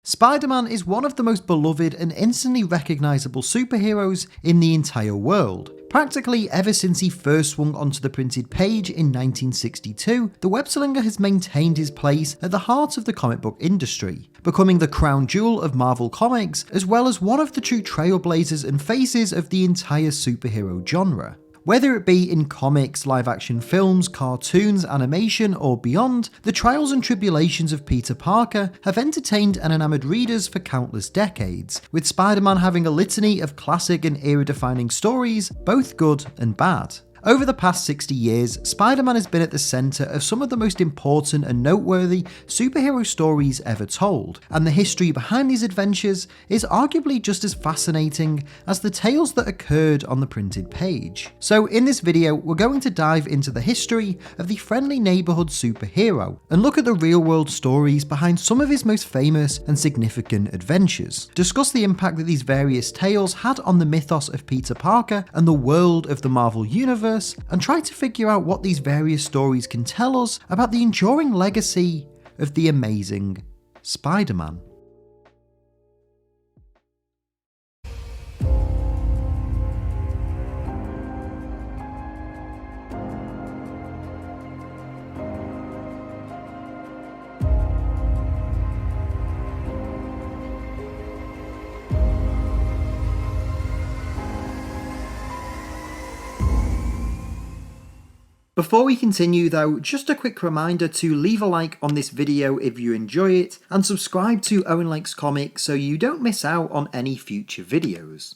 Spider-Man is one of the most beloved and instantly recognisable superheroes in the entire world. Practically ever since he first swung onto the printed page in 1962, the web-slinger has maintained his place at the heart of the comic book industry, becoming the crown jewel of Marvel Comics, as well as one of the true trailblazers and faces of the entire superhero genre. Whether it be in comics, live-action films, cartoons, animation, or beyond, the trials and tribulations of Peter Parker have entertained and enamoured readers for countless decades, with Spider-Man having a litany of classic and era-defining stories, both good and bad. Over the past 60 years, Spider-Man has been at the centre of some of the most important and noteworthy superhero stories ever told, and the history behind these adventures is arguably just as fascinating as the tales that occurred on the printed page. So in this video, we're going to dive into the history of the friendly neighbourhood superhero, and look at the real-world stories behind some of his most famous and significant adventures, discuss the impact that these various tales had on the mythos of Peter Parker and the world of the Marvel Universe, and try to figure out what these various stories can tell us about the enduring legacy of the amazing Spider-Man. Before we continue though, just a quick reminder to leave a like on this video if you enjoy it, and subscribe to Owen Likes Comics so you don't miss out on any future videos.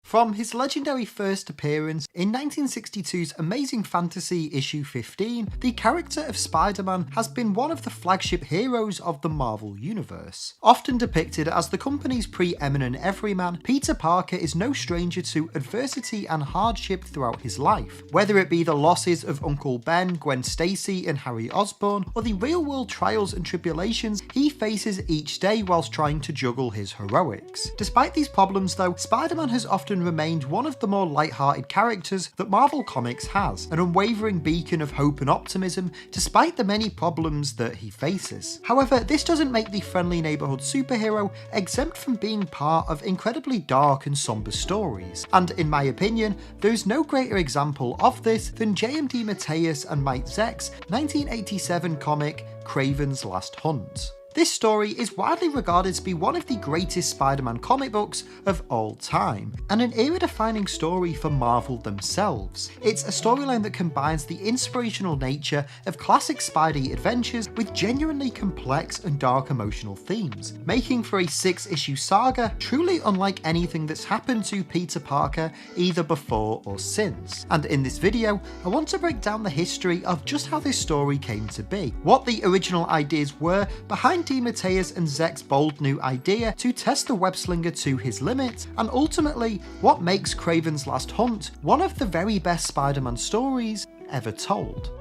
From his legendary first appearance in 1962's Amazing Fantasy issue 15, the character of Spider-Man has been one of the flagship heroes of the Marvel Universe. Often depicted as the company's preeminent everyman, Peter Parker is no stranger to adversity and hardship throughout his life, whether it be the losses of Uncle Ben, Gwen Stacy and Harry Osborn, or the real-world trials and tribulations he faces each day whilst trying to juggle his heroics. Despite these problems though, Spider-Man has often remained one of the more light-hearted characters that Marvel Comics has, an unwavering beacon of hope and optimism despite the many problems that he faces. However, this doesn't make the friendly neighbourhood superhero exempt from being part of incredibly dark and somber stories, and in my opinion, there is no greater example of this than J.M. DeMatteis and Mike Zeck's 1987 comic KRAVEN'S Last Hunt. This story is widely regarded to be one of the greatest Spider-Man comic books of all time, and an era-defining story for Marvel themselves. It's a storyline that combines the inspirational nature of classic Spidey adventures with genuinely complex and dark emotional themes, making for a 6-issue saga truly unlike anything that's happened to Peter Parker either before or since. And in this video, I want to break down the history of just how this story came to be, what the original ideas were behind DeMatteis and Zeck's bold new idea to test the web-slinger to his limit, and ultimately what makes KRAVEN'S Last Hunt one of the very best Spider-Man stories ever told.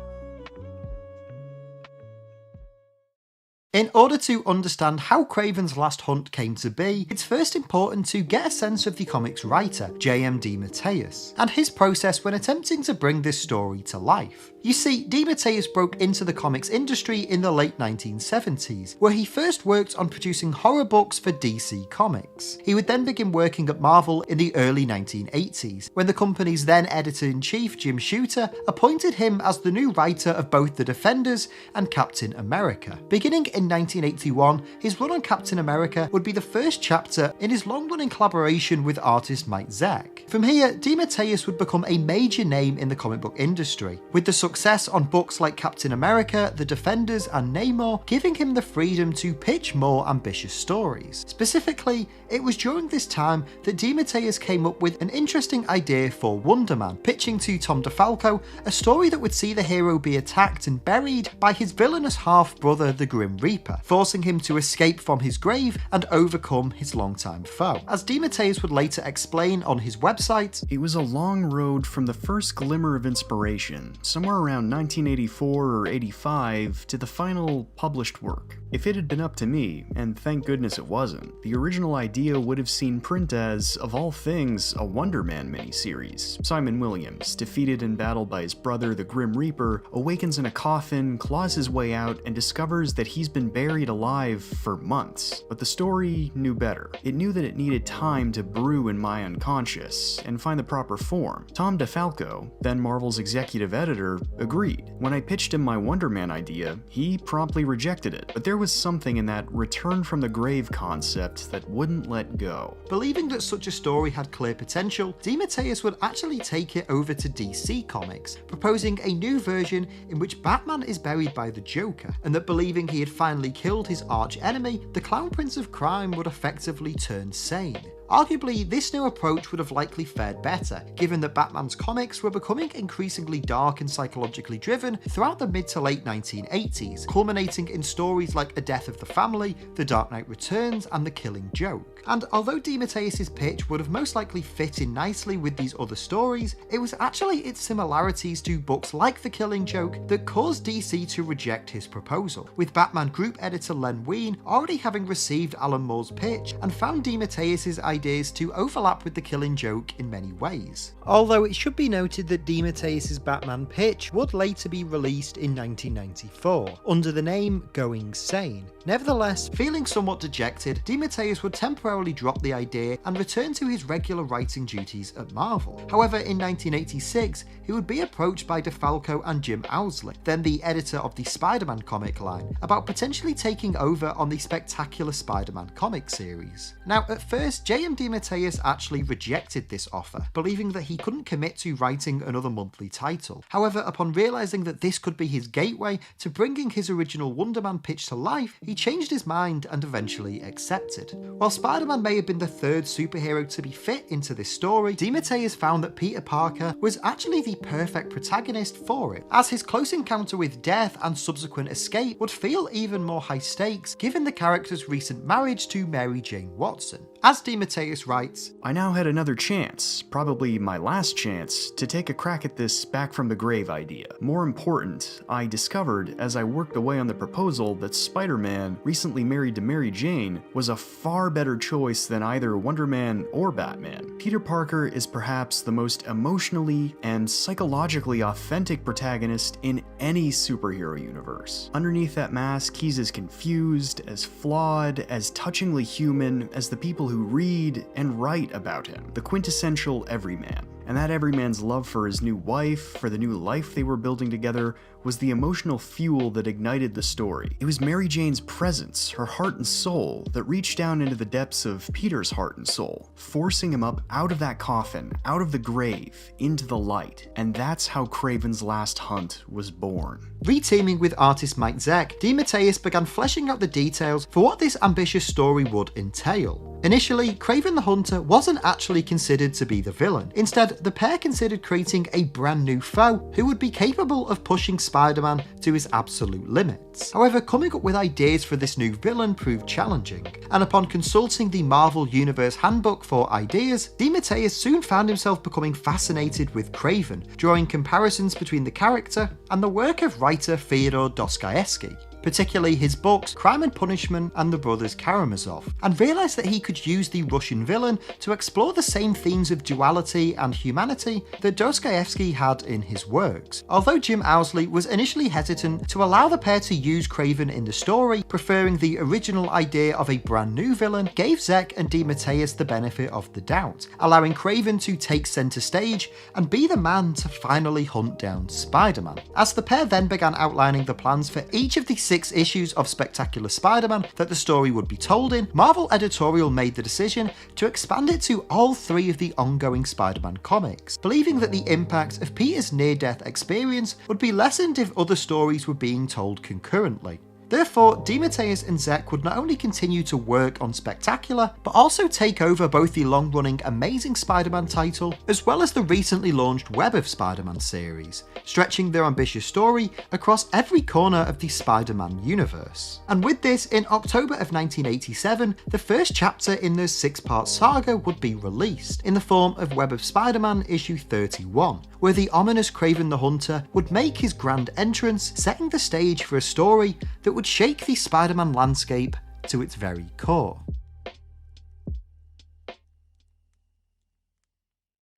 In order to understand how KRAVEN'S Last Hunt came to be, it's first important to get a sense of the comic's writer, J.M. DeMatteis, and his process when attempting to bring this story to life. You see, DeMatteis broke into the comics industry in the late 1970s, where he first worked on producing horror books for DC Comics. He would then begin working at Marvel in the early 1980s, when the company's then editor-in-chief, Jim Shooter, appointed him as the new writer of both The Defenders and Captain America. Beginning in 1981, his run on Captain America would be the first chapter in his long-running collaboration with artist Mike Zeck. From here, DeMatteis would become a major name in the comic book industry, with the success on books like Captain America, The Defenders and Namor giving him the freedom to pitch more ambitious stories. Specifically, it was during this time that DeMatteis came up with an interesting idea for Wonder Man, pitching to Tom DeFalco a story that would see the hero be attacked and buried by his villainous half-brother, the Grim Reaper, forcing him to escape from his grave and overcome his longtime foe. As DeMatteis would later explain on his website, "It was a long road from the first glimmer of inspiration, somewhere around 1984 or 85 to the final published work. If it had been up to me, and thank goodness it wasn't, the original idea would have seen print as, of all things, a Wonder Man miniseries. Simon Williams, defeated in battle by his brother the Grim Reaper, awakens in a coffin, claws his way out, and discovers that he's been buried alive for months. But the story knew better. It knew that it needed time to brew in my unconscious, and find the proper form. Tom DeFalco, then Marvel's executive editor, agreed. When I pitched him my Wonder Man idea, he promptly rejected it, but there was something in that return from the grave concept that wouldn't let go. Believing that such a story had clear potential, DeMatteis would actually take it over to DC Comics, proposing a new version in which Batman is buried by the Joker, and that believing he had finally killed his arch enemy, the Clown Prince of Crime would effectively turn sane. Arguably, this new approach would have likely fared better, given that Batman's comics were becoming increasingly dark and psychologically driven throughout the mid to late 1980s, culminating in stories like A Death of the Family, The Dark Knight Returns, and The Killing Joke. And although DeMatteis' pitch would have most likely fit in nicely with these other stories, it was actually its similarities to books like The Killing Joke that caused DC to reject his proposal, with Batman group editor Len Wein already having received Alan Moore's pitch and found DeMatteis' ideas to overlap with The Killing Joke in many ways. Although it should be noted that DeMatteis' Batman pitch would later be released in 1994, under the name Going Sane. Nevertheless, feeling somewhat dejected, DeMatteis would temporarily drop the idea and return to his regular writing duties at Marvel. However, in 1986, he would be approached by DeFalco and Jim Owsley, then the editor of the Spider-Man comic line, about potentially taking over on the Spectacular Spider-Man comic series. Now, at first, J.M. DeMatteis actually rejected this offer, believing that he couldn't commit to writing another monthly title. However, upon realizing that this could be his gateway to bringing his original Wonder Man pitch to life, he changed his mind and eventually accepted. While Spider-Man may have been the third superhero to be fit into this story, DeMatteis found that Peter Parker was actually the perfect protagonist for it, as his close encounter with death and subsequent escape would feel even more high stakes given the character's recent marriage to Mary Jane Watson. As DeMatteis writes, I now had another chance, probably my last chance, to take a crack at this back from the grave idea. More important, I discovered as I worked away on the proposal that Spider-Man, recently married to Mary Jane, was a far better choice than either Wonder Man or Batman. Peter Parker is perhaps the most emotionally and psychologically authentic protagonist in any superhero universe. Underneath that mask, he's as confused, as flawed, as touchingly human as the people who read and write about him, the quintessential everyman. And that everyman's love for his new wife, for the new life they were building together, was the emotional fuel that ignited the story. It was Mary Jane's presence, her heart and soul, that reached down into the depths of Peter's heart and soul, forcing him up out of that coffin, out of the grave, into the light. And that's how Kraven's Last Hunt was born. Reteaming with artist Mike Zeck, DeMatteis began fleshing out the details for what this ambitious story would entail. Initially, Kraven the Hunter wasn't actually considered to be the villain. Instead, the pair considered creating a brand new foe who would be capable of pushing Spider-Man to his absolute limits. However, coming up with ideas for this new villain proved challenging, and upon consulting the Marvel Universe Handbook for ideas, DeMatteis soon found himself becoming fascinated with Kraven, drawing comparisons between the character and the work of writer Fyodor Dostoevsky, particularly his books Crime and Punishment and The Brothers Karamazov, and realised that he could use the Russian villain to explore the same themes of duality and humanity that Dostoevsky had in his works. Although Jim Owsley was initially hesitant to allow the pair to use Kraven in the story, preferring the original idea of a brand new villain gave Zeck and DeMatteis the benefit of the doubt, allowing Kraven to take centre stage and be the man to finally hunt down Spider-Man. As the pair then began outlining the plans for each of the 6 issues of Spectacular Spider-Man that the story would be told in, Marvel Editorial made the decision to expand it to all 3 of the ongoing Spider-Man comics, believing that the impact of Peter's near-death experience would be lessened if other stories were being told concurrently. Therefore, DeMatteis and Zeck would not only continue to work on Spectacular, but also take over both the long-running Amazing Spider-Man title, as well as the recently launched Web of Spider-Man series, stretching their ambitious story across every corner of the Spider-Man universe. And with this, in October of 1987, the first chapter in the 6-part saga would be released, in the form of Web of Spider-Man issue 31, where the ominous Kraven the Hunter would make his grand entrance, setting the stage for a story that would shake the Spider-Man landscape to its very core.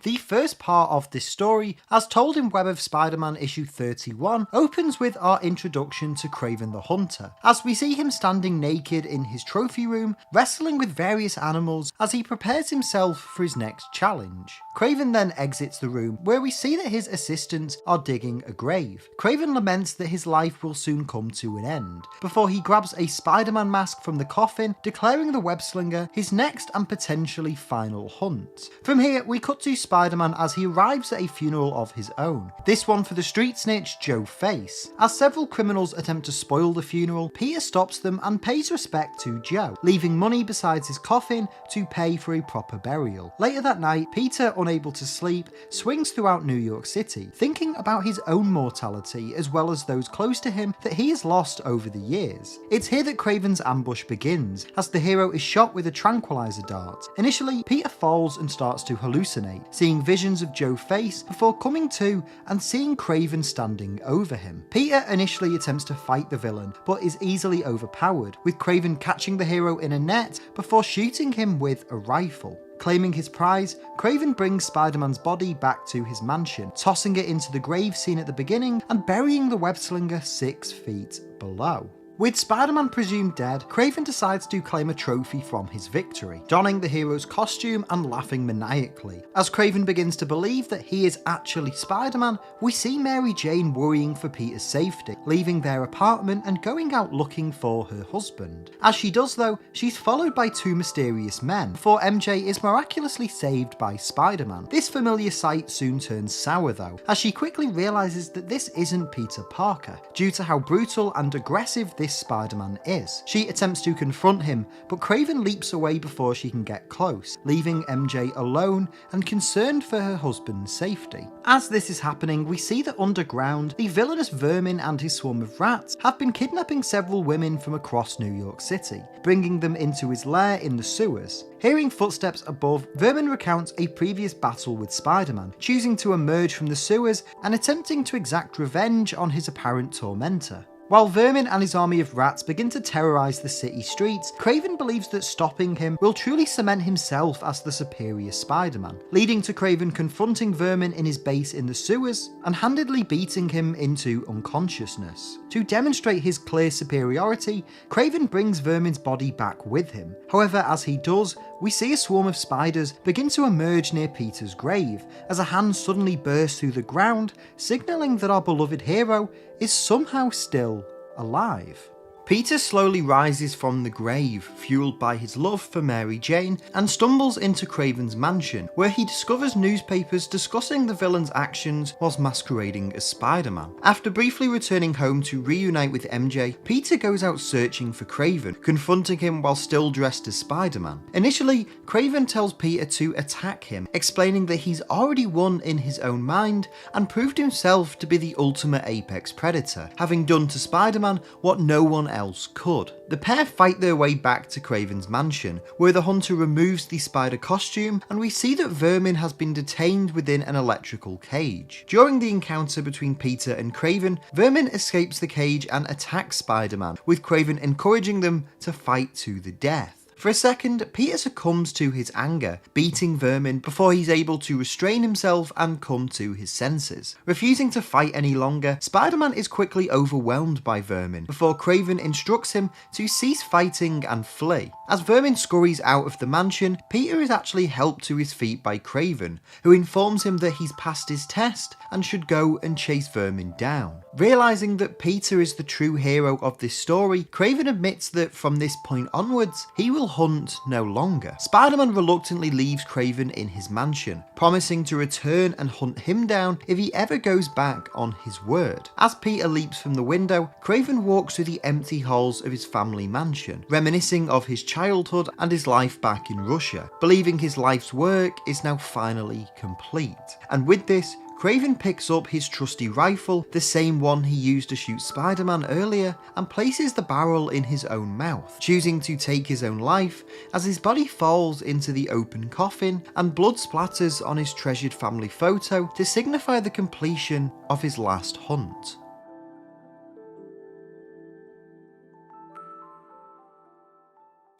The first part of this story, as told in Web of Spider-Man issue 31, opens with our introduction to Kraven the Hunter, as we see him standing naked in his trophy room, wrestling with various animals as he prepares himself for his next challenge. Kraven then exits the room, where we see that his assistants are digging a grave. Kraven laments that his life will soon come to an end, before he grabs a Spider-Man mask from the coffin, declaring the web-slinger his next and potentially final hunt. From here, we cut to Spider-Man as he arrives at a funeral of his own, this one for the street snitch Joe Face. As several criminals attempt to spoil the funeral, Peter stops them and pays respect to Joe, leaving money beside his coffin to pay for a proper burial. Later that night, Peter, unable to sleep, swings throughout New York City, thinking about his own mortality as well as those close to him that he has lost over the years. It's here that Kraven's ambush begins, as the hero is shot with a tranquilizer dart. Initially, Peter falls and starts to hallucinate, seeing visions of Joe Face before coming to and seeing Kraven standing over him. Peter initially attempts to fight the villain, but is easily overpowered, with Kraven catching the hero in a net before shooting him with a rifle. Claiming his prize, Kraven brings Spider-Man's body back to his mansion, tossing it into the grave seen at the beginning and burying the web-slinger 6 feet below. With Spider-Man presumed dead, Kraven decides to claim a trophy from his victory, donning the hero's costume and laughing maniacally. As Kraven begins to believe that he is actually Spider-Man, we see Mary Jane worrying for Peter's safety, leaving their apartment and going out looking for her husband. As she does though, she's followed by 2 mysterious men, before MJ is miraculously saved by Spider-Man. This familiar sight soon turns sour though, as she quickly realises that this isn't Peter Parker, due to how brutal and aggressive this Spider-Man is. She attempts to confront him, but Kraven leaps away before she can get close, leaving MJ alone and concerned for her husband's safety. As this is happening, we see that underground, the villainous Vermin and his swarm of rats have been kidnapping several women from across New York City, bringing them into his lair in the sewers. Hearing footsteps above, Vermin recounts a previous battle with Spider-Man, choosing to emerge from the sewers and attempting to exact revenge on his apparent tormentor. While Vermin and his army of rats begin to terrorise the city streets, Kraven believes that stopping him will truly cement himself as the superior Spider-Man, leading to Kraven confronting Vermin in his base in the sewers and handedly beating him into unconsciousness. To demonstrate his clear superiority, Kraven brings Vermin's body back with him. However, as he does, we see a swarm of spiders begin to emerge near Peter's grave, as a hand suddenly bursts through the ground, signalling that our beloved hero is somehow still alive. Peter slowly rises from the grave, fueled by his love for Mary Jane, and stumbles into Kraven's mansion, where he discovers newspapers discussing the villain's actions whilst masquerading as Spider-Man. After briefly returning home to reunite with MJ, Peter goes out searching for Kraven, confronting him while still dressed as Spider-Man. Initially, Kraven tells Peter to attack him, explaining that he's already won in his own mind and proved himself to be the ultimate apex predator, having done to Spider-Man what no one else could. The pair fight their way back to Kraven's mansion, where the hunter removes the spider costume, and we see that Vermin has been detained within an electrical cage. During the encounter between Peter and Kraven, Vermin escapes the cage and attacks Spider-Man, with Kraven encouraging them to fight to the death. For a second, Peter succumbs to his anger, beating Vermin before he's able to restrain himself and come to his senses. Refusing to fight any longer, Spider-Man is quickly overwhelmed by Vermin before Kraven instructs him to cease fighting and flee. As Vermin scurries out of the mansion, Peter is actually helped to his feet by Kraven, who informs him that he's passed his test and should go and chase Vermin down. Realising that Peter is the true hero of this story, Kraven admits that from this point onwards, he will hunt no longer. Spider-Man reluctantly leaves Kraven in his mansion, promising to return and hunt him down if he ever goes back on his word. As Peter leaps from the window, Kraven walks through the empty halls of his family mansion, reminiscing of his childhood and his life back in Russia, believing his life's work is now finally complete. And with this, Kraven picks up his trusty rifle, the same one he used to shoot Spider-Man earlier, and places the barrel in his own mouth, choosing to take his own life as his body falls into the open coffin and blood splatters on his treasured family photo to signify the completion of his last hunt.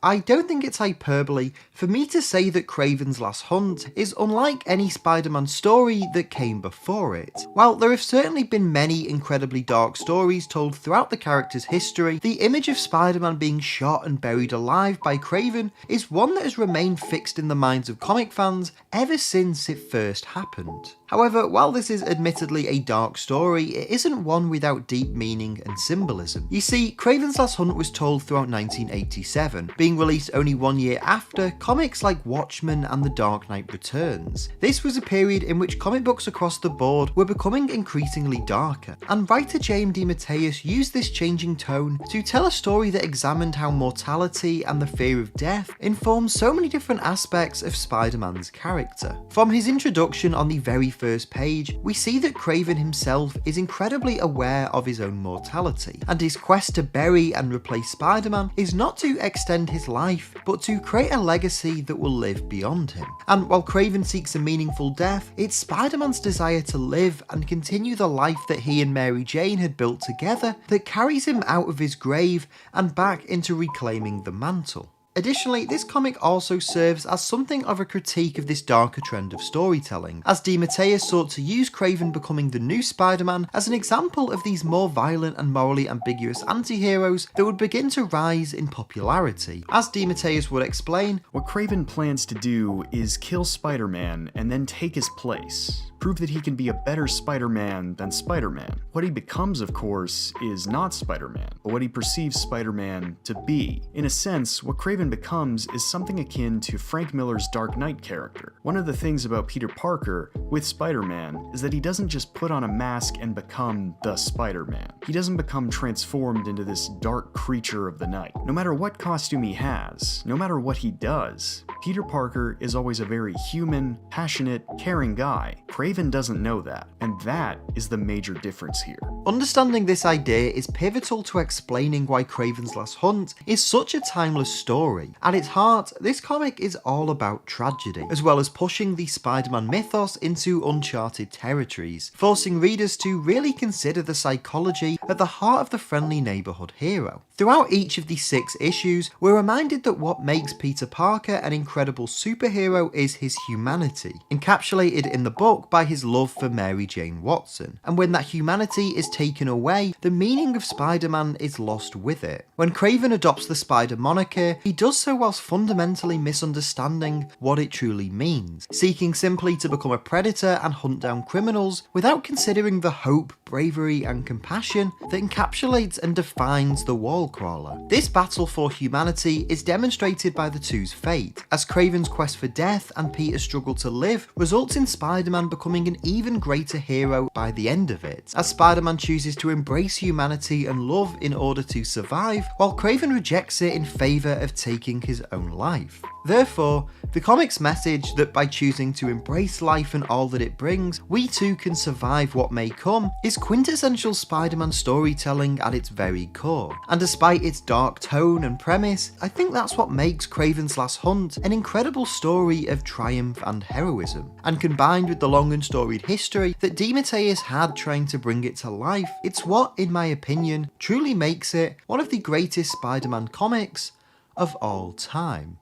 I don't think it's hyperbole for me to say that Kraven's Last Hunt is unlike any Spider-Man story that came before it. While there have certainly been many incredibly dark stories told throughout the character's history, the image of Spider-Man being shot and buried alive by Kraven is one that has remained fixed in the minds of comic fans ever since it first happened. However, while this is admittedly a dark story, it isn't one without deep meaning and symbolism. You see, Kraven's Last Hunt was told throughout 1987, being released only 1 year after comics like Watchmen and The Dark Knight Returns. This was a period in which comic books across the board were becoming increasingly darker, and writer James DeMatteis used this changing tone to tell a story that examined how mortality and the fear of death informs so many different aspects of Spider-Man's character. From his introduction on the very first page, we see that Kraven himself is incredibly aware of his own mortality, and his quest to bury and replace Spider-Man is not to extend his life, but to create a legacy that will live beyond him. And while Kraven seeks a meaningful death, it's Spider-Man's desire to live and continue the life that he and Mary Jane had built together that carries him out of his grave and back into reclaiming the mantle. Additionally, this comic also serves as something of a critique of this darker trend of storytelling, as DeMatteis sought to use Kraven becoming the new Spider-Man as an example of these more violent and morally ambiguous anti-heroes that would begin to rise in popularity. As DeMatteis would explain, what Kraven plans to do is kill Spider-Man and then take his place. Prove that he can be a better Spider-Man than Spider-Man. What he becomes, of course, is not Spider-Man, but what he perceives Spider-Man to be. In a sense, what Kraven becomes is something akin to Frank Miller's Dark Knight character. One of the things about Peter Parker with Spider-Man is that he doesn't just put on a mask and become the Spider-Man. He doesn't become transformed into this dark creature of the night. No matter what costume he has, no matter what he does, Peter Parker is always a very human, passionate, caring guy. Kraven doesn't know that, and that is the major difference here. Understanding this idea is pivotal to explaining why Kraven's Last Hunt is such a timeless story. At its heart, this comic is all about tragedy, as well as pushing the Spider-Man mythos into uncharted territories, forcing readers to really consider the psychology at the heart of the friendly neighborhood hero. Throughout each of the 6 issues, we're reminded that what makes Peter Parker an incredible superhero is his humanity, encapsulated in the book by his love for Mary Jane Watson. And when that humanity is taken away, the meaning of Spider-Man is lost with it. When Kraven adopts the Spider moniker, he does so whilst fundamentally misunderstanding what it truly means, seeking simply to become a predator and hunt down criminals without considering the hope, bravery and compassion that encapsulates and defines the wall crawler. This battle for humanity is demonstrated by the two's fate, as Kraven's quest for death and Peter's struggle to live results in Spider-Man becoming an even greater hero by the end of it, as Spider-Man chooses to embrace humanity and love in order to survive, while Kraven rejects it in favour of taking his own life. Therefore, the comic's message that by choosing to embrace life and all that it brings, we too can survive what may come, is quintessential Spider-Man storytelling at its very core. And despite its dark tone and premise, I think that's what makes Kraven's Last Hunt an incredible story of triumph and heroism. And combined with the long and storied history that DeMatteis had trying to bring it to life, it's what, in my opinion, truly makes it one of the greatest Spider-Man comics of all time.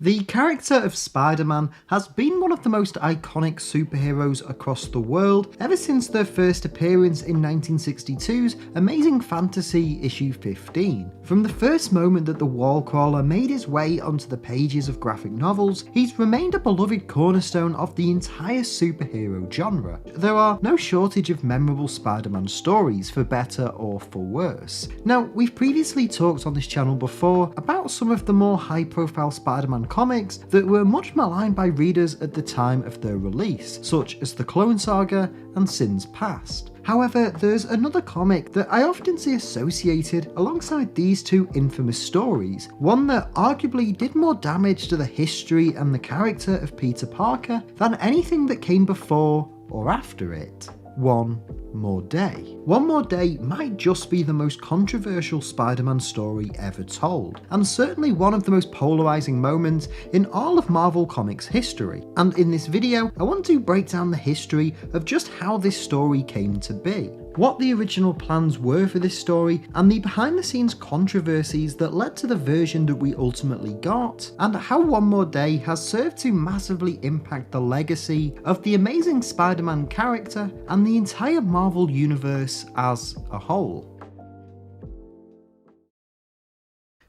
The character of Spider-Man has been one of the most iconic superheroes across the world ever since their first appearance in 1962's Amazing Fantasy issue 15. From the first moment that the Wallcrawler made his way onto the pages of graphic novels, he's remained a beloved cornerstone of the entire superhero genre. There are no shortage of memorable Spider-Man stories, for better or for worse. Now, we've previously talked on this channel before about some of the more high-profile Spider-Man comics that were much maligned by readers at the time of their release, such as the Clone Saga and Sin's Past. However, there's another comic that I often see associated alongside these two infamous stories, one that arguably did more damage to the history and the character of Peter Parker than anything that came before or after it. One More Day. One More Day might just be the most controversial Spider-Man story ever told, and certainly one of the most polarizing moments in all of Marvel Comics history. And in this video, I want to break down the history of just how this story came to be, what the original plans were for this story, and the behind-the-scenes controversies that led to the version that we ultimately got, and how One More Day has served to massively impact the legacy of the Amazing Spider-Man character and the entire Marvel universe as a whole.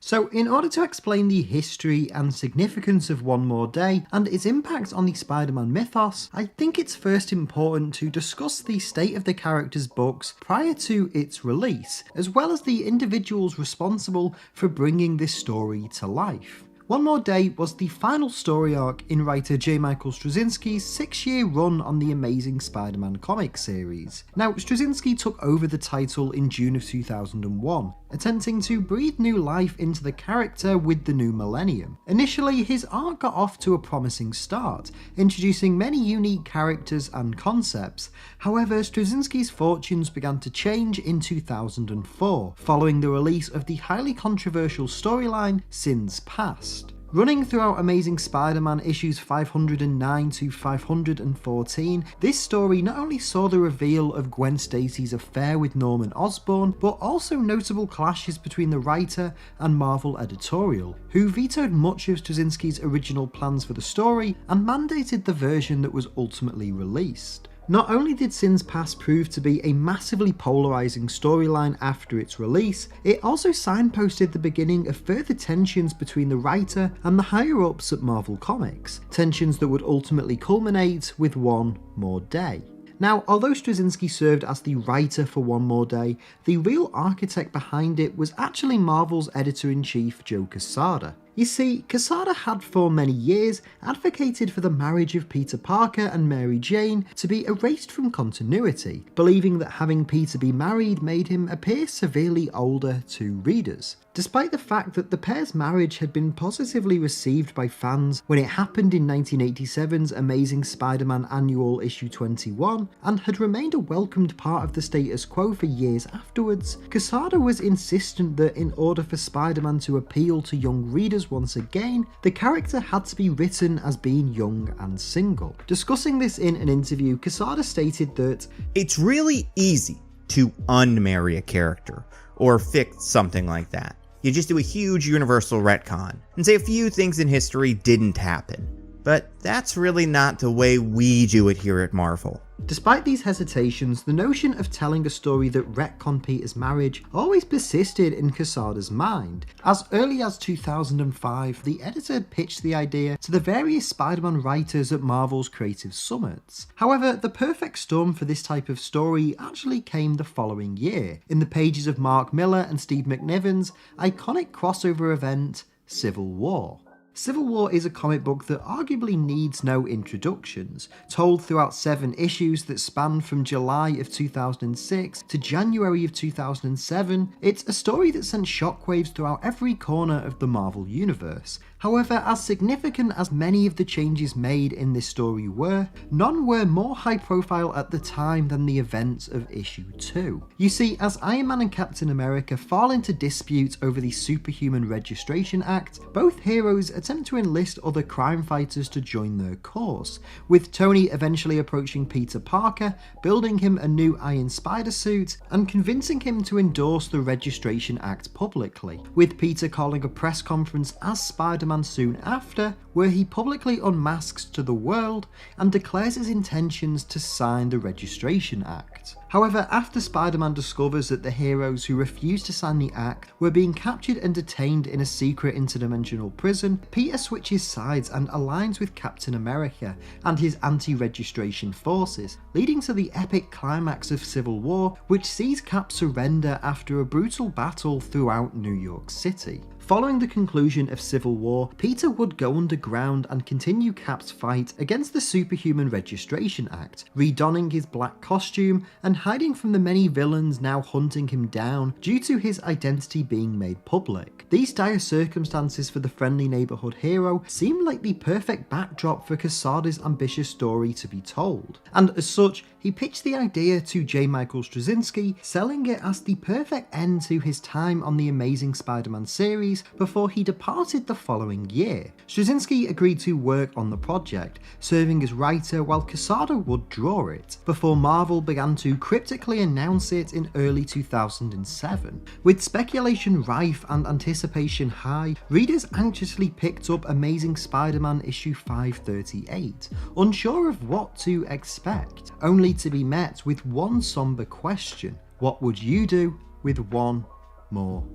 So in order to explain the history and significance of One More Day and its impact on the Spider-Man mythos, I think it's first important to discuss the state of the character's books prior to its release, as well as the individuals responsible for bringing this story to life. One More Day was the final story arc in writer J. Michael Straczynski's 6-year run on the Amazing Spider-Man comic series. Now, Straczynski took over the title in June of 2001, attempting to breathe new life into the character with the new millennium. Initially, his arc got off to a promising start, introducing many unique characters and concepts. However, Straczynski's fortunes began to change in 2004, following the release of the highly controversial storyline Sin's Past. Running throughout Amazing Spider-Man issues 509 to 514, this story not only saw the reveal of Gwen Stacy's affair with Norman Osborn, but also notable clashes between the writer and Marvel editorial, who vetoed much of Straczynski's original plans for the story and mandated the version that was ultimately released. Not only did Sin's Past prove to be a massively polarising storyline after its release, it also signposted the beginning of further tensions between the writer and the higher-ups at Marvel Comics, tensions that would ultimately culminate with One More Day. Now, although Straczynski served as the writer for One More Day, the real architect behind it was actually Marvel's editor-in-chief Joe Quesada. You see, Quesada had for many years advocated for the marriage of Peter Parker and Mary Jane to be erased from continuity, believing that having Peter be married made him appear severely older to readers. Despite the fact that the pair's marriage had been positively received by fans when it happened in 1987's Amazing Spider-Man Annual Issue 21, and had remained a welcomed part of the status quo for years afterwards, Quesada was insistent that in order for Spider-Man to appeal to young readers once again, the character had to be written as being young and single. Discussing this in an interview, Quesada stated that, "It's really easy to unmarry a character, or fix something like that. You just do a huge universal retcon, and say a few things in history didn't happen. But that's really not the way we do it here at Marvel." Despite these hesitations, the notion of telling a story that retconned Peter's marriage always persisted in Quesada's mind. As early as 2005, the editor had pitched the idea to the various Spider-Man writers at Marvel's creative summits. However, the perfect storm for this type of story actually came the following year, in the pages of Mark Millar and Steve McNiven's iconic crossover event, Civil War. Civil War is a comic book that arguably needs no introductions. Told throughout 7 issues that span from July of 2006 to January of 2007, it's a story that sent shockwaves throughout every corner of the Marvel universe. However, as significant as many of the changes made in this story were, none were more high profile at the time than the events of issue 2. You see, as Iron Man and Captain America fall into dispute over the Superhuman Registration Act, both heroes attempt to enlist other crime fighters to join their cause, with Tony eventually approaching Peter Parker, building him a new Iron Spider suit, and convincing him to endorse the Registration Act publicly, with Peter calling a press conference as Spider-Man Spider-Man soon after, where he publicly unmasks to the world and declares his intentions to sign the Registration Act. However, after Spider-Man discovers that the heroes who refused to sign the act were being captured and detained in a secret interdimensional prison, Peter switches sides and aligns with Captain America and his anti-registration forces, leading to the epic climax of Civil War, which sees Cap surrender after a brutal battle throughout New York City. Following the conclusion of Civil War, Peter would go underground and continue Cap's fight against the Superhuman Registration Act, redonning his black costume and hiding from the many villains now hunting him down due to his identity being made public. These dire circumstances for the friendly neighborhood hero seem like the perfect backdrop for Quesada's ambitious story to be told, and as such, he pitched the idea to J. Michael Straczynski, selling it as the perfect end to his time on the Amazing Spider-Man series before he departed the following year. Straczynski agreed to work on the project, serving as writer while Quesada would draw it, before Marvel began to cryptically announce it in early 2007. With speculation rife and anticipation high, readers anxiously picked up Amazing Spider-Man issue 538, unsure of what to expect, only to be met with one somber question: what would you do with one more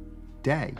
day?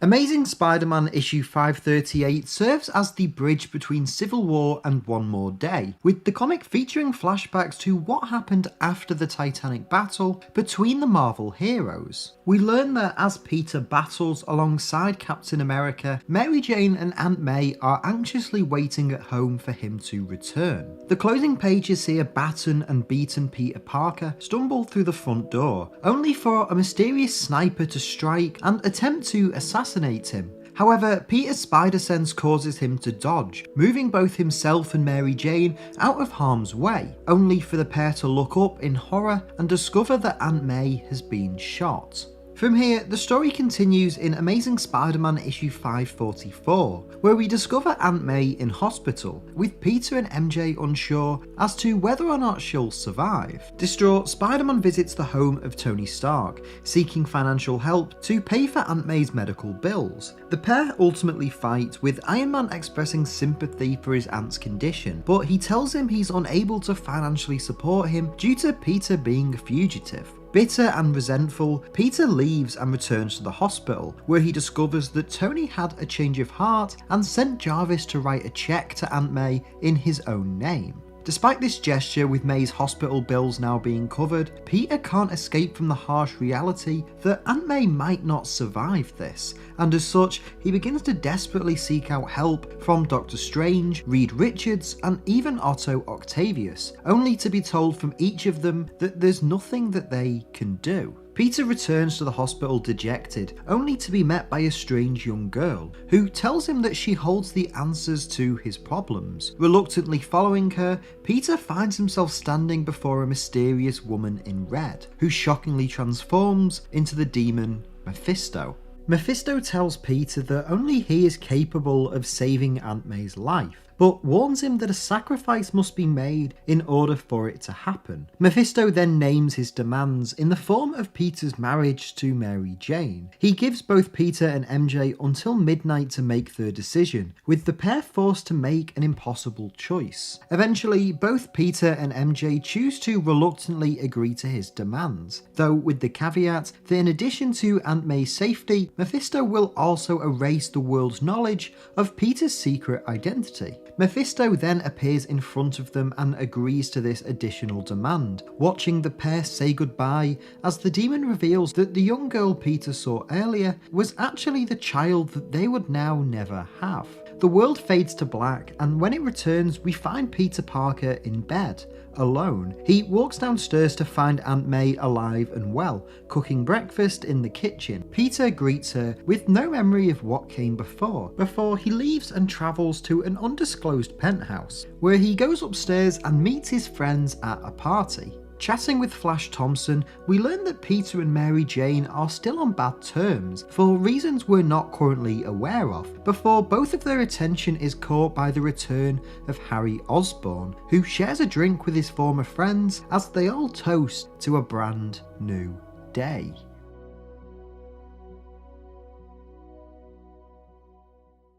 Amazing Spider-Man issue 538 serves as the bridge between Civil War and One More Day, with the comic featuring flashbacks to what happened after the Titanic battle between the Marvel heroes. We learn that as Peter battles alongside Captain America, Mary Jane and Aunt May are anxiously waiting at home for him to return. The closing pages see a battered and beaten Peter Parker stumble through the front door, only for a mysterious sniper to strike and attempt to assassinate him. However, Peter's spider sense causes him to dodge, moving both himself and Mary Jane out of harm's way, only for the pair to look up in horror and discover that Aunt May has been shot. From here, the story continues in Amazing Spider-Man issue 544, where we discover Aunt May in hospital, with Peter and MJ unsure as to whether or not she'll survive. Distraught, Spider-Man visits the home of Tony Stark, seeking financial help to pay for Aunt May's medical bills. The pair ultimately fight, with Iron Man expressing sympathy for his aunt's condition, but he tells him he's unable to financially support him due to Peter being a fugitive. Bitter and resentful, Peter leaves and returns to the hospital, where he discovers that Tony had a change of heart and sent Jarvis to write a check to Aunt May in his own name. Despite this gesture, with May's hospital bills now being covered, Peter can't escape from the harsh reality that Aunt May might not survive this, and as such, he begins to desperately seek out help from Doctor Strange, Reed Richards, and even Otto Octavius, only to be told from each of them that there's nothing that they can do. Peter returns to the hospital dejected, only to be met by a strange young girl, who tells him that she holds the answers to his problems. Reluctantly following her, Peter finds himself standing before a mysterious woman in red, who shockingly transforms into the demon Mephisto. Mephisto tells Peter that only he is capable of saving Aunt May's life, but warns him that a sacrifice must be made in order for it to happen. Mephisto then names his demands in the form of Peter's marriage to Mary Jane. He gives both Peter and MJ until midnight to make their decision, with the pair forced to make an impossible choice. Eventually, both Peter and MJ choose to reluctantly agree to his demands, though with the caveat that in addition to Aunt May's safety, Mephisto will also erase the world's knowledge of Peter's secret identity. Mephisto then appears in front of them and agrees to this additional demand, watching the pair say goodbye as the demon reveals that the young girl Peter saw earlier was actually the child that they would now never have. The world fades to black, and when it returns, we find Peter Parker in bed, alone. He walks downstairs to find Aunt May alive and well, cooking breakfast in the kitchen. Peter greets her with no memory of what came before he leaves and travels to an undisclosed penthouse, where he goes upstairs and meets his friends at a party. Chatting with Flash Thompson, we learn that Peter and Mary Jane are still on bad terms for reasons we're not currently aware of, before both of their attention is caught by the return of Harry Osborn, who shares a drink with his former friends as they all toast to a brand new day.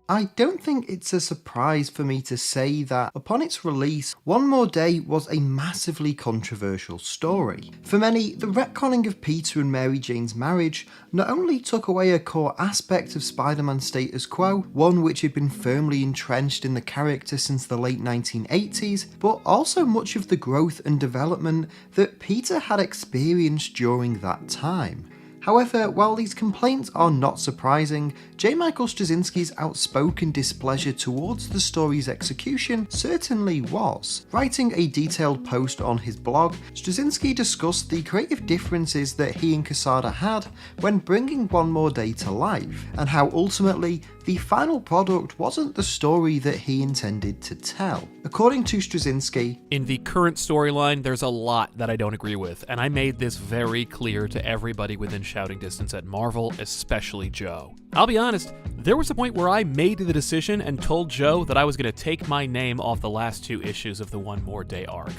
I don't think it's a surprise for me to say that upon its release, One More Day was a massively controversial story. For many, the retconning of Peter and Mary Jane's marriage not only took away a core aspect of Spider-Man's status quo, one which had been firmly entrenched in the character since the late 1980s, but also much of the growth and development that Peter had experienced during that time. However, while these complaints are not surprising, J. Michael Straczynski's outspoken displeasure towards the story's execution certainly was. Writing a detailed post on his blog, Straczynski discussed the creative differences that he and Quesada had when bringing One More Day to life, and how ultimately the final product wasn't the story that he intended to tell. According to Straczynski, in the current storyline, there's a lot that I don't agree with, and I made this very clear to everybody within shouting distance at Marvel, especially Joe. I'll be honest, there was a point where I made the decision and told Joe that I was going to take my name off the last 2 issues of the One More Day arc.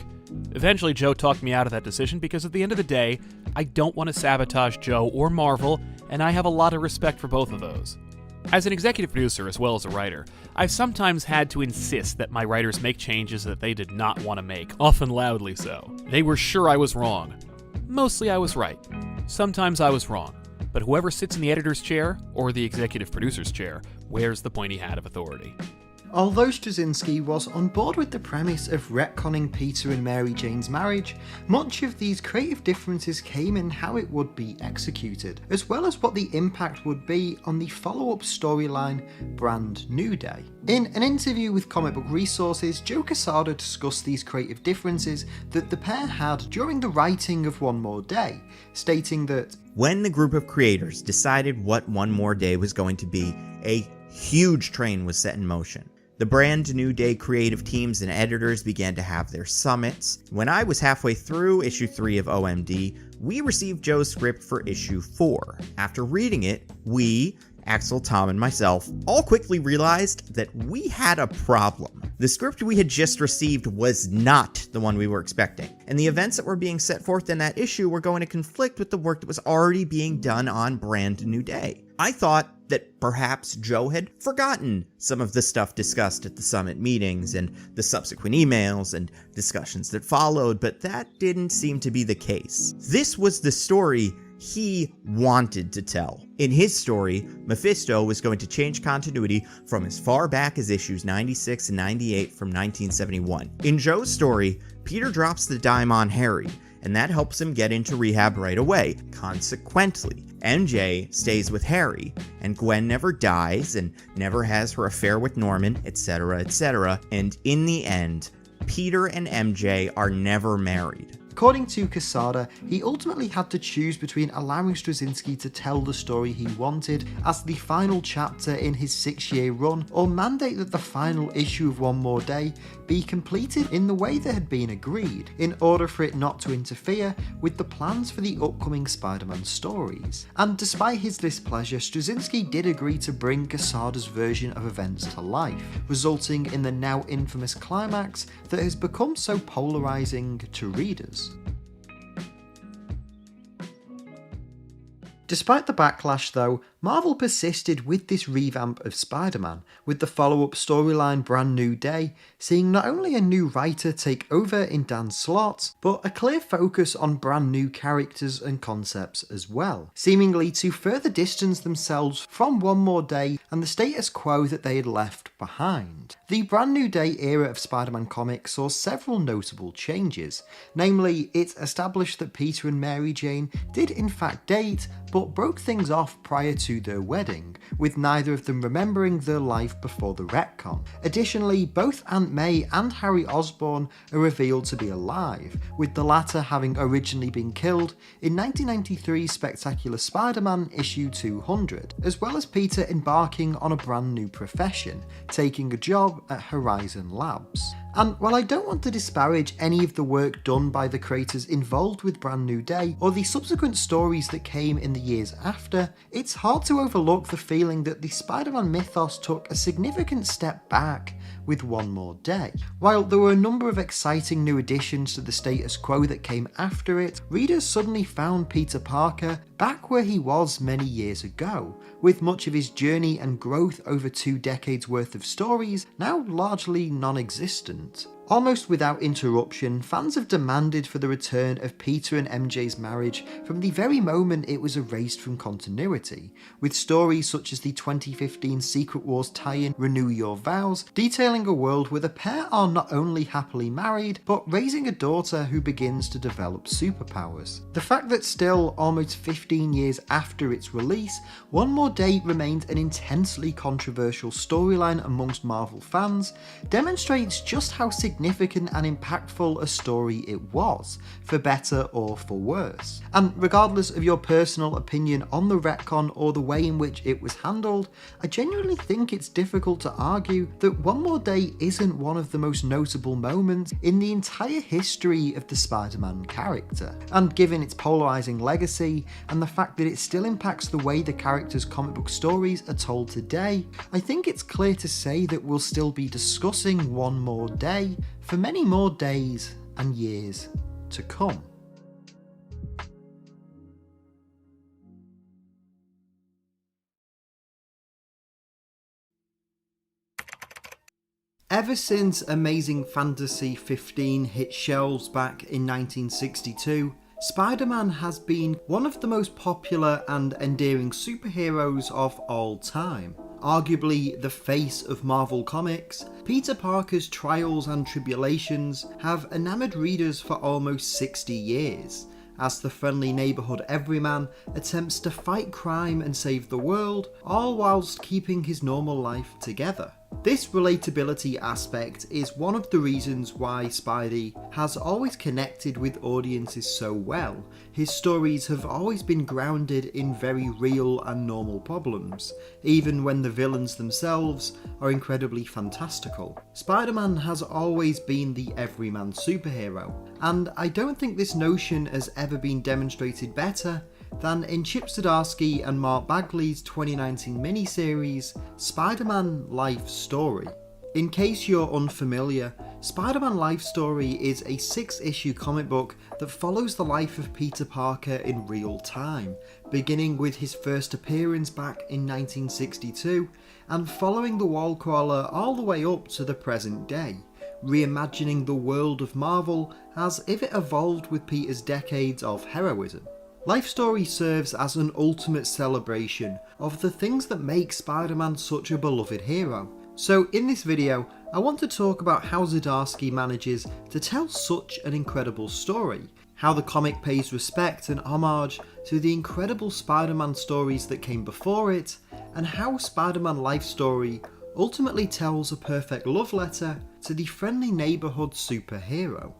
Eventually, Joe talked me out of that decision because at the end of the day, I don't want to sabotage Joe or Marvel, and I have a lot of respect for both of those. As an executive producer as well as a writer, I've sometimes had to insist that my writers make changes that they did not want to make, often loudly so. They were sure I was wrong. Mostly I was right. Sometimes I was wrong. But whoever sits in the editor's chair, or the executive producer's chair, wears the pointy hat of authority. Although Straczynski was on board with the premise of retconning Peter and Mary Jane's marriage, much of these creative differences came in how it would be executed, as well as what the impact would be on the follow-up storyline Brand New Day. In an interview with Comic Book Resources, Joe Quesada discussed these creative differences that the pair had during the writing of One More Day, stating that, when the group of creators decided what One More Day was going to be, a huge train was set in motion. The Brand New Day creative teams and editors began to have their summits. When I was halfway through issue 3 of OMD, we received Joe's script for issue 4. After reading it, we, Axel, Tom, and myself, all quickly realized that we had a problem. The script we had just received was not the one we were expecting, and the events that were being set forth in that issue were going to conflict with the work that was already being done on Brand New Day. I thought that perhaps Joe had forgotten some of the stuff discussed at the summit meetings and the subsequent emails and discussions that followed, but that didn't seem to be the case. This was the story he wanted to tell. In his story, Mephisto was going to change continuity from as far back as issues 96 and 98 from 1971. In Joe's story, Peter drops the dime on Harry, and that helps him get into rehab right away. Consequently, MJ stays with Harry, and Gwen never dies and never has her affair with Norman, etc., etc., and in the end, Peter and MJ are never married. According to Quesada, he ultimately had to choose between allowing Straczynski to tell the story he wanted as the final chapter in his 6-year run, or mandate that the final issue of One More Day be completed in the way that had been agreed, in order for it not to interfere with the plans for the upcoming Spider-Man stories. And despite his displeasure, Straczynski did agree to bring Quesada's version of events to life, resulting in the now infamous climax that has become so polarizing to readers. Despite the backlash though, Marvel persisted with this revamp of Spider-Man, with the follow-up storyline Brand New Day seeing not only a new writer take over in Dan Slott, but a clear focus on brand new characters and concepts as well, seemingly to further distance themselves from One More Day and the status quo that they had left behind. The Brand New Day era of Spider-Man comics saw several notable changes, namely it established that Peter and Mary Jane did in fact date, but broke things off prior to their wedding, with neither of them remembering their life before the retcon. Additionally, both Aunt May and Harry Osborn are revealed to be alive, with the latter having originally been killed in 1993's Spectacular Spider-Man issue 200, as well as Peter embarking on a brand new profession, taking a job at Horizon Labs. And while I don't want to disparage any of the work done by the creators involved with Brand New Day, or the subsequent stories that came in the years after, it's hard to overlook the feeling that the Spider-Man mythos took a significant step back with One More Day. While there were a number of exciting new additions to the status quo that came after it, readers suddenly found Peter Parker back where he was many years ago, with much of his journey and growth over 2 decades worth of stories now largely non-existent. Almost without interruption, fans have demanded for the return of Peter and MJ's marriage from the very moment it was erased from continuity, with stories such as the 2015 Secret Wars tie-in Renew Your Vows, detailing a world where the pair are not only happily married, but raising a daughter who begins to develop superpowers. The fact that still, almost 15 years after its release, One More Day remained an intensely controversial storyline amongst Marvel fans demonstrates just how significant and impactful a story it was, for better or for worse. And regardless of your personal opinion on the retcon or the way in which it was handled, I genuinely think it's difficult to argue that One More Day isn't one of the most notable moments in the entire history of the Spider-Man character. And given its polarizing legacy, and the fact that it still impacts the way the character's comic book stories are told today, I think it's clear to say that we'll still be discussing One More Day for many more days and years to come. Ever since Amazing Fantasy 15 hit shelves back in 1962, Spider-Man has been one of the most popular and endearing superheroes of all time. Arguably the face of Marvel Comics, Peter Parker's trials and tribulations have enamoured readers for almost 60 years, as the friendly neighbourhood everyman attempts to fight crime and save the world, all whilst keeping his normal life together. This relatability aspect is one of the reasons why Spidey has always connected with audiences so well. His stories have always been grounded in very real and normal problems, even when the villains themselves are incredibly fantastical. Spider-Man has always been the everyman superhero, and I don't think this notion has ever been demonstrated better than in Chip Zdarsky and Mark Bagley's 2019 miniseries, Spider-Man Life Story. In case you're unfamiliar, Spider-Man Life Story is a 6-issue comic book that follows the life of Peter Parker in real time, beginning with his first appearance back in 1962 and following the wall crawler all the way up to the present day, reimagining the world of Marvel as if it evolved with Peter's decades of heroism. Life Story serves as an ultimate celebration of the things that make Spider-Man such a beloved hero. So in this video, I want to talk about how Zdarsky manages to tell such an incredible story, how the comic pays respect and homage to the incredible Spider-Man stories that came before it, and how Spider-Man Life Story ultimately tells a perfect love letter to the friendly neighbourhood superhero.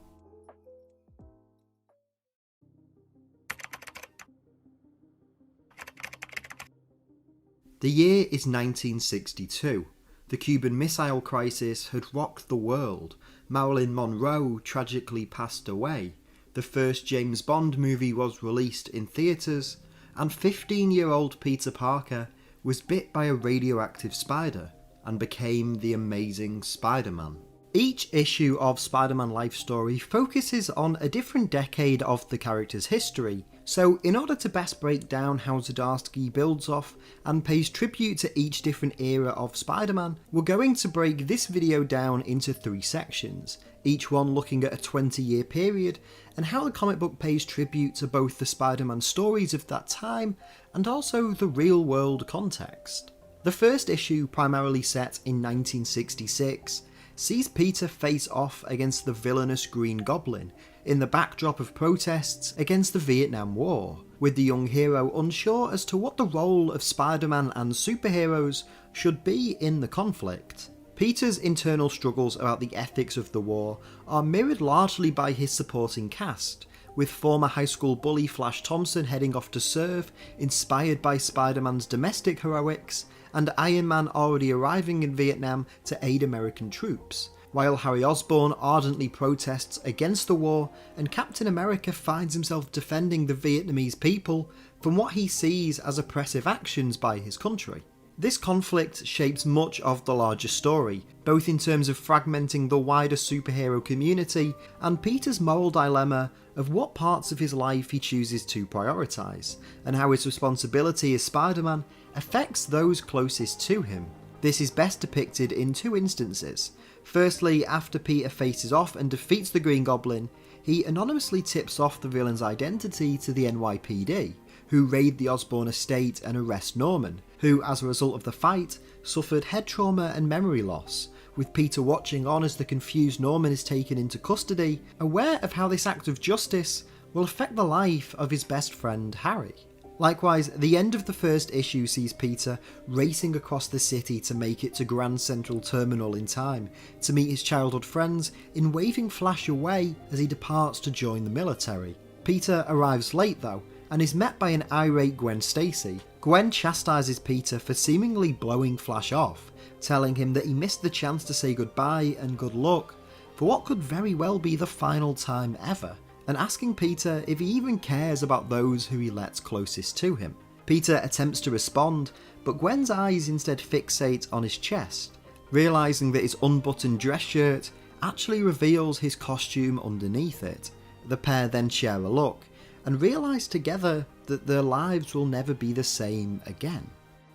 The year is 1962. The Cuban Missile Crisis had rocked the world. Marilyn Monroe tragically passed away. The first James Bond movie was released in theatres, and 15-year-old Peter Parker was bit by a radioactive spider and became the Amazing Spider-Man. Each issue of Spider-Man Life Story focuses on a different decade of the character's history, so in order to best break down how Zdarsky builds off and pays tribute to each different era of Spider-Man, we're going to break this video down into 3 sections, each one looking at a 20-year period, and how the comic book pays tribute to both the Spider-Man stories of that time and also the real-world context. The first issue, primarily set in 1966, sees Peter face off against the villainous Green Goblin in the backdrop of protests against the Vietnam War, with the young hero unsure as to what the role of Spider-Man and superheroes should be in the conflict. Peter's internal struggles about the ethics of the war are mirrored largely by his supporting cast, with former high school bully Flash Thompson heading off to serve, inspired by Spider-Man's domestic heroics, and Iron Man already arriving in Vietnam to aid American troops, while Harry Osborn ardently protests against the war and Captain America finds himself defending the Vietnamese people from what he sees as oppressive actions by his country. This conflict shapes much of the larger story, both in terms of fragmenting the wider superhero community and Peter's moral dilemma of what parts of his life he chooses to prioritise, and how his responsibility as Spider-Man affects those closest to him. This is best depicted in two instances. Firstly, after Peter faces off and defeats the Green Goblin, he anonymously tips off the villain's identity to the NYPD, who raid the Osborn estate and arrest Norman, who, as a result of the fight, suffered head trauma and memory loss, with Peter watching on as the confused Norman is taken into custody, aware of how this act of justice will affect the life of his best friend Harry. Likewise, the end of the first issue sees Peter racing across the city to make it to Grand Central Terminal in time to meet his childhood friends in waving Flash away as he departs to join the military. Peter arrives late though, and is met by an irate Gwen Stacy. Gwen chastises Peter for seemingly blowing Flash off, telling him that he missed the chance to say goodbye and good luck for what could very well be the final time ever, and asking Peter if he even cares about those who he lets closest to him. Peter attempts to respond, but Gwen's eyes instead fixate on his chest, realising that his unbuttoned dress shirt actually reveals his costume underneath it. The pair then share a look, and realise together that their lives will never be the same again.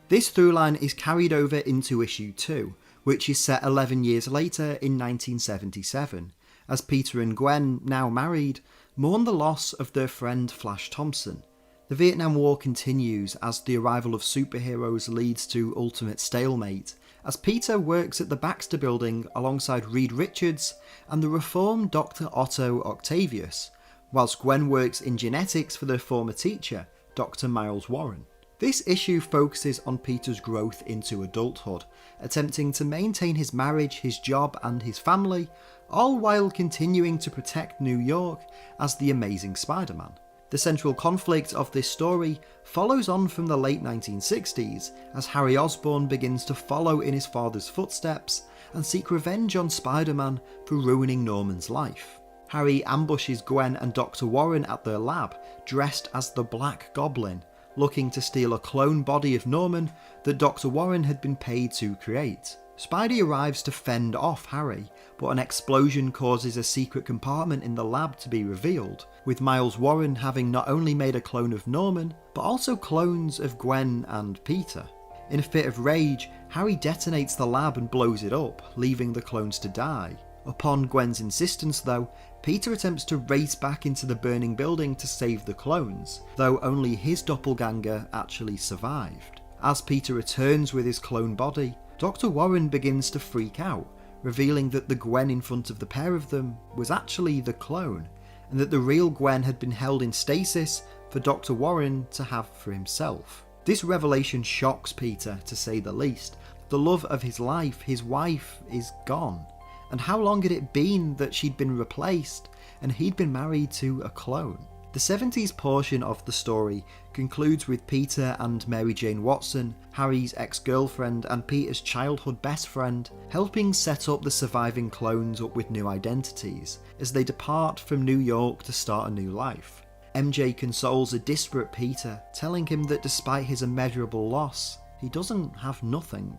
This throughline is carried over into issue 2, which is set 11 years later in 1977, as Peter and Gwen, now married, mourn the loss of their friend Flash Thompson. The Vietnam War continues as the arrival of superheroes leads to ultimate stalemate, as Peter works at the Baxter Building alongside Reed Richards and the reformed Dr. Otto Octavius, whilst Gwen works in genetics for their former teacher, Dr. Miles Warren. This issue focuses on Peter's growth into adulthood, attempting to maintain his marriage, his job and his family, all while continuing to protect New York as the Amazing Spider-Man. The central conflict of this story follows on from the late 1960s, as Harry Osborn begins to follow in his father's footsteps and seek revenge on Spider-Man for ruining Norman's life. Harry ambushes Gwen and Dr. Warren at their lab, dressed as the Black Goblin, looking to steal a clone body of Norman that Dr. Warren had been paid to create. Spidey arrives to fend off Harry, but an explosion causes a secret compartment in the lab to be revealed, with Miles Warren having not only made a clone of Norman, but also clones of Gwen and Peter. In a fit of rage, Harry detonates the lab and blows it up, leaving the clones to die. Upon Gwen's insistence though, Peter attempts to race back into the burning building to save the clones, though only his doppelganger actually survived. As Peter returns with his clone body, Dr. Warren begins to freak out, revealing that the Gwen in front of the pair of them was actually the clone, and that the real Gwen had been held in stasis for Dr. Warren to have for himself. This revelation shocks Peter, to say the least. The love of his life, his wife, is gone. And how long had it been that she'd been replaced and he'd been married to a clone? The 70s portion of the story concludes with Peter and Mary Jane Watson, Harry's ex-girlfriend and Peter's childhood best friend, helping set up the surviving clones up with new identities as they depart from New York to start a new life. MJ consoles a disparate Peter, telling him that despite his immeasurable loss, he doesn't have nothing.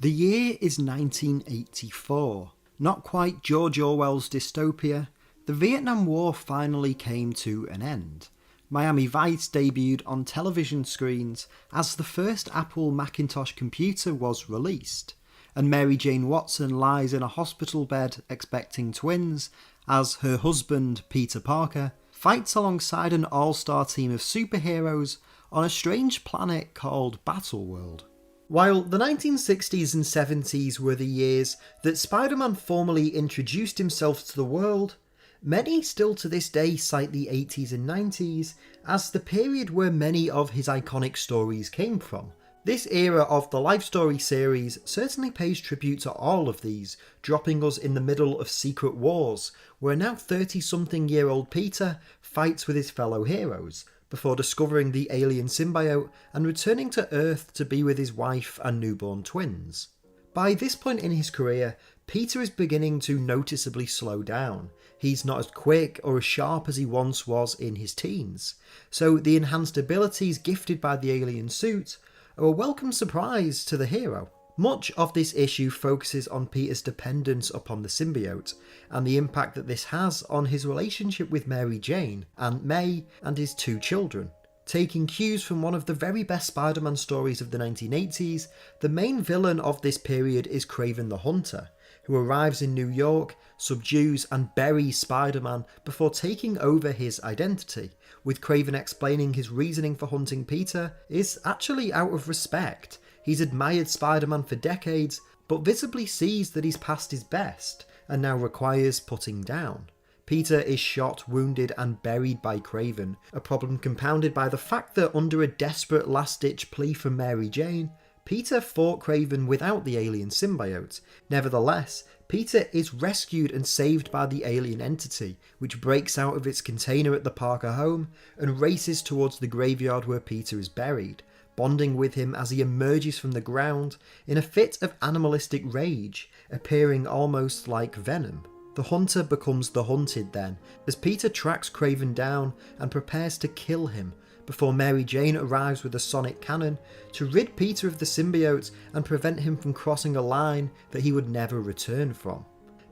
The year is 1984. Not quite George Orwell's dystopia, the Vietnam War finally came to an end. Miami Vice debuted on television screens as the first Apple Macintosh computer was released, and Mary Jane Watson lies in a hospital bed expecting twins as her husband, Peter Parker, fights alongside an all-star team of superheroes on a strange planet called Battleworld. While the 1960s and 70s were the years that Spider-Man formally introduced himself to the world, many still to this day cite the 80s and 90s as the period where many of his iconic stories came from. This era of the Life Story series certainly pays tribute to all of these, dropping us in the middle of Secret Wars, where now 30-something-year-old Peter fights with his fellow heroes, before discovering the alien symbiote and returning to Earth to be with his wife and newborn twins. By this point in his career, Peter is beginning to noticeably slow down. He's not as quick or as sharp as he once was in his teens, so the enhanced abilities gifted by the alien suit are a welcome surprise to the hero. Much of this issue focuses on Peter's dependence upon the symbiote, and the impact that this has on his relationship with Mary Jane, Aunt May, and his 2 children. Taking cues from one of the very best Spider-Man stories of the 1980s, the main villain of this period is Kraven the Hunter, who arrives in New York, subdues and buries Spider-Man before taking over his identity, with Kraven explaining his reasoning for hunting Peter is actually out of respect. He's admired Spider-Man for decades, but visibly sees that he's past his best, and now requires putting down. Peter is shot, wounded and buried by Kraven, a problem compounded by the fact that under a desperate last-ditch plea from Mary Jane, Peter fought Kraven without the alien symbiote. Nevertheless, Peter is rescued and saved by the alien entity, which breaks out of its container at the Parker home and races towards the graveyard where Peter is buried, bonding with him as he emerges from the ground in a fit of animalistic rage, appearing almost like venom. The hunter becomes the hunted then, as Peter tracks Kraven down and prepares to kill him, before Mary Jane arrives with a sonic cannon to rid Peter of the symbiote and prevent him from crossing a line that he would never return from.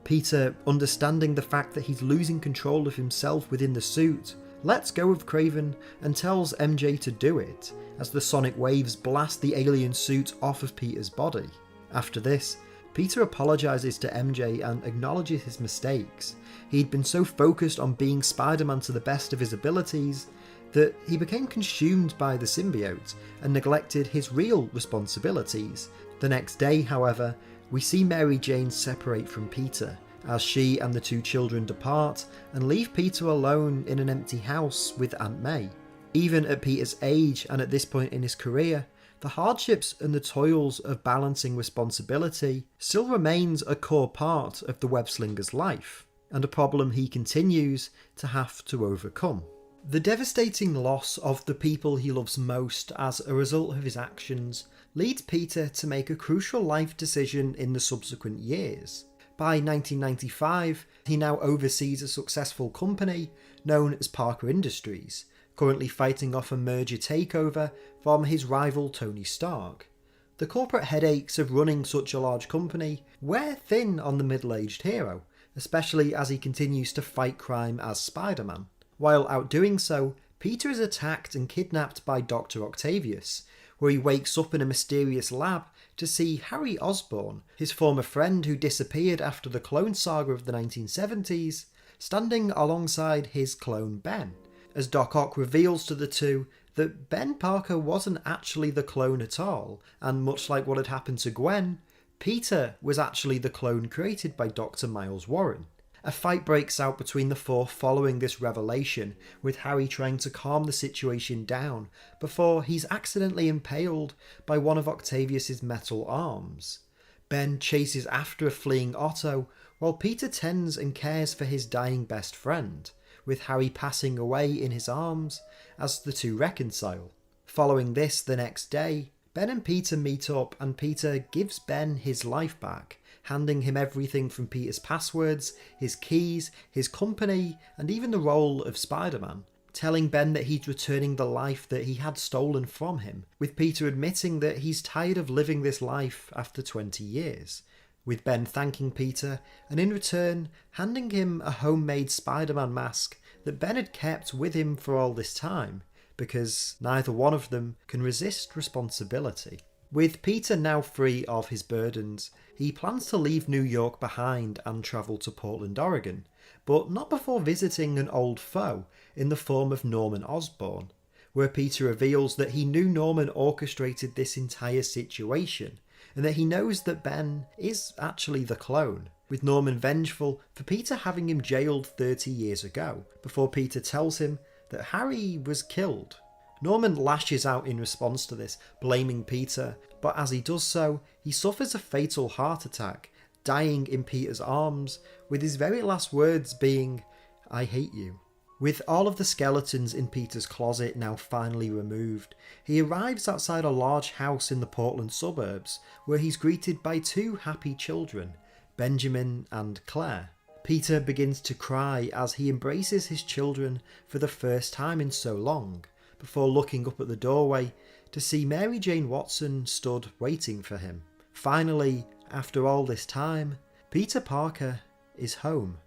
Peter, understanding the fact that he's losing control of himself within the suit, lets go of Kraven and tells MJ to do it, as the sonic waves blast the alien suit off of Peter's body. After this, Peter apologises to MJ and acknowledges his mistakes. He'd been so focused on being Spider-Man to the best of his abilities that he became consumed by the symbiote and neglected his real responsibilities. The next day, however, we see Mary Jane separate from Peter, as she and the 2 children depart and leave Peter alone in an empty house with Aunt May. Even at Peter's age and at this point in his career, the hardships and the toils of balancing responsibility still remains a core part of the web-slinger's life, and a problem he continues to have to overcome. The devastating loss of the people he loves most as a result of his actions leads Peter to make a crucial life decision in the subsequent years. By 1995, he now oversees a successful company known as Parker Industries, currently fighting off a merger takeover from his rival Tony Stark. The corporate headaches of running such a large company wear thin on the middle-aged hero, especially as he continues to fight crime as Spider-Man. While out doing so, Peter is attacked and kidnapped by Dr. Octavius, where he wakes up in a mysterious lab to see Harry Osborn, his former friend who disappeared after the clone saga of the 1970s, standing alongside his clone Ben, as Doc Ock reveals to the two that Ben Parker wasn't actually the clone at all, and much like what had happened to Gwen, Peter was actually the clone created by Dr. Miles Warren. A fight breaks out between the four following this revelation, with Harry trying to calm the situation down before he's accidentally impaled by one of Octavius's metal arms. Ben chases after a fleeing Otto, while Peter tends and cares for his dying best friend, with Harry passing away in his arms as the two reconcile. Following this, the next day, Ben and Peter meet up and Peter gives Ben his life back, handing him everything from Peter's passwords, his keys, his company, and even the role of Spider-Man, telling Ben that he's returning the life that he had stolen from him, with Peter admitting that he's tired of living this life after 20 years, with Ben thanking Peter and in return handing him a homemade Spider-Man mask that Ben had kept with him for all this time, because neither one of them can resist responsibility. With Peter now free of his burdens, he plans to leave New York behind and travel to Portland, Oregon, but not before visiting an old foe in the form of Norman Osborn, where Peter reveals that he knew Norman orchestrated this entire situation, and that he knows that Ben is actually the clone, with Norman vengeful for Peter having him jailed 30 years ago, before Peter tells him that Harry was killed. Norman lashes out in response to this, blaming Peter, but as he does so, he suffers a fatal heart attack, dying in Peter's arms, with his very last words being, "I hate you." With all of the skeletons in Peter's closet now finally removed, he arrives outside a large house in the Portland suburbs, where he's greeted by two happy children, Benjamin and Claire. Peter begins to cry as he embraces his children for the first time in so long, before looking up at the doorway to see Mary Jane Watson stood waiting for him. Finally, after all this time, Peter Parker is home.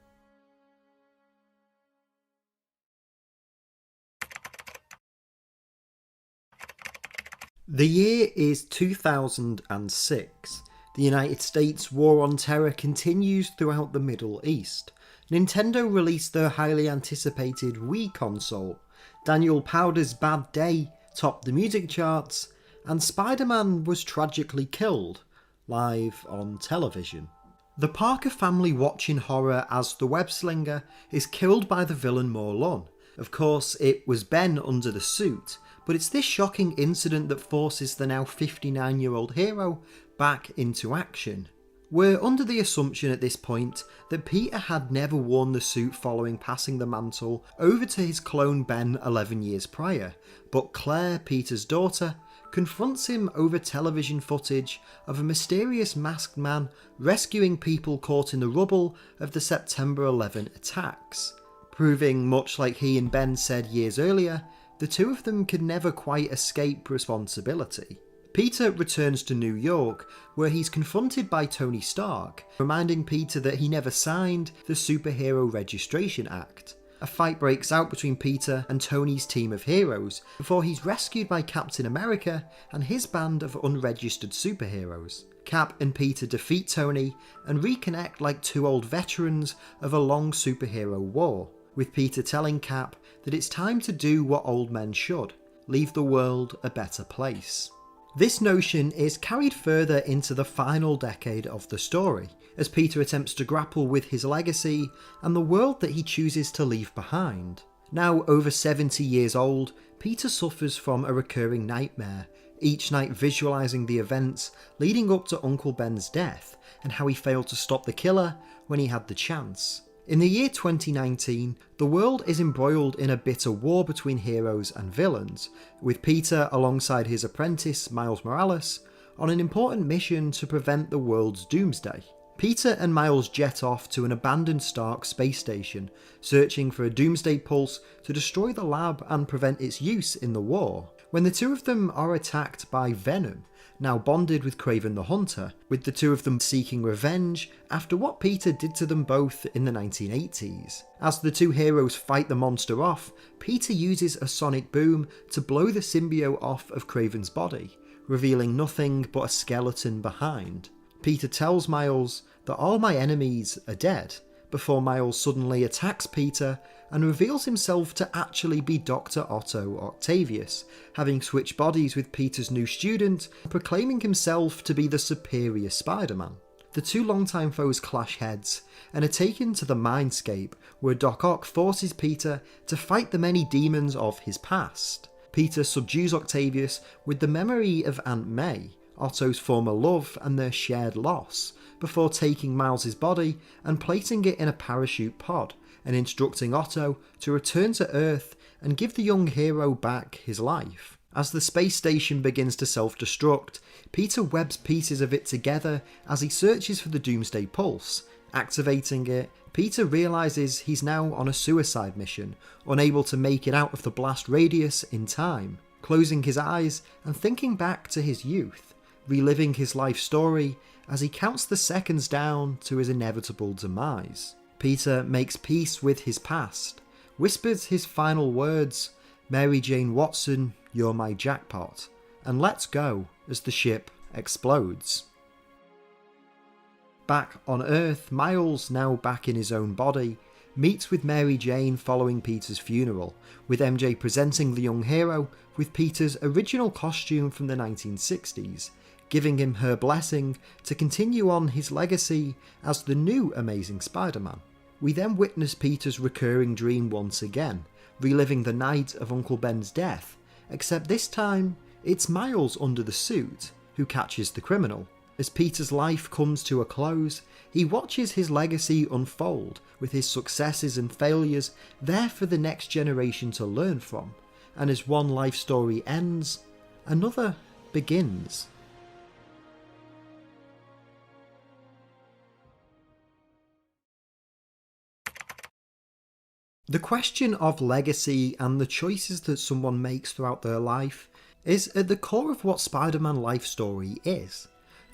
The year is 2006. The United States War on Terror continues throughout the Middle East. Nintendo released their highly anticipated Wii console. Daniel Powder's Bad Day topped the music charts, and Spider-Man was tragically killed, live on television. The Parker family watch in horror as the web-slinger is killed by the villain Morlun. Of course, it was Ben under the suit, but it's this shocking incident that forces the now 59-year-old hero back into action. We're under the assumption at this point that Peter had never worn the suit following passing the mantle over to his clone Ben 11 years prior, but Claire, Peter's daughter, confronts him over television footage of a mysterious masked man rescuing people caught in the rubble of the September 11 attacks. Proving, much like he and Ben said years earlier, the two of them could never quite escape responsibility. Peter returns to New York, where he's confronted by Tony Stark, reminding Peter that he never signed the Superhero Registration Act. A fight breaks out between Peter and Tony's team of heroes, before he's rescued by Captain America and his band of unregistered superheroes. Cap and Peter defeat Tony and reconnect like two old veterans of a long superhero war, with Peter telling Cap that it's time to do what old men should, leave the world a better place. This notion is carried further into the final decade of the story, as Peter attempts to grapple with his legacy and the world that he chooses to leave behind. Now over 70 years old, Peter suffers from a recurring nightmare, each night visualising the events leading up to Uncle Ben's death and how he failed to stop the killer when he had the chance. In the year 2019, the world is embroiled in a bitter war between heroes and villains, with Peter alongside his apprentice Miles Morales on an important mission to prevent the world's doomsday. Peter and Miles jet off to an abandoned Stark space station, searching for a doomsday pulse to destroy the lab and prevent its use in the war, when the two of them are attacked by Venom, now bonded with Kraven the Hunter, with the two of them seeking revenge after what Peter did to them both in the 1980s. As the two heroes fight the monster off, Peter uses a sonic boom to blow the symbiote off of Kraven's body, revealing nothing but a skeleton behind. Peter tells Miles that all my enemies are dead, before Miles suddenly attacks Peter and reveals himself to actually be Dr. Otto Octavius, having switched bodies with Peter's new student, proclaiming himself to be the superior Spider-Man. The two longtime foes clash heads and are taken to the Mindscape, where Doc Ock forces Peter to fight the many demons of his past. Peter subdues Octavius with the memory of Aunt May, Otto's former love and their shared loss, before taking Miles' body and placing it in a parachute pod, and instructing Otto to return to Earth and give the young hero back his life. As the space station begins to self-destruct, Peter webs pieces of it together as he searches for the Doomsday Pulse. Activating it, Peter realises he's now on a suicide mission, unable to make it out of the blast radius in time. Closing his eyes and thinking back to his youth, reliving his life story as he counts the seconds down to his inevitable demise. Peter makes peace with his past, whispers his final words, "Mary Jane Watson, you're my jackpot," and lets go as the ship explodes. Back on Earth, Miles, now back in his own body, meets with Mary Jane following Peter's funeral, with MJ presenting the young hero with Peter's original costume from the 1960s, giving him her blessing to continue on his legacy as the new Amazing Spider-Man. We then witness Peter's recurring dream once again, reliving the night of Uncle Ben's death, except this time it's Miles under the suit who catches the criminal. As Peter's life comes to a close, he watches his legacy unfold, with his successes and failures there for the next generation to learn from, and as one life story ends, another begins. The question of legacy and the choices that someone makes throughout their life is at the core of what Spider-Man life story is.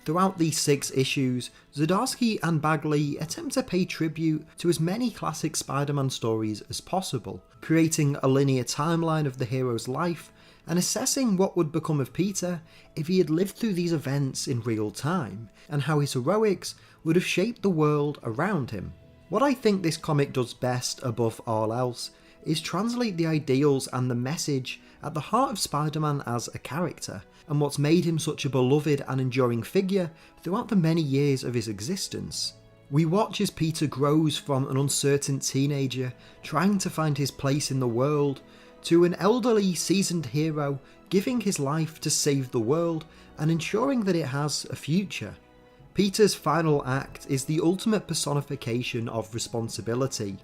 Throughout these 6 issues, Zdarsky and Bagley attempt to pay tribute to as many classic Spider-Man stories as possible, creating a linear timeline of the hero's life and assessing what would become of Peter if he had lived through these events in real time, and how his heroics would have shaped the world around him. What I think this comic does best above all else is translate the ideals and the message at the heart of Spider-Man as a character, and what's made him such a beloved and enduring figure throughout the many years of his existence. We watch as Peter grows from an uncertain teenager trying to find his place in the world, to an elderly, seasoned hero giving his life to save the world and ensuring that it has a future. Peter's final act is the ultimate personification of responsibility,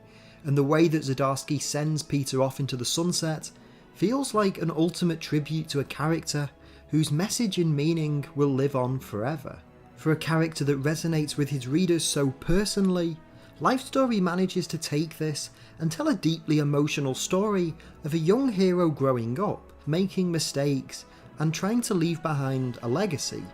and the way that Zdarsky sends Peter off into the sunset feels like an ultimate tribute to a character whose message and meaning will live on forever. For a character that resonates with his readers so personally, Life Story manages to take this and tell a deeply emotional story of a young hero growing up, making mistakes, and trying to leave behind a legacy,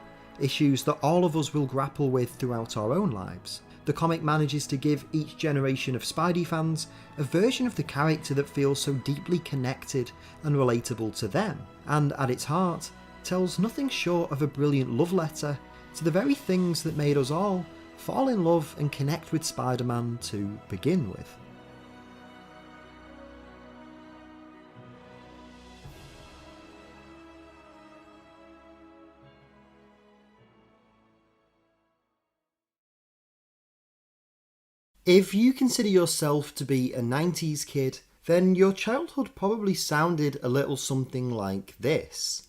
issues that all of us will grapple with throughout our own lives. The comic manages to give each generation of Spidey fans a version of the character that feels so deeply connected and relatable to them, and at its heart, tells nothing short of a brilliant love letter to the very things that made us all fall in love and connect with Spider-Man to begin with. If you consider yourself to be a 90s kid, then your childhood probably sounded a little something like this.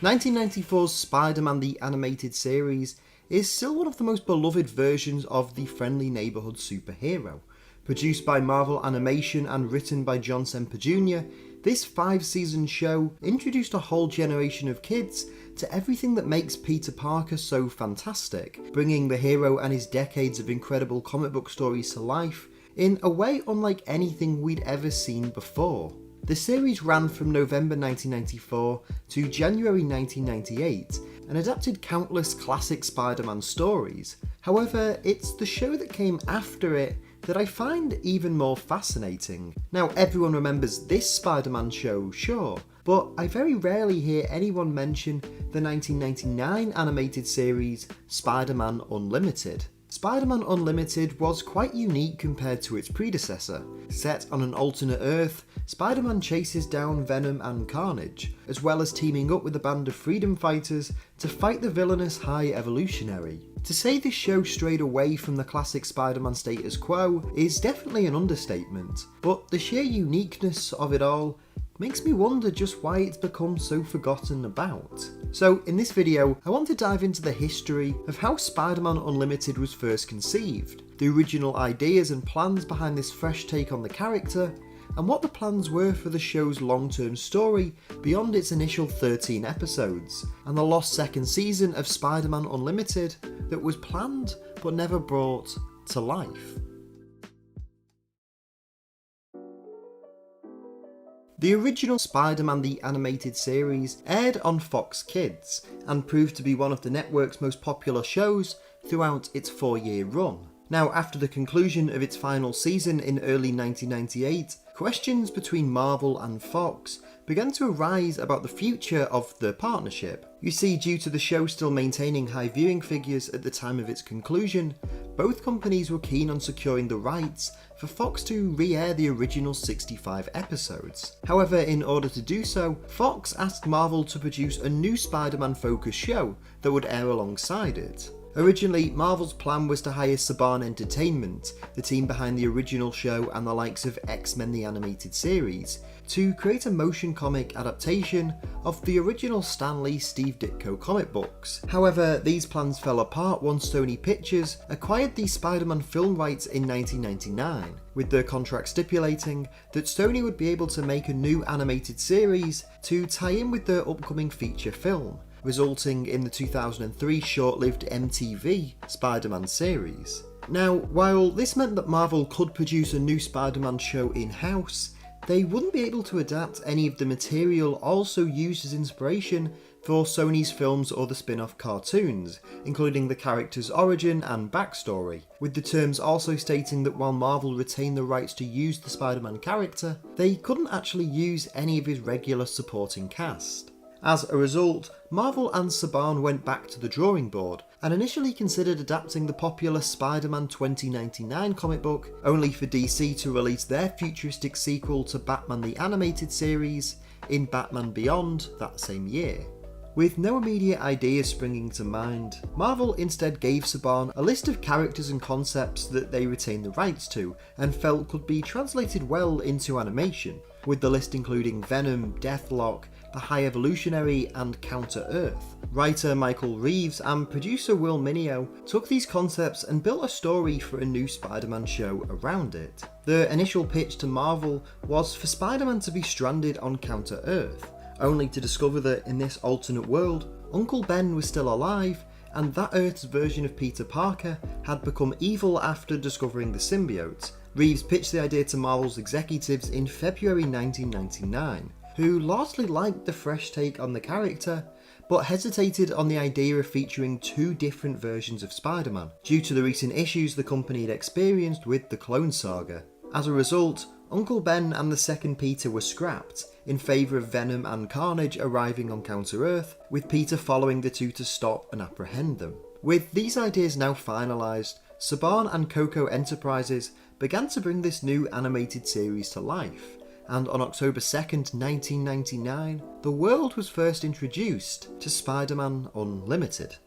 "1994's Spider-Man the Animated Series is still one of the most beloved versions of the friendly neighborhood superhero. Produced by Marvel Animation and written by John Semper Jr., this 5-season show introduced a whole generation of kids to everything that makes Peter Parker so fantastic, bringing the hero and his decades of incredible comic book stories to life in a way unlike anything we'd ever seen before. The series ran from November 1994 to January 1998 and adapted countless classic Spider-Man stories. However, it's the show that came after it that I find even more fascinating. Now, everyone remembers this Spider-Man show, sure, but I very rarely hear anyone mention the 1999 animated series Spider-Man Unlimited. Spider-Man Unlimited was quite unique compared to its predecessor. Set on an alternate Earth, Spider-Man chases down Venom and Carnage, as well as teaming up with a band of freedom fighters to fight the villainous High Evolutionary. To say this show strayed away from the classic Spider-Man status quo is definitely an understatement, but the sheer uniqueness of it all makes me wonder just why it's become so forgotten about. So in this video, I want to dive into the history of how Spider-Man Unlimited was first conceived, the original ideas and plans behind this fresh take on the character, and what the plans were for the show's long-term story beyond its initial 13 episodes, and the lost second season of Spider-Man Unlimited that was planned but never brought to life. The original Spider-Man the Animated Series aired on Fox Kids and proved to be one of the network's most popular shows throughout its 4-year run. Now, after the conclusion of its final season in early 1998, questions between Marvel and Fox began to arise about the future of the partnership. You see, due to the show still maintaining high viewing figures at the time of its conclusion, both companies were keen on securing the rights for Fox to re-air the original 65 episodes. However, in order to do so, Fox asked Marvel to produce a new Spider-Man focused show that would air alongside it. Originally, Marvel's plan was to hire Saban Entertainment, the team behind the original show and the likes of X-Men the Animated Series, to create a motion comic adaptation of the original Stan Lee Steve Ditko comic books. However, these plans fell apart once Sony Pictures acquired the Spider-Man film rights in 1999, with their contract stipulating that Sony would be able to make a new animated series to tie in with their upcoming feature film, resulting in the 2003 short-lived MTV Spider-Man series. Now, while this meant that Marvel could produce a new Spider-Man show in-house, they wouldn't be able to adapt any of the material also used as inspiration for Sony's films or the spin-off cartoons, including the character's origin and backstory, with the terms also stating that while Marvel retained the rights to use the Spider-Man character, they couldn't actually use any of his regular supporting cast. As a result, Marvel and Saban went back to the drawing board and initially considered adapting the popular Spider-Man 2099 comic book, only for DC to release their futuristic sequel to Batman the Animated Series in Batman Beyond that same year. With no immediate ideas springing to mind, Marvel instead gave Saban a list of characters and concepts that they retained the rights to and felt could be translated well into animation, with the list including Venom, Deathlock, the High Evolutionary and Counter-Earth. Writer Michael Reeves and producer Will Mineo took these concepts and built a story for a new Spider-Man show around it. The initial pitch to Marvel was for Spider-Man to be stranded on Counter-Earth, only to discover that in this alternate world, Uncle Ben was still alive and that Earth's version of Peter Parker had become evil after discovering the symbiote. Reeves pitched the idea to Marvel's executives in February 1999, who largely liked the fresh take on the character, but hesitated on the idea of featuring two different versions of Spider-Man, due to the recent issues the company had experienced with the Clone Saga. As a result, Uncle Ben and the second Peter were scrapped, in favour of Venom and Carnage arriving on Counter-Earth, with Peter following the two to stop and apprehend them. With these ideas now finalised, Saban and Coco Enterprises began to bring this new animated series to life, and on October 2nd, 1999, the world was first introduced to Spider-Man Unlimited.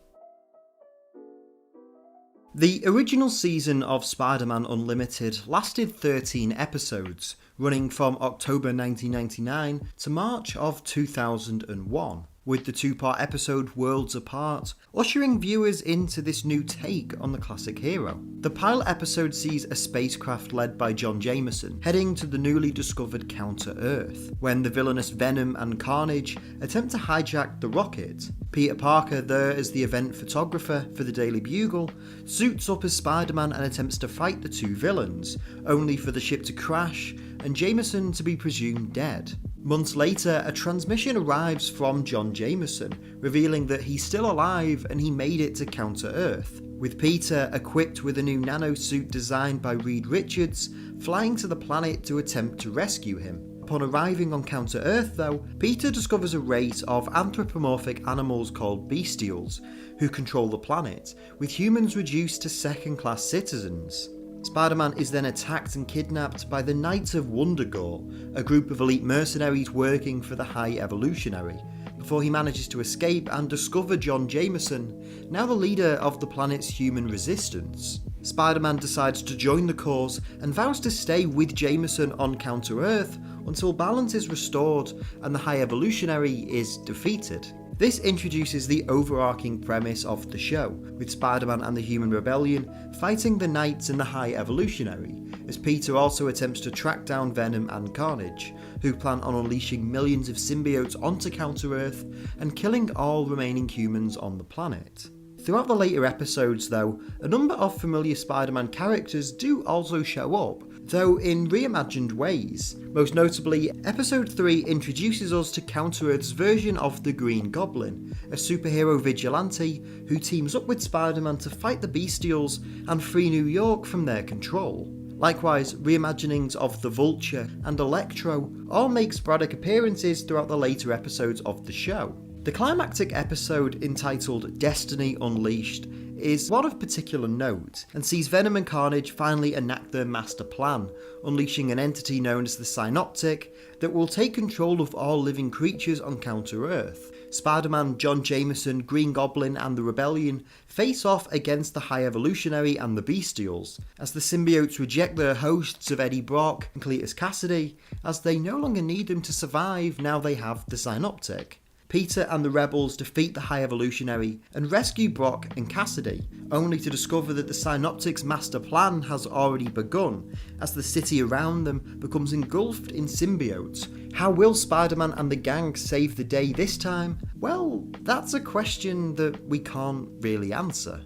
The original season of Spider-Man Unlimited lasted 13 episodes, running from October 1999 to March of 2001, with the two-part episode Worlds Apart ushering viewers into this new take on the classic hero. The pilot episode sees a spacecraft led by John Jameson heading to the newly discovered Counter-Earth, when the villainous Venom and Carnage attempt to hijack the rocket. Peter Parker, there as the event photographer for the Daily Bugle, suits up as Spider-Man and attempts to fight the two villains, only for the ship to crash and Jameson to be presumed dead. Months later, a transmission arrives from John Jameson, revealing that he's still alive and he made it to Counter-Earth, with Peter, equipped with a new nanosuit designed by Reed Richards, flying to the planet to attempt to rescue him. Upon arriving on Counter-Earth though, Peter discovers a race of anthropomorphic animals called Bestials, who control the planet, with humans reduced to second-class citizens. Spider-Man is then attacked and kidnapped by the Knights of Wundagore, a group of elite mercenaries working for the High Evolutionary, before he manages to escape and discover John Jameson, now the leader of the planet's human resistance. Spider-Man decides to join the cause and vows to stay with Jameson on Counter-Earth until balance is restored and the High Evolutionary is defeated. This introduces the overarching premise of the show, with Spider-Man and the Human Rebellion fighting the Knights and the High Evolutionary, as Peter also attempts to track down Venom and Carnage, who plan on unleashing millions of symbiotes onto Counter-Earth and killing all remaining humans on the planet. Throughout the later episodes though, a number of familiar Spider-Man characters do also show up, though in reimagined ways. Most notably, Episode 3 introduces us to Counter-Earth's version of the Green Goblin, a superhero vigilante who teams up with Spider-Man to fight the Bestials and free New York from their control. Likewise, reimaginings of the Vulture and Electro all make sporadic appearances throughout the later episodes of the show. The climactic episode, entitled Destiny Unleashed, is one of particular note, and sees Venom and Carnage finally enact their master plan, unleashing an entity known as the Synoptic that will take control of all living creatures on Counter-Earth. Spider-Man, John Jameson, Green Goblin and the Rebellion face off against the High Evolutionary and the Bestials, as the symbiotes reject their hosts of Eddie Brock and Cletus Cassidy, as they no longer need them to survive now they have the Synoptic. Peter and the rebels defeat the High Evolutionary and rescue Brock and Cassidy, only to discover that the Synoptic's master plan has already begun, as the city around them becomes engulfed in symbiotes. How will Spider-Man and the gang save the day this time? Well, that's a question that we can't really answer.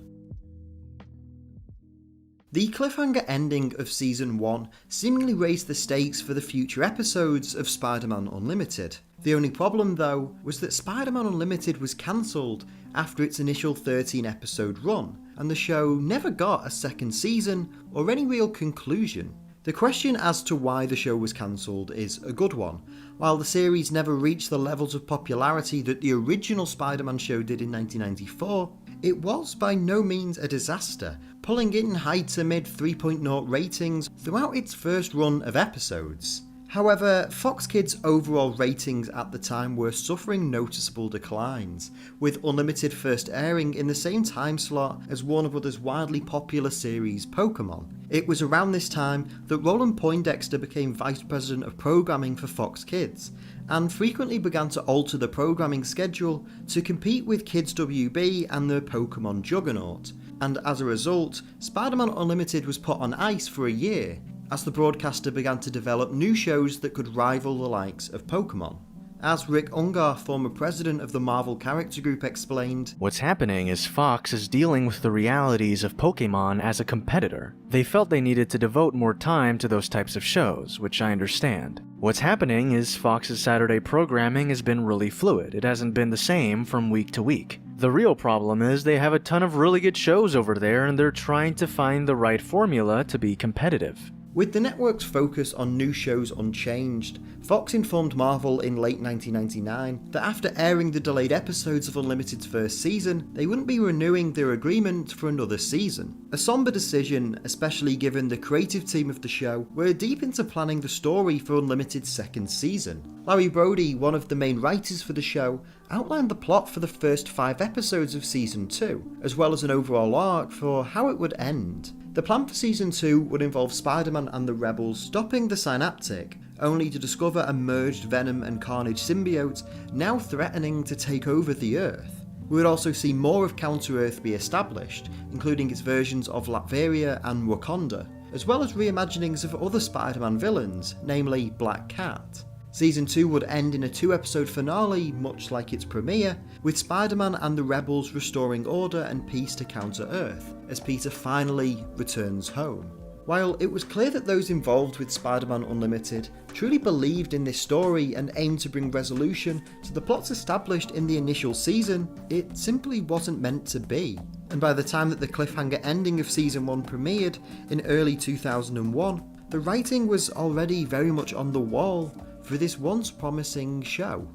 The cliffhanger ending of Season 1 seemingly raised the stakes for the future episodes of Spider-Man Unlimited. The only problem, though, was that Spider-Man Unlimited was cancelled after its initial 13-episode run, and the show never got a second season or any real conclusion. The question as to why the show was cancelled is a good one. While the series never reached the levels of popularity that the original Spider-Man show did in 1994, it was by no means a disaster, pulling in high to mid 3.0 ratings throughout its first run of episodes. However, Fox Kids' overall ratings at the time were suffering noticeable declines, with Unlimited first airing in the same time slot as Warner Bros.' wildly popular series Pokemon. It was around this time that Roland Poindexter became Vice President of Programming for Fox Kids, and frequently began to alter the programming schedule to compete with Kids WB and the Pokemon juggernaut, and as a result, Spider-Man Unlimited was put on ice for a year, as the broadcaster began to develop new shows that could rival the likes of Pokemon. As Rick Ungar, former president of the Marvel Character Group, explained, "What's happening is Fox is dealing with the realities of Pokemon as a competitor. They felt they needed to devote more time to those types of shows, which I understand. What's happening is Fox's Saturday programming has been really fluid. It hasn't been the same from week to week. The real problem is they have a ton of really good shows over there and they're trying to find the right formula to be competitive." With the network's focus on new shows unchanged, Fox informed Marvel in late 1999 that after airing the delayed episodes of Unlimited's first season, they wouldn't be renewing their agreement for another season. A somber decision, especially given the creative team of the show were deep into planning the story for Unlimited's second season. Larry Brody, one of the main writers for the show, outlined the plot for the first 5 episodes of Season 2, as well as an overall arc for how it would end. The plan for Season 2 would involve Spider-Man and the Rebels stopping the Synaptic, only to discover a merged Venom and Carnage symbiote now threatening to take over the Earth. We would also see more of Counter-Earth be established, including its versions of Latveria and Wakanda, as well as reimaginings of other Spider-Man villains, namely Black Cat. Season 2 would end in a 2-episode finale, much like its premiere, with Spider-Man and the Rebels restoring order and peace to Counter-Earth, as Peter finally returns home. While it was clear that those involved with Spider-Man Unlimited truly believed in this story and aimed to bring resolution to the plots established in the initial season, it simply wasn't meant to be. And by the time that the cliffhanger ending of Season 1 premiered in early 2001, the writing was already very much on the wall for this once promising show.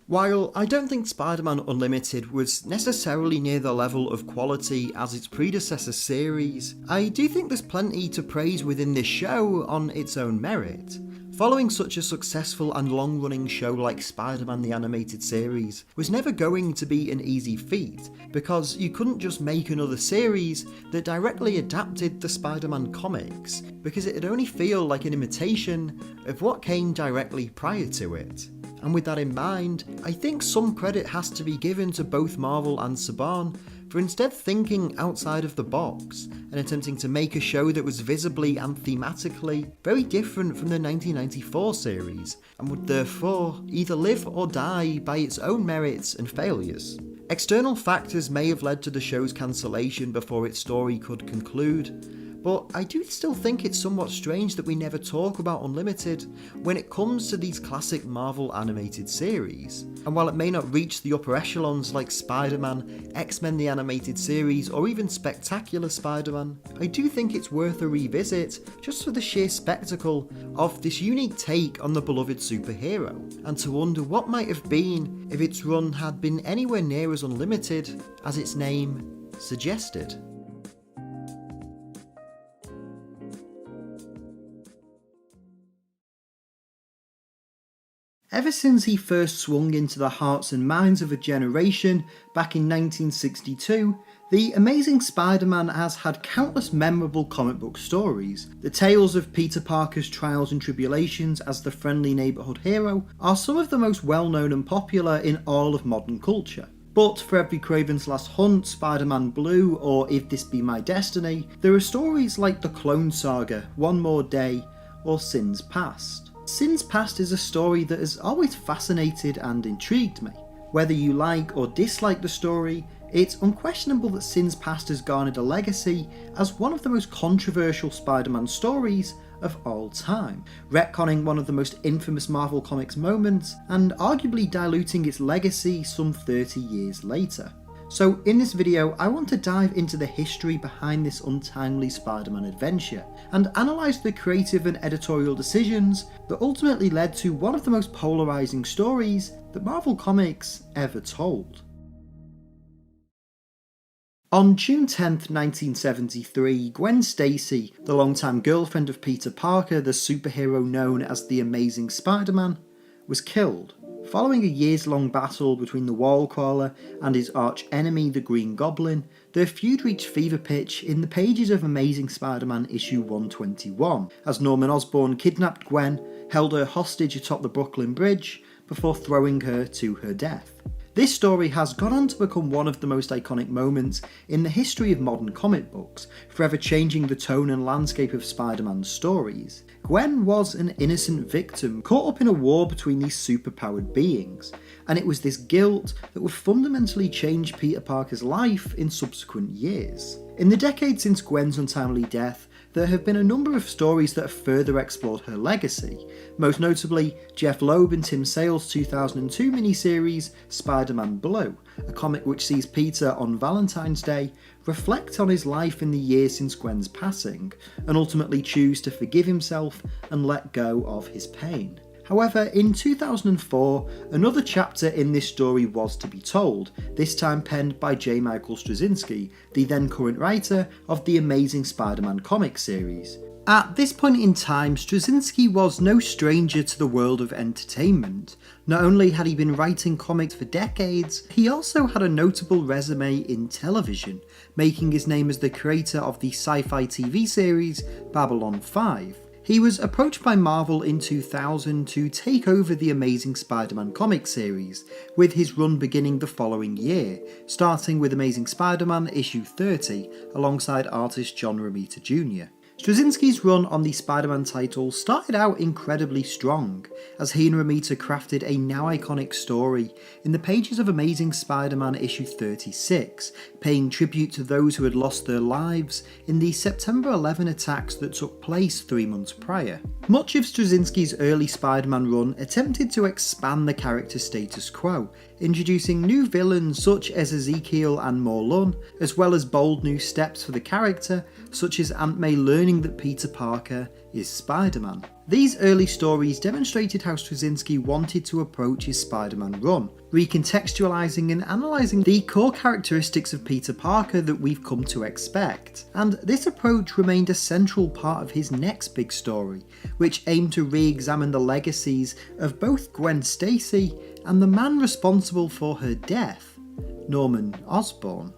While I don't think Spider-Man Unlimited was necessarily near the level of quality as its predecessor series, I do think there's plenty to praise within this show on its own merit. Following such a successful and long-running show like Spider-Man the Animated Series was never going to be an easy feat, because you couldn't just make another series that directly adapted the Spider-Man comics, because it'd only feel like an imitation of what came directly prior to it. And with that in mind, I think some credit has to be given to both Marvel and Saban for instead thinking outside of the box and attempting to make a show that was visibly and thematically very different from the 1994 series, and would therefore either live or die by its own merits and failures. External factors may have led to the show's cancellation before its story could conclude, but I do still think it's somewhat strange that we never talk about Unlimited when it comes to these classic Marvel animated series. And while it may not reach the upper echelons like Spider-Man, X-Men the Animated Series, or even Spectacular Spider-Man, I do think it's worth a revisit just for the sheer spectacle of this unique take on the beloved superhero, and to wonder what might have been if its run had been anywhere near as unlimited as its name suggested. Ever since he first swung into the hearts and minds of a generation back in 1962, The Amazing Spider-Man has had countless memorable comic book stories. The tales of Peter Parker's trials and tribulations as the friendly neighbourhood hero are some of the most well-known and popular in all of modern culture. But for every Kraven's Last Hunt, Spider-Man Blue, or If This Be My Destiny, there are stories like The Clone Saga, One More Day, or Sins Past. Sins Past is a story that has always fascinated and intrigued me. Whether you like or dislike the story, it's unquestionable that Sins Past has garnered a legacy as one of the most controversial Spider-Man stories of all time, retconning one of the most infamous Marvel Comics moments and arguably diluting its legacy some 30 years later. So in this video, I want to dive into the history behind this untimely Spider-Man adventure and analyse the creative and editorial decisions that ultimately led to one of the most polarising stories that Marvel Comics ever told. On June 10th, 1973, Gwen Stacy, the longtime girlfriend of Peter Parker, the superhero known as the Amazing Spider-Man, was killed. Following a years-long battle between the Wallcrawler and his arch-enemy, the Green Goblin, their feud reached fever pitch in the pages of Amazing Spider-Man issue 121, as Norman Osborn kidnapped Gwen, held her hostage atop the Brooklyn Bridge, before throwing her to her death. This story has gone on to become one of the most iconic moments in the history of modern comic books, forever changing the tone and landscape of Spider-Man's stories. Gwen was an innocent victim caught up in a war between these superpowered beings, and it was this guilt that would fundamentally change Peter Parker's life in subsequent years. In the decade since Gwen's untimely death, there have been a number of stories that have further explored her legacy, most notably Jeff Loeb and Tim Sale's 2002 miniseries Spider-Man Blue, a comic which sees Peter on Valentine's Day reflect on his life in the years since Gwen's passing, and ultimately choose to forgive himself and let go of his pain. However, in 2004, another chapter in this story was to be told, this time penned by J. Michael Straczynski, the then current writer of the Amazing Spider-Man comic series. At this point in time, Straczynski was no stranger to the world of entertainment. Not only had he been writing comics for decades, he also had a notable resume in television, making his name as the creator of the sci-fi TV series Babylon 5. He was approached by Marvel in 2000 to take over the Amazing Spider-Man comic series, with his run beginning the following year, starting with Amazing Spider-Man issue 30 alongside artist John Romita Jr. Straczynski's run on the Spider-Man title started out incredibly strong, as he and Romita crafted a now iconic story in the pages of Amazing Spider-Man issue 36, paying tribute to those who had lost their lives in the September 11 attacks that took place 3 months prior. Much of Straczynski's early Spider-Man run attempted to expand the character's status quo, introducing new villains such as Ezekiel and Morlun, as well as bold new steps for the character, such as Aunt May learning that Peter Parker is Spider-Man. These early stories demonstrated how Straczynski wanted to approach his Spider-Man run, recontextualizing and analysing the core characteristics of Peter Parker that we've come to expect, and this approach remained a central part of his next big story, which aimed to re-examine the legacies of both Gwen Stacy and the man responsible for her death, Norman Osborn.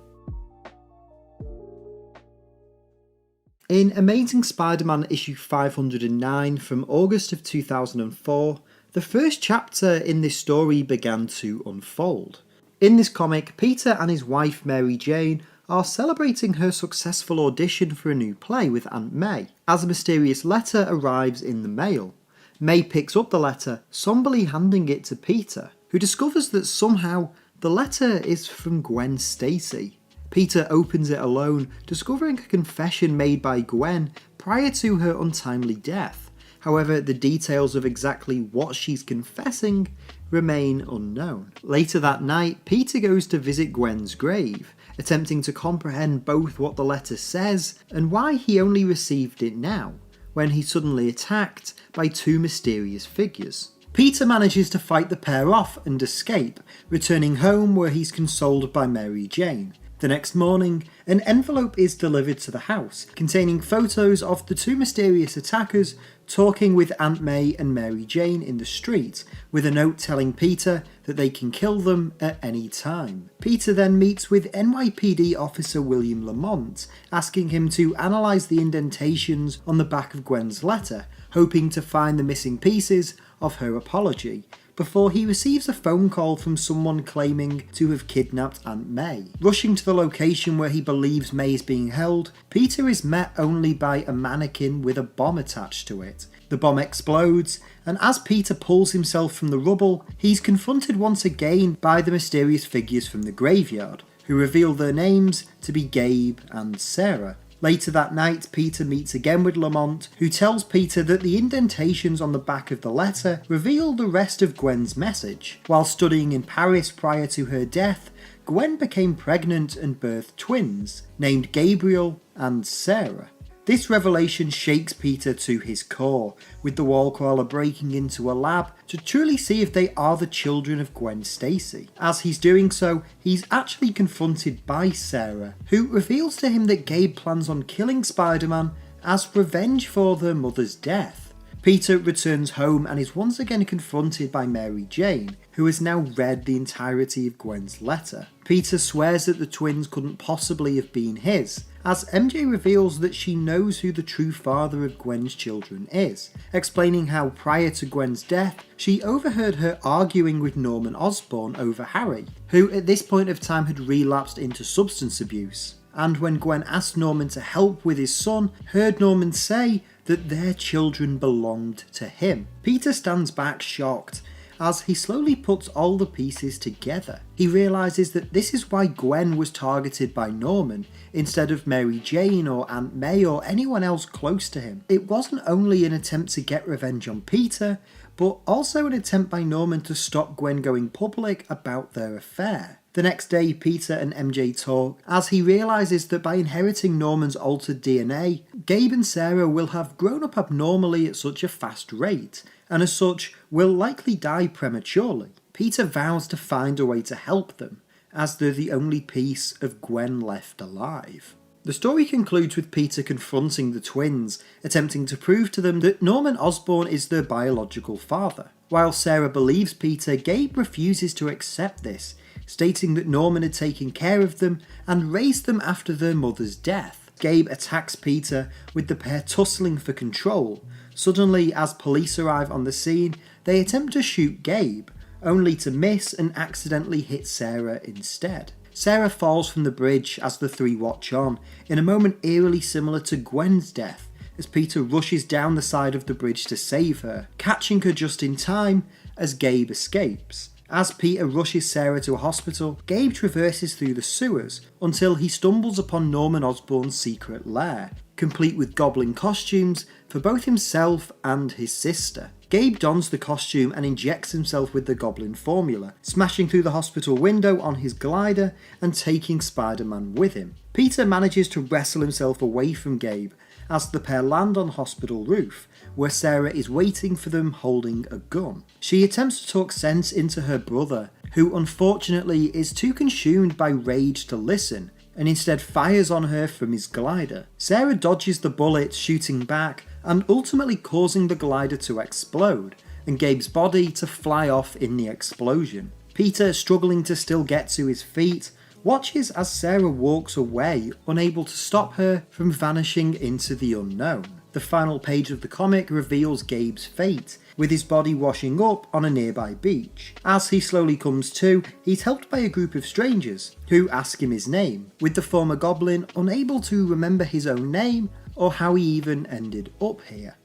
In Amazing Spider-Man issue 509 from August of 2004, the first chapter in this story began to unfold. In this comic, Peter and his wife Mary Jane are celebrating her successful audition for a new play with Aunt May, as a mysterious letter arrives in the mail. May picks up the letter, somberly handing it to Peter, who discovers that somehow the letter is from Gwen Stacy. Peter opens it alone, discovering a confession made by Gwen prior to her untimely death. However, the details of exactly what she's confessing remain unknown. Later that night, Peter goes to visit Gwen's grave, attempting to comprehend both what the letter says and why he only received it now, when he's suddenly attacked by two mysterious figures. Peter manages to fight the pair off and escape, returning home where he's consoled by Mary Jane. The next morning, an envelope is delivered to the house, containing photos of the two mysterious attackers talking with Aunt May and Mary Jane in the street, with a note telling Peter that they can kill them at any time. Peter then meets with NYPD officer William Lamont, asking him to analyse the indentations on the back of Gwen's letter, hoping to find the missing pieces of her apology, before he receives a phone call from someone claiming to have kidnapped Aunt May. Rushing to the location where he believes May is being held, Peter is met only by a mannequin with a bomb attached to it. The bomb explodes, and as Peter pulls himself from the rubble, he's confronted once again by the mysterious figures from the graveyard, who reveal their names to be Gabe and Sarah. Later that night, Peter meets again with Lamont, who tells Peter that the indentations on the back of the letter reveal the rest of Gwen's message. While studying in Paris prior to her death, Gwen became pregnant and birthed twins, named Gabriel and Sarah. This revelation shakes Peter to his core, with the wallcrawler breaking into a lab to truly see if they are the children of Gwen Stacy. As he's doing so, he's actually confronted by Sarah, who reveals to him that Gabe plans on killing Spider-Man as revenge for their mother's death. Peter returns home and is once again confronted by Mary Jane, who has now read the entirety of Gwen's letter. Peter swears that the twins couldn't possibly have been his, as MJ reveals that she knows who the true father of Gwen's children is, explaining how prior to Gwen's death, she overheard her arguing with Norman Osborn over Harry, who at this point of time had relapsed into substance abuse, and when Gwen asked Norman to help with his son, heard Norman say that their children belonged to him. Peter stands back shocked, as he slowly puts all the pieces together. He realises that this is why Gwen was targeted by Norman, instead of Mary Jane or Aunt May or anyone else close to him. It wasn't only an attempt to get revenge on Peter, but also an attempt by Norman to stop Gwen going public about their affair. The next day, Peter and MJ talk, as he realises that by inheriting Norman's altered DNA, Gabe and Sarah will have grown up abnormally at such a fast rate, and as such will likely die prematurely. Peter vows to find a way to help them, as they're the only piece of Gwen left alive. The story concludes with Peter confronting the twins, attempting to prove to them that Norman Osborn is their biological father. While Sarah believes Peter, Gabe refuses to accept this, stating that Norman had taken care of them and raised them after their mother's death. Gabe attacks Peter, with the pair tussling for control. Suddenly, as police arrive on the scene, they attempt to shoot Gabe, only to miss and accidentally hit Sarah instead. Sarah falls from the bridge as the three watch on, in a moment eerily similar to Gwen's death, as Peter rushes down the side of the bridge to save her, catching her just in time as Gabe escapes. As Peter rushes Sarah to a hospital, Gabe traverses through the sewers until he stumbles upon Norman Osborn's secret lair, complete with goblin costumes for both himself and his sister. Gabe dons the costume and injects himself with the goblin formula, smashing through the hospital window on his glider and taking Spider-Man with him. Peter manages to wrestle himself away from Gabe as the pair land on the hospital roof, where Sarah is waiting for them holding a gun. She attempts to talk sense into her brother, who unfortunately is too consumed by rage to listen, and instead fires on her from his glider. Sarah dodges the bullet, shooting back, and ultimately causing the glider to explode, and Gabe's body to fly off in the explosion. Peter, struggling to still get to his feet, watches as Sarah walks away, unable to stop her from vanishing into the unknown. The final page of the comic reveals Gabe's fate, with his body washing up on a nearby beach. As he slowly comes to, he's helped by a group of strangers, who ask him his name, with the former goblin unable to remember his own name or how he even ended up here.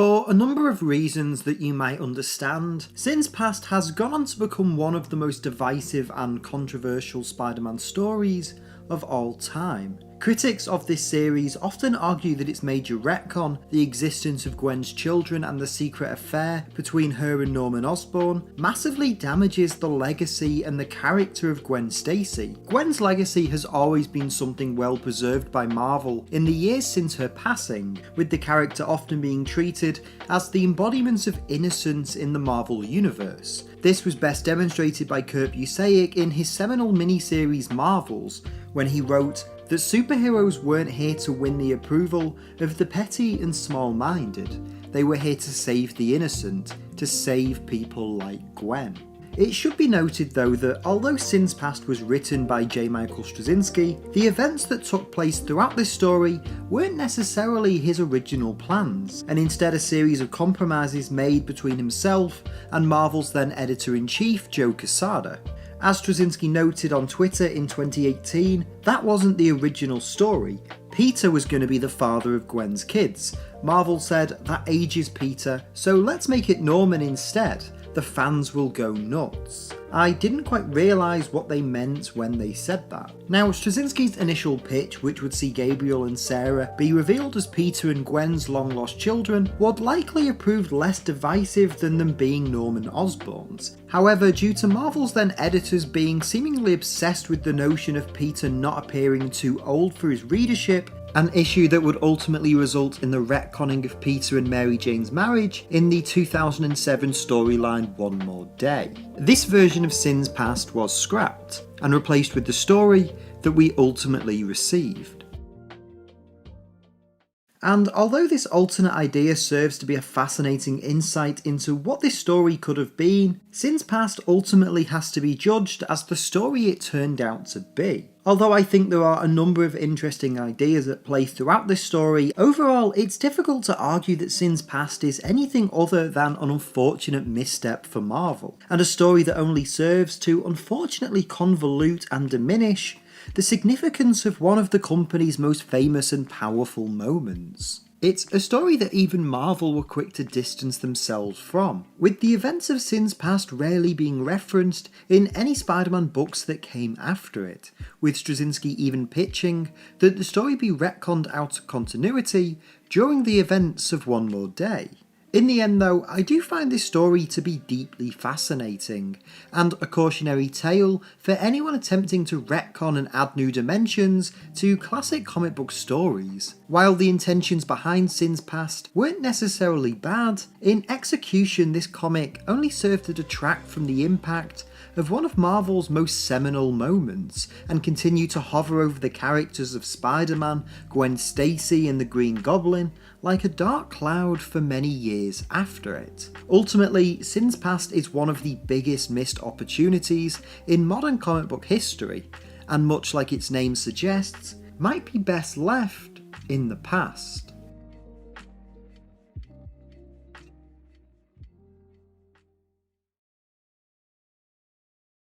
For a number of reasons that you might understand, Sin's Past has gone on to become one of the most divisive and controversial Spider-Man stories of all time. Critics of this series often argue that its major retcon, the existence of Gwen's children and the secret affair between her and Norman Osborn, massively damages the legacy and the character of Gwen Stacy. Gwen's legacy has always been something well preserved by Marvel in the years since her passing, with the character often being treated as the embodiment of innocence in the Marvel Universe. This was best demonstrated by Kurt Busiek in his seminal miniseries Marvels, when he wrote that superheroes weren't here to win the approval of the petty and small-minded. They were here to save the innocent, to save people like Gwen. It should be noted though that although Sins Past was written by J. Michael Straczynski, the events that took place throughout this story weren't necessarily his original plans, and instead a series of compromises made between himself and Marvel's then editor-in-chief Joe Quesada. As Straczynski noted on Twitter in 2018, that wasn't the original story. Peter was going to be the father of Gwen's kids. Marvel said, that ages Peter, so let's make it Norman instead. The fans will go nuts. I didn't quite realise what they meant when they said that. Now, Straczynski's initial pitch, which would see Gabriel and Sarah be revealed as Peter and Gwen's long-lost children, would likely have proved less divisive than them being Norman Osborn's. However, due to Marvel's then editors being seemingly obsessed with the notion of Peter not appearing too old for his readership, an issue that would ultimately result in the retconning of Peter and Mary Jane's marriage in the 2007 storyline One More Day. This version of Sins Past was scrapped and replaced with the story that we ultimately received. And although this alternate idea serves to be a fascinating insight into what this story could have been, Sins Past ultimately has to be judged as the story it turned out to be. Although I think there are a number of interesting ideas at play throughout this story, overall it's difficult to argue that Sins Past is anything other than an unfortunate misstep for Marvel, and a story that only serves to unfortunately convolute and diminish the significance of one of the company's most famous and powerful moments. It's a story that even Marvel were quick to distance themselves from, with the events of Sins Past rarely being referenced in any Spider-Man books that came after it, with Straczynski even pitching that the story be retconned out of continuity during the events of One More Day. In the end though, I do find this story to be deeply fascinating, and a cautionary tale for anyone attempting to retcon and add new dimensions to classic comic book stories. While the intentions behind Sins Past weren't necessarily bad, in execution this comic only served to detract from the impact of one of Marvel's most seminal moments, and continue to hover over the characters of Spider-Man, Gwen Stacy and the Green Goblin like a dark cloud for many years after it. Ultimately, Sins Past is one of the biggest missed opportunities in modern comic book history, and much like its name suggests, might be best left in the past.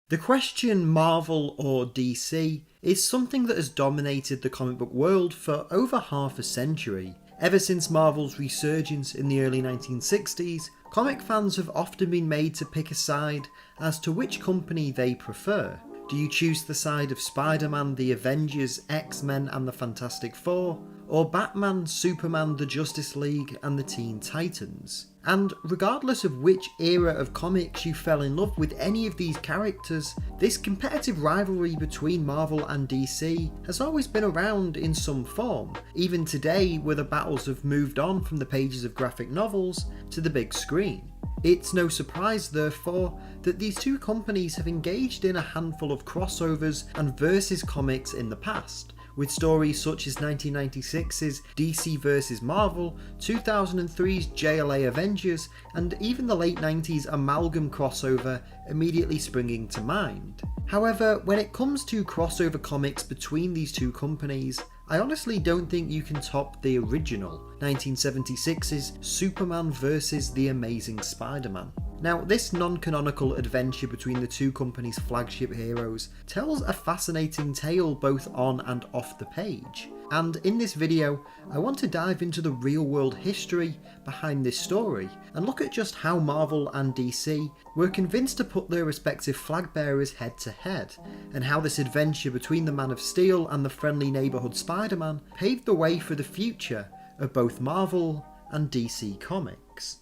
The question Marvel or DC is something that has dominated the comic book world for over half a century. Ever since Marvel's resurgence in the early 1960s, comic fans have often been made to pick a side as to which company they prefer. Do you choose the side of Spider-Man, the Avengers, X-Men and the Fantastic Four, or Batman, Superman, the Justice League and the Teen Titans? And regardless of which era of comics you fell in love with any of these characters, this competitive rivalry between Marvel and DC has always been around in some form, even today where the battles have moved on from the pages of graphic novels to the big screen. It's no surprise, therefore, that these two companies have engaged in a handful of crossovers and versus comics in the past, with stories such as 1996's DC vs Marvel, 2003's JLA Avengers, and even the late 90s Amalgam crossover immediately springing to mind. However, when it comes to crossover comics between these two companies, I honestly don't think you can top the original, 1976's Superman vs. The Amazing Spider-Man. Now, this non-canonical adventure between the two companies' flagship heroes tells a fascinating tale both on and off the page, and in this video I want to dive into the real world history behind this story and look at just how Marvel and DC were convinced to put their respective flag bearers head to head, and how this adventure between the Man of Steel and the friendly neighbourhood Spider-Man paved the way for the future of both Marvel and DC Comics.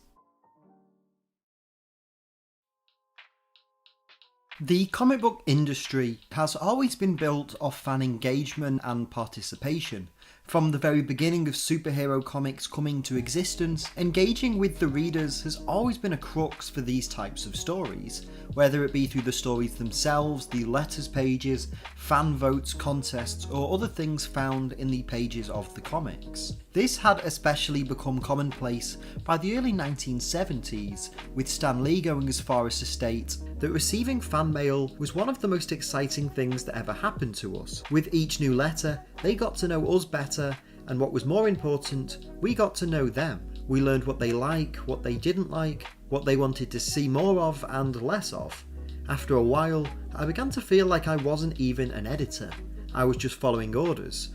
The comic book industry has always been built off fan engagement and participation. From the very beginning of superhero comics coming to existence, engaging with the readers has always been a crux for these types of stories, whether it be through the stories themselves, the letters pages, fan votes, contests, or other things found in the pages of the comics. This had especially become commonplace by the early 1970s, with Stan Lee going as far as to state that receiving fan mail was one of the most exciting things that ever happened to us. With each new letter, they got to know us better, and what was more important, we got to know them. We learned what they like, what they didn't like, what they wanted to see more of and less of. After a while, I began to feel like I wasn't even an editor. I was just following orders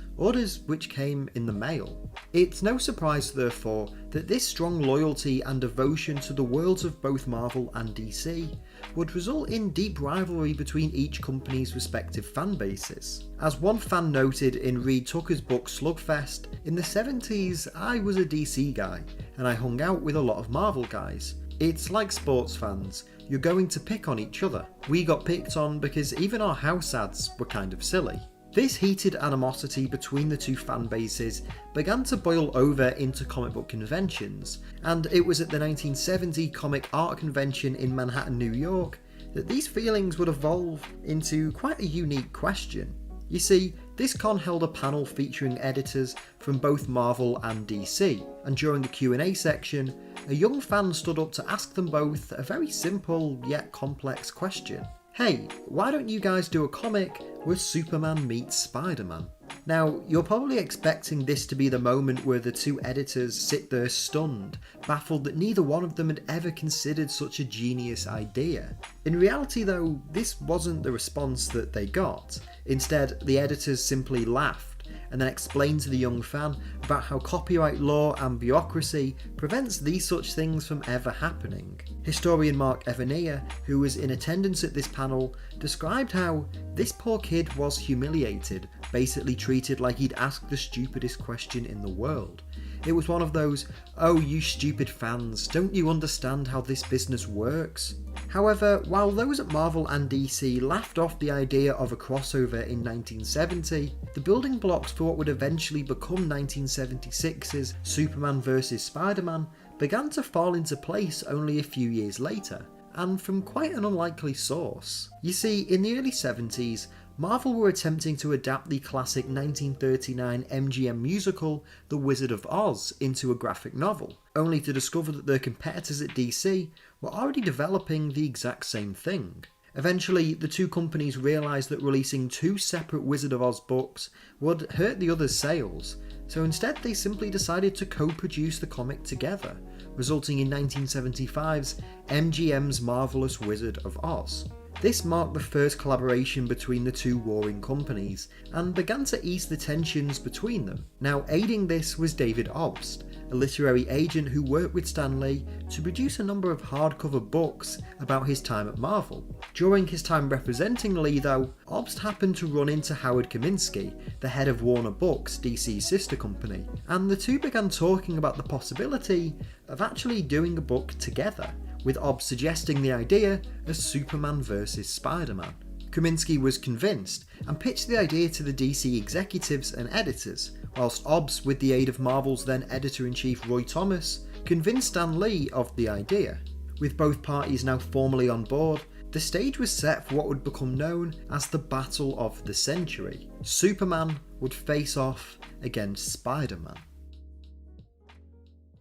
which came in the mail. It's no surprise, therefore, that this strong loyalty and devotion to the worlds of both Marvel and DC would result in deep rivalry between each company's respective fan bases. As one fan noted in Reed Tucker's book Slugfest, in the 70s I was a DC guy, and I hung out with a lot of Marvel guys. It's like sports fans, you're going to pick on each other. We got picked on because even our house ads were kind of silly. This heated animosity between the two fan bases began to boil over into comic book conventions, and it was at the 1970 Comic Art Convention in Manhattan, New York, that these feelings would evolve into quite a unique question. You see, this con held a panel featuring editors from both Marvel and DC, and during the Q&A section, a young fan stood up to ask them both a very simple yet complex question. Hey, why don't you guys do a comic where Superman meets Spider-Man? Now, you're probably expecting this to be the moment where the two editors sit there stunned, baffled that neither one of them had ever considered such a genius idea. In reality though, this wasn't the response that they got. Instead, the editors simply laughed and then explained to the young fan about how copyright law and bureaucracy prevents these such things from ever happening. Historian Mark Evanier, who was in attendance at this panel, described how this poor kid was humiliated, basically treated like he'd asked the stupidest question in the world. It was one of those, "Oh, you stupid fans, don't you understand how this business works?" However, while those at Marvel and DC laughed off the idea of a crossover in 1970, the building blocks for what would eventually become 1976's Superman vs. Spider-Man began to fall into place only a few years later, and from quite an unlikely source. You see, in the early 70s, Marvel were attempting to adapt the classic 1939 MGM musical The Wizard of Oz into a graphic novel, only to discover that their competitors at DC were already developing the exact same thing. Eventually, the two companies realised that releasing two separate Wizard of Oz books would hurt the other's sales, so instead they simply decided to co-produce the comic together, resulting in 1975's MGM's Marvelous Wizard of Oz. This marked the first collaboration between the two warring companies, and began to ease the tensions between them. Now, aiding this was David Obst, a literary agent who worked with Stan Lee to produce a number of hardcover books about his time at Marvel. During his time representing Lee though, Obst happened to run into Howard Kaminsky, the head of Warner Books, DC's sister company, and the two began talking about the possibility of actually doing a book together, with Obst suggesting the idea as Superman vs. Spider-Man. Kaminsky was convinced and pitched the idea to the DC executives and editors, whilst Obst, with the aid of Marvel's then editor-in-chief Roy Thomas, convinced Stan Lee of the idea. With both parties now formally on board, the stage was set for what would become known as the Battle of the Century. Superman would face off against Spider-Man.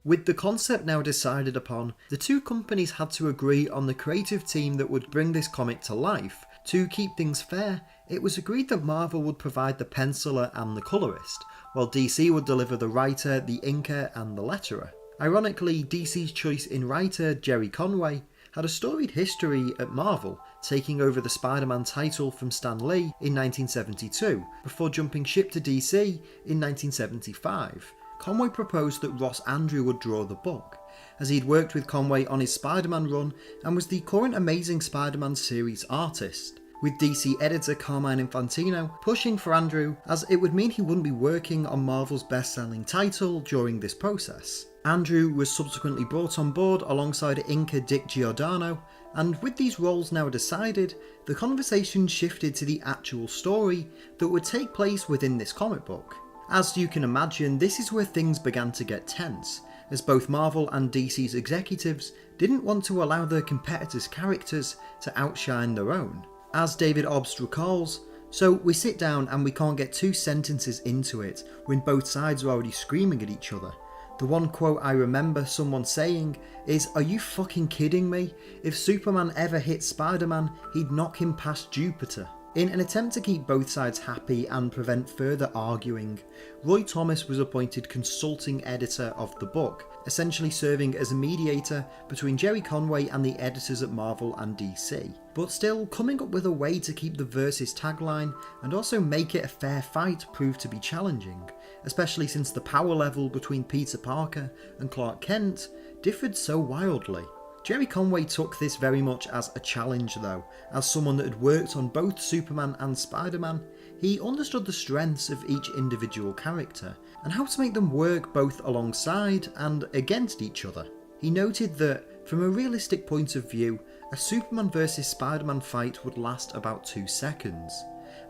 With the concept now decided upon, the two companies had to agree on the creative team that would bring this comic to life. To keep things fair, it was agreed that Marvel would provide the penciler and the colorist, while DC would deliver the writer, the inker and the letterer. Ironically, DC's choice in writer, Jerry Conway, had a storied history at Marvel, taking over the Spider-Man title from Stan Lee in 1972, before jumping ship to DC in 1975. Conway proposed that Ross Andru would draw the book, as he'd worked with Conway on his Spider-Man run and was the current Amazing Spider-Man series artist, with DC editor Carmine Infantino pushing for Andru as it would mean he wouldn't be working on Marvel's best-selling title during this process. Andru was subsequently brought on board alongside inker Dick Giordano, and with these roles now decided, the conversation shifted to the actual story that would take place within this comic book. As you can imagine, this is where things began to get tense, as both Marvel and DC's executives didn't want to allow their competitors' characters to outshine their own. As David Obst recalls, "So we sit down and we can't get 2 sentences into it when both sides are already screaming at each other. The one quote I remember someone saying is, 'Are you fucking kidding me? If Superman ever hit Spider-Man, he'd knock him past Jupiter.'" In an attempt to keep both sides happy and prevent further arguing, Roy Thomas was appointed consulting editor of the book, essentially serving as a mediator between Jerry Conway and the editors at Marvel and DC. But still, coming up with a way to keep the Versus tagline and also make it a fair fight proved to be challenging, especially since the power level between Peter Parker and Clark Kent differed so wildly. Jerry Conway took this very much as a challenge though. As someone that had worked on both Superman and Spider-Man, he understood the strengths of each individual character and how to make them work both alongside and against each other. He noted that, from a realistic point of view, a Superman vs Spider-Man fight would last about 2 seconds.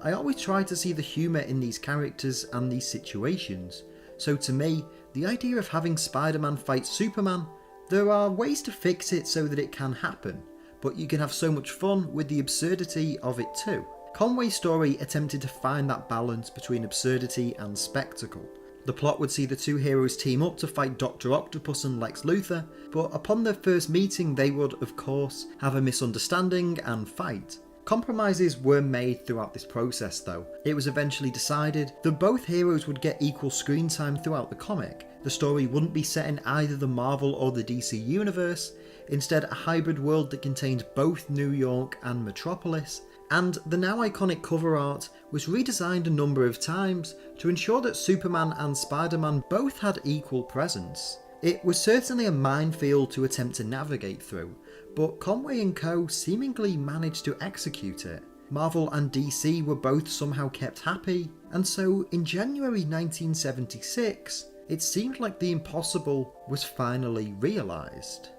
I always try to see the humour in these characters and these situations, so to me, the idea of having Spider-Man fight Superman, there are ways to fix it so that it can happen, but you can have so much fun with the absurdity of it too. Conway's story attempted to find that balance between absurdity and spectacle. The plot would see the 2 heroes team up to fight Dr. Octopus and Lex Luthor, but upon their first meeting they would, of course, have a misunderstanding and fight. Compromises were made throughout this process though. It was eventually decided that both heroes would get equal screen time throughout the comic. The story wouldn't be set in either the Marvel or the DC universe, instead a hybrid world that contained both New York and Metropolis, and the now iconic cover art was redesigned a number of times to ensure that Superman and Spider-Man both had equal presence. It was certainly a minefield to attempt to navigate through, but Conway and co seemingly managed to execute it. Marvel and DC were both somehow kept happy, and so in January 1976, it seemed like the impossible was finally realised.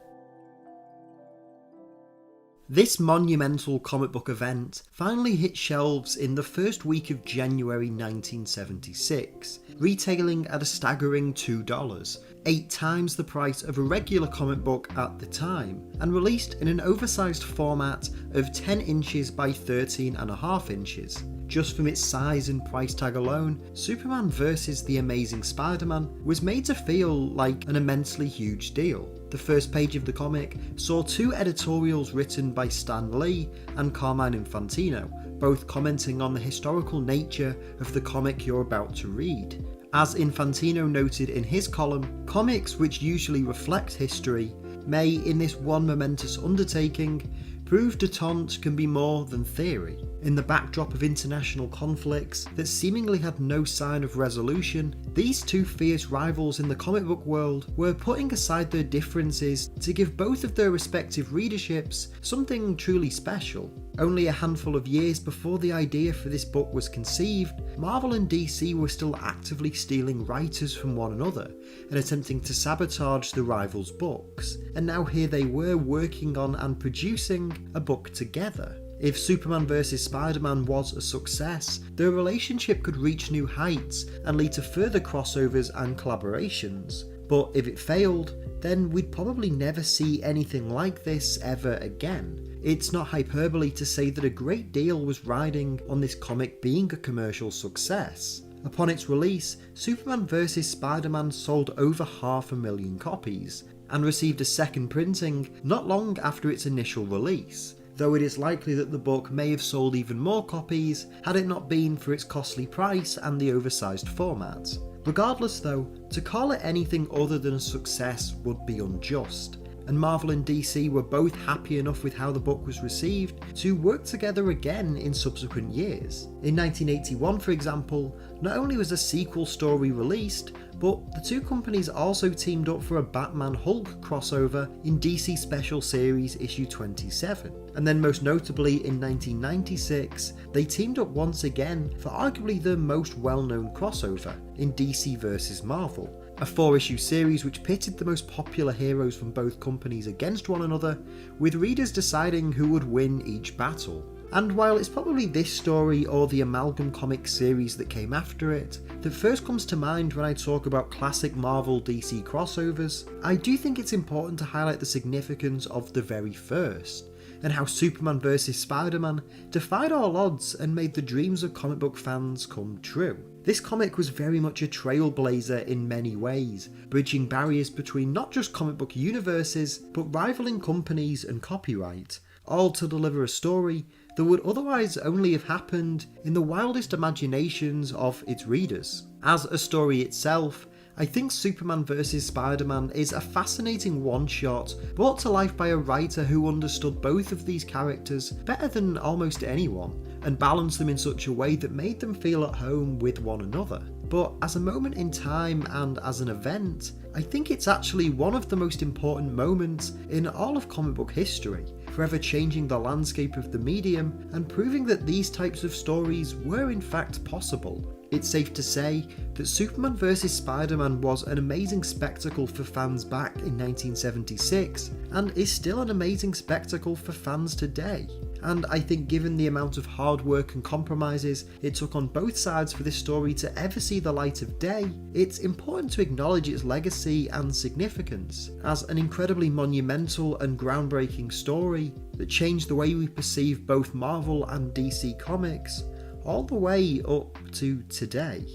This monumental comic book event finally hit shelves in the first week of January 1976, retailing at a staggering $2, 8 times the price of a regular comic book at the time, and released in an oversized format of 10 inches by 13.5 inches. Just from its size and price tag alone, Superman vs. The Amazing Spider-Man was made to feel like an immensely huge deal. The first page of the comic saw 2 editorials written by Stan Lee and Carmine Infantino, both commenting on the historical nature of the comic you're about to read. As Infantino noted in his column, comics which usually reflect history may, in this one momentous undertaking, prove detente can be more than theory. In the backdrop of international conflicts that seemingly had no sign of resolution, these 2 fierce rivals in the comic book world were putting aside their differences to give both of their respective readerships something truly special. Only a handful of years before the idea for this book was conceived, Marvel and DC were still actively stealing writers from one another and attempting to sabotage the rivals' books, and now here they were working on and producing a book together. If Superman vs. Spider-Man was a success, their relationship could reach new heights and lead to further crossovers and collaborations. But if it failed, then we'd probably never see anything like this ever again. It's not hyperbole to say that a great deal was riding on this comic being a commercial success. Upon its release, Superman vs. Spider-Man sold over 500,000 copies, and received a second printing not long after its initial release, though it is likely that the book may have sold even more copies had it not been for its costly price and the oversized format. Regardless though, to call it anything other than a success would be unjust. and Marvel and DC were both happy enough with how the book was received to work together again in subsequent years. In 1981, for example, not only was a sequel story released, but the two companies also teamed up for a Batman-Hulk crossover in DC Special Series issue 27. And then most notably in 1996, they teamed up once again for arguably the most well-known crossover in DC vs Marvel, a 4-issue series which pitted the most popular heroes from both companies against one another, with readers deciding who would win each battle. And while it's probably this story or the Amalgam Comics series that came after it that first comes to mind when I talk about classic Marvel DC crossovers, I do think it's important to highlight the significance of the very first, and how Superman vs Spider-Man defied all odds and made the dreams of comic book fans come true. This comic was very much a trailblazer in many ways, bridging barriers between not just comic book universes, but rivaling companies and copyright, all to deliver a story that would otherwise only have happened in the wildest imaginations of its readers. As a story itself, I think Superman vs Spider-Man is a fascinating one-shot brought to life by a writer who understood both of these characters better than almost anyone, and balanced them in such a way that made them feel at home with one another. But as a moment in time and as an event, I think it's actually one of the most important moments in all of comic book history, forever changing the landscape of the medium and proving that these types of stories were in fact possible. It's safe to say that Superman vs Spider-Man was an amazing spectacle for fans back in 1976, and is still an amazing spectacle for fans today. And I think given the amount of hard work and compromises it took on both sides for this story to ever see the light of day, it's important to acknowledge its legacy and significance as an incredibly monumental and groundbreaking story that changed the way we perceive both Marvel and DC Comics, all the way up to today.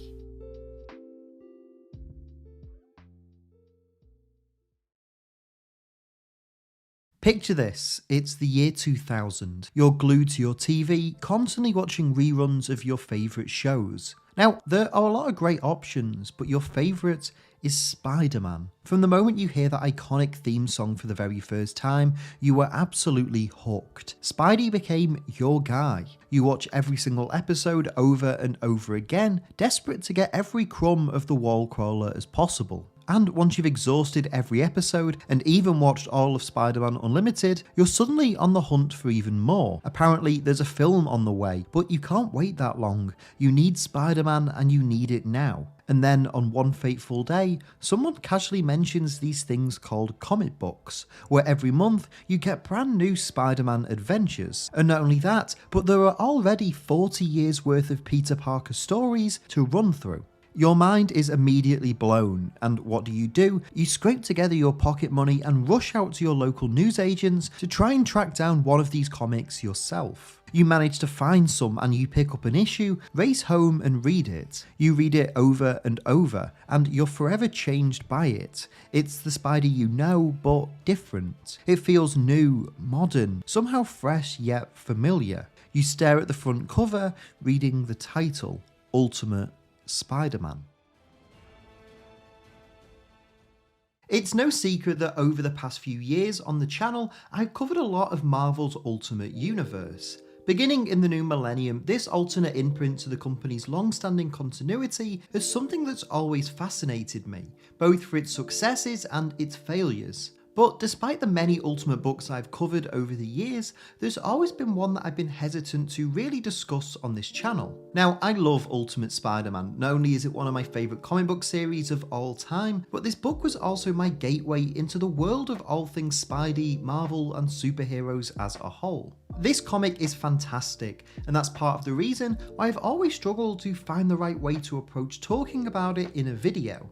Picture this, it's the year 2000. You're glued to your TV, constantly watching reruns of your favourite shows. Now, there are a lot of great options, but your favourite is Spider-Man. From the moment you hear that iconic theme song for the very first time, you were absolutely hooked. Spidey became your guy. You watch every single episode over and over again, desperate to get every crumb of the wall crawler as possible. And once you've exhausted every episode and even watched all of Spider-Man Unlimited, you're suddenly on the hunt for even more. Apparently there's a film on the way, but you can't wait that long. You need Spider-Man and you need it now. And then on one fateful day, someone casually mentions these things called comic books, where every month you get brand new Spider-Man adventures. And not only that, but there are already 40 years worth of Peter Parker stories to run through. Your mind is immediately blown, and what do? You scrape together your pocket money and rush out to your local newsagents to try and track down one of these comics yourself. You manage to find some and you pick up an issue, race home and read it. You read it over and over, and you're forever changed by it. It's the Spidey you know, but different. It feels new, modern, somehow fresh yet familiar. You stare at the front cover, reading the title, Ultimate Spider-Man. It's no secret that over the past few years on the channel, I've covered a lot of Marvel's Ultimate Universe. Beginning in the new millennium, this alternate imprint to the company's long-standing continuity is something that's always fascinated me, both for its successes and its failures. But despite the many Ultimate books I've covered over the years, there's always been one that I've been hesitant to really discuss on this channel. Now, I love Ultimate Spider-Man. Not only is it one of my favourite comic book series of all time, but this book was also my gateway into the world of all things Spidey, Marvel, and superheroes as a whole. This comic is fantastic, and that's part of the reason why I've always struggled to find the right way to approach talking about it in a video.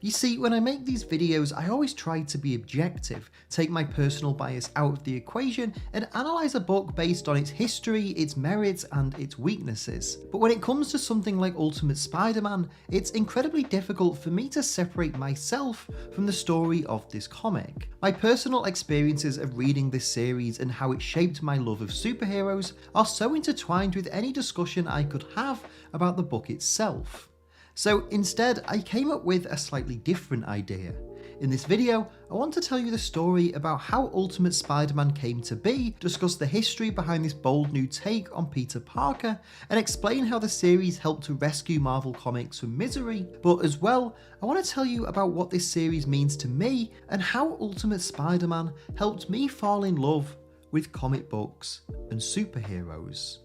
You see, when I make these videos, I always try to be objective, take my personal bias out of the equation, and analyse a book based on its history, its merits, and its weaknesses. But when it comes to something like Ultimate Spider-Man, it's incredibly difficult for me to separate myself from the story of this comic. My personal experiences of reading this series and how it shaped my love of superheroes are so intertwined with any discussion I could have about the book itself. So instead, I came up with a slightly different idea. In this video, I want to tell you the story about how Ultimate Spider-Man came to be, discuss the history behind this bold new take on Peter Parker, and explain how the series helped to rescue Marvel Comics from misery. But as well, I want to tell you about what this series means to me and how Ultimate Spider-Man helped me fall in love with comic books and superheroes.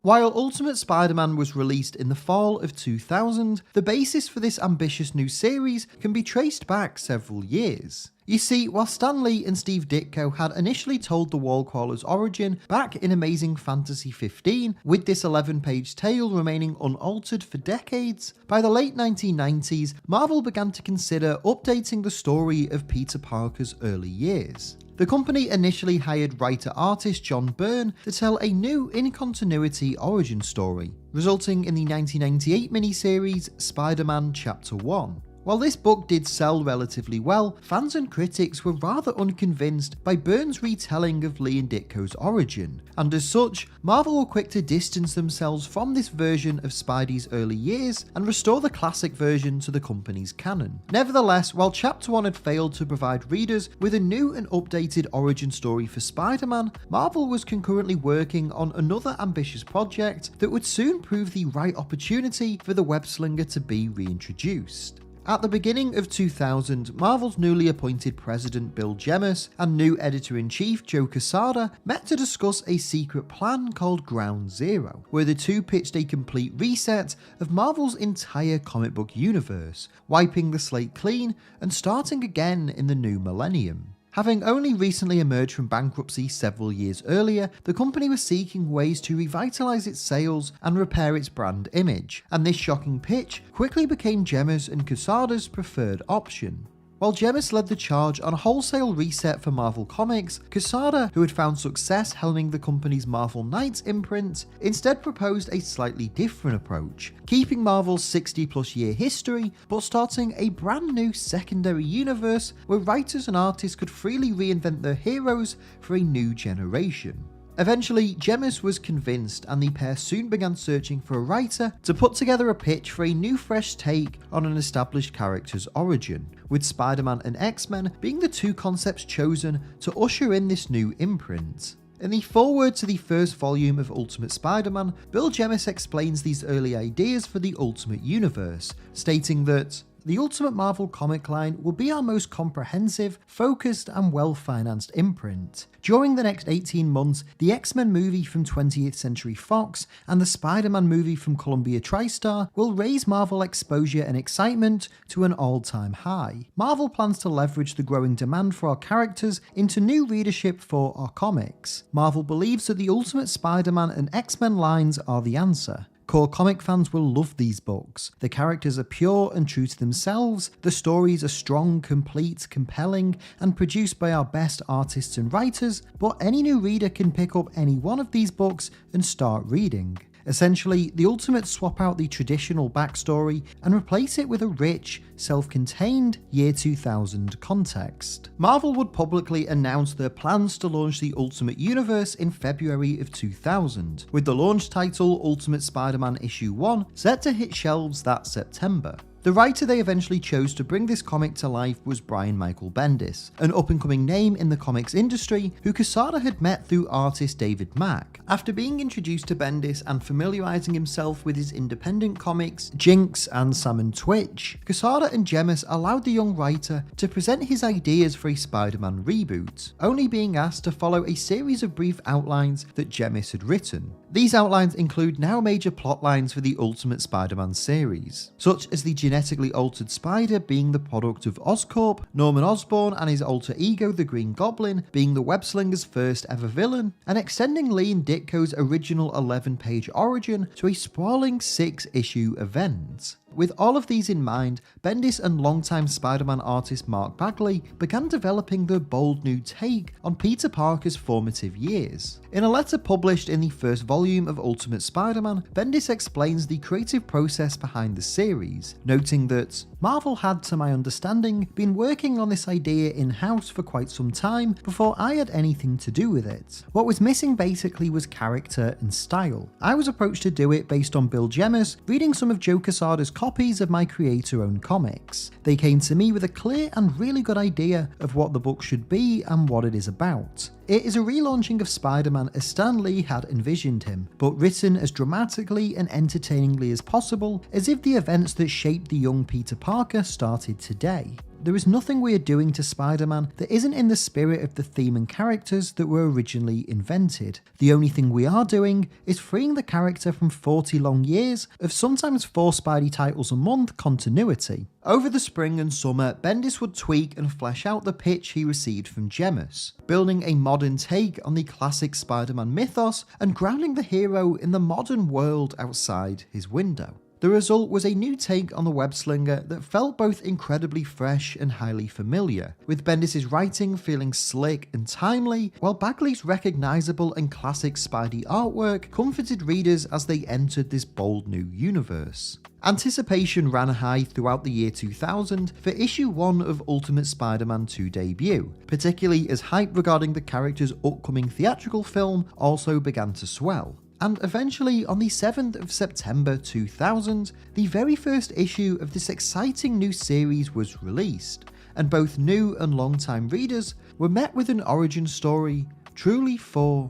While Ultimate Spider-Man was released in the fall of 2000, the basis for this ambitious new series can be traced back several years. You see, while Stan Lee and Steve Ditko had initially told the Wallcrawler's origin back in Amazing Fantasy 15, with this 11-page tale remaining unaltered for decades, by the late 1990s, Marvel began to consider updating the story of Peter Parker's early years. The company initially hired writer-artist John Byrne to tell a new in-continuity origin story, resulting in the 1998 miniseries Spider-Man Chapter 1. While this book did sell relatively well, fans and critics were rather unconvinced by Byrne's retelling of Lee and Ditko's origin, and as such, Marvel were quick to distance themselves from this version of Spidey's early years and restore the classic version to the company's canon. Nevertheless, while Chapter 1 had failed to provide readers with a new and updated origin story for Spider-Man, Marvel was concurrently working on another ambitious project that would soon prove the right opportunity for the web-slinger to be reintroduced. At the beginning of 2000, Marvel's newly appointed president Bill Jemas and new editor-in-chief Joe Quesada met to discuss a secret plan called Ground Zero, where the two pitched a complete reset of Marvel's entire comic book universe, wiping the slate clean and starting again in the new millennium. Having only recently emerged from bankruptcy several years earlier, the company was seeking ways to revitalise its sales and repair its brand image, and this shocking pitch quickly became Jemas and Quesada's preferred option. While Jemas led the charge on a wholesale reset for Marvel Comics, Quesada, who had found success helming the company's Marvel Knights imprint, instead proposed a slightly different approach, keeping Marvel's 60-plus year history, but starting a brand new secondary universe where writers and artists could freely reinvent their heroes for a new generation. Eventually, Jemas was convinced, and the pair soon began searching for a writer to put together a pitch for a new fresh take on an established character's origin, with Spider-Man and X-Men being the two concepts chosen to usher in this new imprint. In the foreword to the first volume of Ultimate Spider-Man, Bill Jemas explains these early ideas for the Ultimate Universe, stating that the Ultimate Marvel comic line will be our most comprehensive, focused, and well-financed imprint. During the next 18 months, the X-Men movie from 20th Century Fox and the Spider-Man movie from Columbia TriStar will raise Marvel exposure and excitement to an all-time high. Marvel plans to leverage the growing demand for our characters into new readership for our comics. Marvel believes that the Ultimate Spider-Man and X-Men lines are the answer. Core comic fans will love these books. The characters are pure and true to themselves, the stories are strong, complete, compelling, and produced by our best artists and writers, but any new reader can pick up any one of these books and start reading. Essentially, the Ultimates swap out the traditional backstory and replace it with a rich, self-contained year 2000 context. Marvel would publicly announce their plans to launch the Ultimate Universe in February of 2000, with the launch title Ultimate Spider-Man Issue 1 set to hit shelves that September. The writer they eventually chose to bring this comic to life was Brian Michael Bendis, an up-and-coming name in the comics industry who Quesada had met through artist David Mack. After being introduced to Bendis and familiarising himself with his independent comics, Jinx and Sam & Twitch, Quesada and Jemas allowed the young writer to present his ideas for a Spider-Man reboot, only being asked to follow a series of brief outlines that Jemas had written. These outlines include now major plot lines for the Ultimate Spider-Man series, such as the genetically altered Spider being the product of Oscorp, Norman Osborn and his alter ego the Green Goblin being the webslinger's first ever villain, and extending Lee and Ditko's original 11-page origin to a sprawling 6-issue event. With all of these in mind, Bendis and longtime Spider-Man artist Mark Bagley began developing the bold new take on Peter Parker's formative years. In a letter published in the first volume of Ultimate Spider-Man, Bendis explains the creative process behind the series, noting that Marvel had, to my understanding, been working on this idea in-house for quite some time before I had anything to do with it. What was missing basically was character and style. I was approached to do it based on Bill Gemmis reading some of Joe Quesada's copies of my creator-owned comics. They came to me with a clear and really good idea of what the book should be and what it is about. It is a relaunching of Spider-Man as Stan Lee had envisioned him, but written as dramatically and entertainingly as possible, as if the events that shaped the young Peter Parker started today. There is nothing we are doing to Spider-Man that isn't in the spirit of the theme and characters that were originally invented. The only thing we are doing is freeing the character from 40 long years of sometimes 4 Spidey titles a month continuity. Over the spring and summer, Bendis would tweak and flesh out the pitch he received from Gemmis, building a modern take on the classic Spider-Man mythos and grounding the hero in the modern world outside his window. The result was a new take on the web-slinger that felt both incredibly fresh and highly familiar, with Bendis' writing feeling slick and timely, while Bagley's recognisable and classic Spidey artwork comforted readers as they entered this bold new universe. Anticipation ran high throughout the year 2000 for issue 1 of Ultimate Spider-Man 2 debut, particularly as hype regarding the character's upcoming theatrical film also began to swell. And eventually, on the 7th of September 2000, the very first issue of this exciting new series was released, and both new and long-time readers were met with an origin story truly for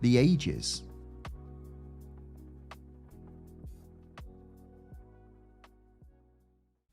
the ages.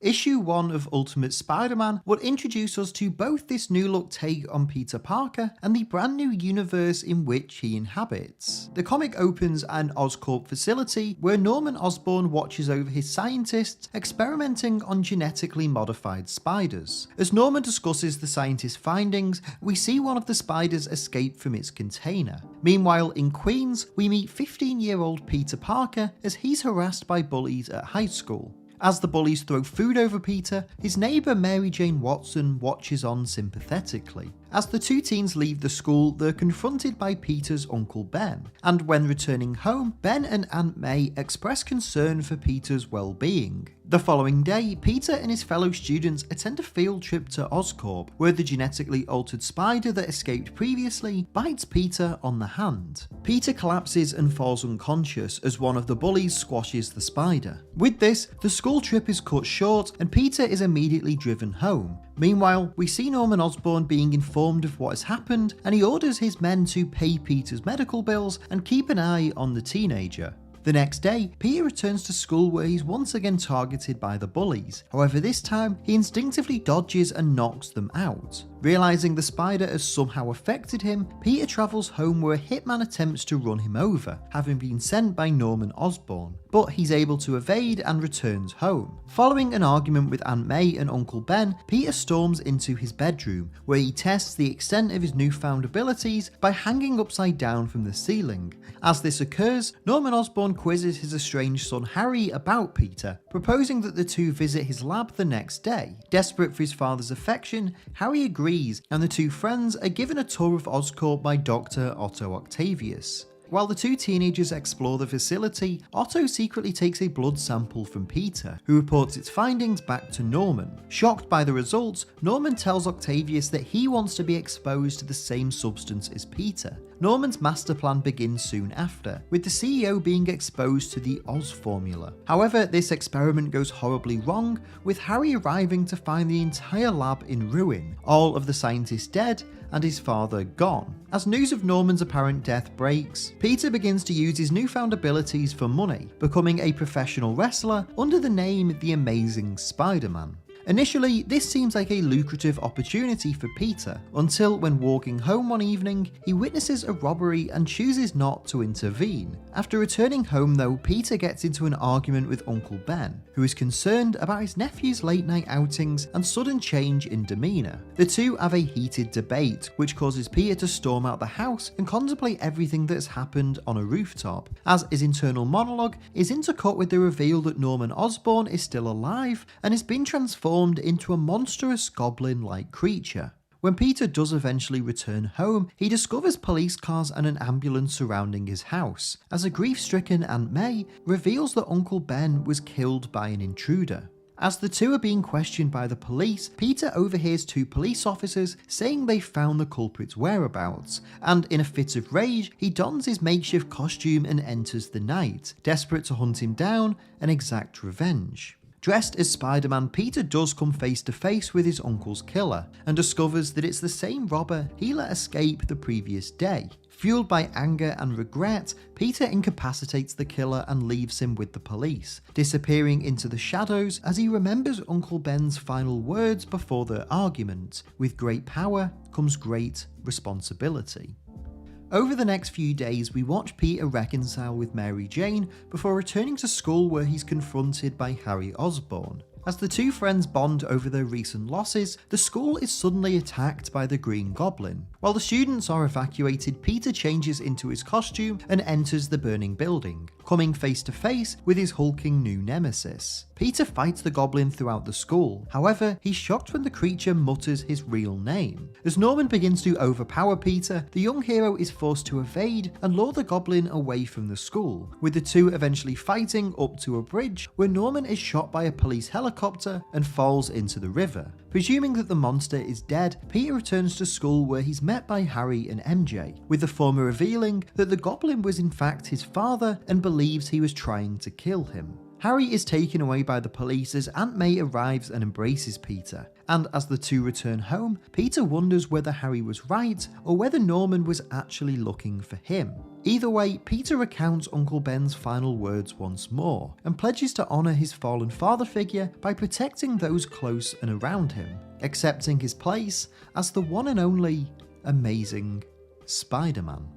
Issue 1 of Ultimate Spider-Man would introduce us to both this new look take on Peter Parker and the brand new universe in which he inhabits. The comic opens at an Oscorp facility where Norman Osborn watches over his scientists experimenting on genetically modified spiders. As Norman discusses the scientists' findings, we see one of the spiders escape from its container. Meanwhile, in Queens, we meet 15-year-old Peter Parker as he's harassed by bullies at high school. As the bullies throw food over Peter, his neighbour Mary Jane Watson watches on sympathetically. As the two teens leave the school, they're confronted by Peter's Uncle Ben, and when returning home, Ben and Aunt May express concern for Peter's well-being. The following day, Peter and his fellow students attend a field trip to Oscorp, where the genetically altered spider that escaped previously bites Peter on the hand. Peter collapses and falls unconscious as one of the bullies squashes the spider. With this, the school trip is cut short and Peter is immediately driven home. Meanwhile, we see Norman Osborn being informed of what has happened, and he orders his men to pay Peter's medical bills and keep an eye on the teenager. The next day, Peter returns to school where he's once again targeted by the bullies. However, this time, he instinctively dodges and knocks them out. Realising the spider has somehow affected him, Peter travels home where a hitman attempts to run him over, having been sent by Norman Osborn, but he's able to evade and returns home. Following an argument with Aunt May and Uncle Ben, Peter storms into his bedroom, where he tests the extent of his newfound abilities by hanging upside down from the ceiling. As this occurs, Norman Osborn quizzes his estranged son Harry about Peter, proposing that the two visit his lab the next day. Desperate for his father's affection, Harry agrees, and the two friends are given a tour of Oscorp by Dr. Otto Octavius. While the two teenagers explore the facility, Otto secretly takes a blood sample from Peter, who reports its findings back to Norman. Shocked by the results, Norman tells Octavius that he wants to be exposed to the same substance as Peter. Norman's master plan begins soon after, with the CEO being exposed to the Oz formula. However, this experiment goes horribly wrong, with Harry arriving to find the entire lab in ruin, all of the scientists dead, and his father gone. As news of Norman's apparent death breaks, Peter begins to use his newfound abilities for money, becoming a professional wrestler under the name The Amazing Spider-Man. Initially, this seems like a lucrative opportunity for Peter, until when walking home one evening, he witnesses a robbery and chooses not to intervene. After returning home though, Peter gets into an argument with Uncle Ben, who is concerned about his nephew's late night outings and sudden change in demeanour. The two have a heated debate, which causes Peter to storm out the house and contemplate everything that has happened on a rooftop, as his internal monologue is intercut with the reveal that Norman Osborn is still alive and has been transformed into a monstrous goblin-like creature. When Peter does eventually return home, he discovers police cars and an ambulance surrounding his house, as a grief-stricken Aunt May reveals that Uncle Ben was killed by an intruder. As the two are being questioned by the police, Peter overhears two police officers saying they found the culprit's whereabouts, and in a fit of rage, he dons his makeshift costume and enters the night, desperate to hunt him down and exact revenge. Dressed as Spider-Man, Peter does come face to face with his uncle's killer, and discovers that it's the same robber he let escape the previous day. Fueled by anger and regret, Peter incapacitates the killer and leaves him with the police, disappearing into the shadows as he remembers Uncle Ben's final words before their argument: "With great power comes great responsibility." Over the next few days, we watch Peter reconcile with Mary Jane before returning to school, where he's confronted by Harry Osborn. As the two friends bond over their recent losses, the school is suddenly attacked by the Green Goblin. While the students are evacuated, Peter changes into his costume and enters the burning building, coming face to face with his hulking new nemesis. Peter fights the Goblin throughout the school, however, he's shocked when the creature mutters his real name. As Norman begins to overpower Peter, the young hero is forced to evade and lure the Goblin away from the school, with the two eventually fighting up to a bridge where Norman is shot by a police helicopter and falls into the river. Presuming that the monster is dead, Peter returns to school, where he's met by Harry and MJ, with the former revealing that the Goblin was in fact his father and believes he was trying to kill him. Harry is taken away by the police as Aunt May arrives and embraces Peter, and as the two return home, Peter wonders whether Harry was right or whether Norman was actually looking for him. Either way, Peter recounts Uncle Ben's final words once more, and pledges to honour his fallen father figure by protecting those close and around him, accepting his place as the one and only Amazing Spider-Man.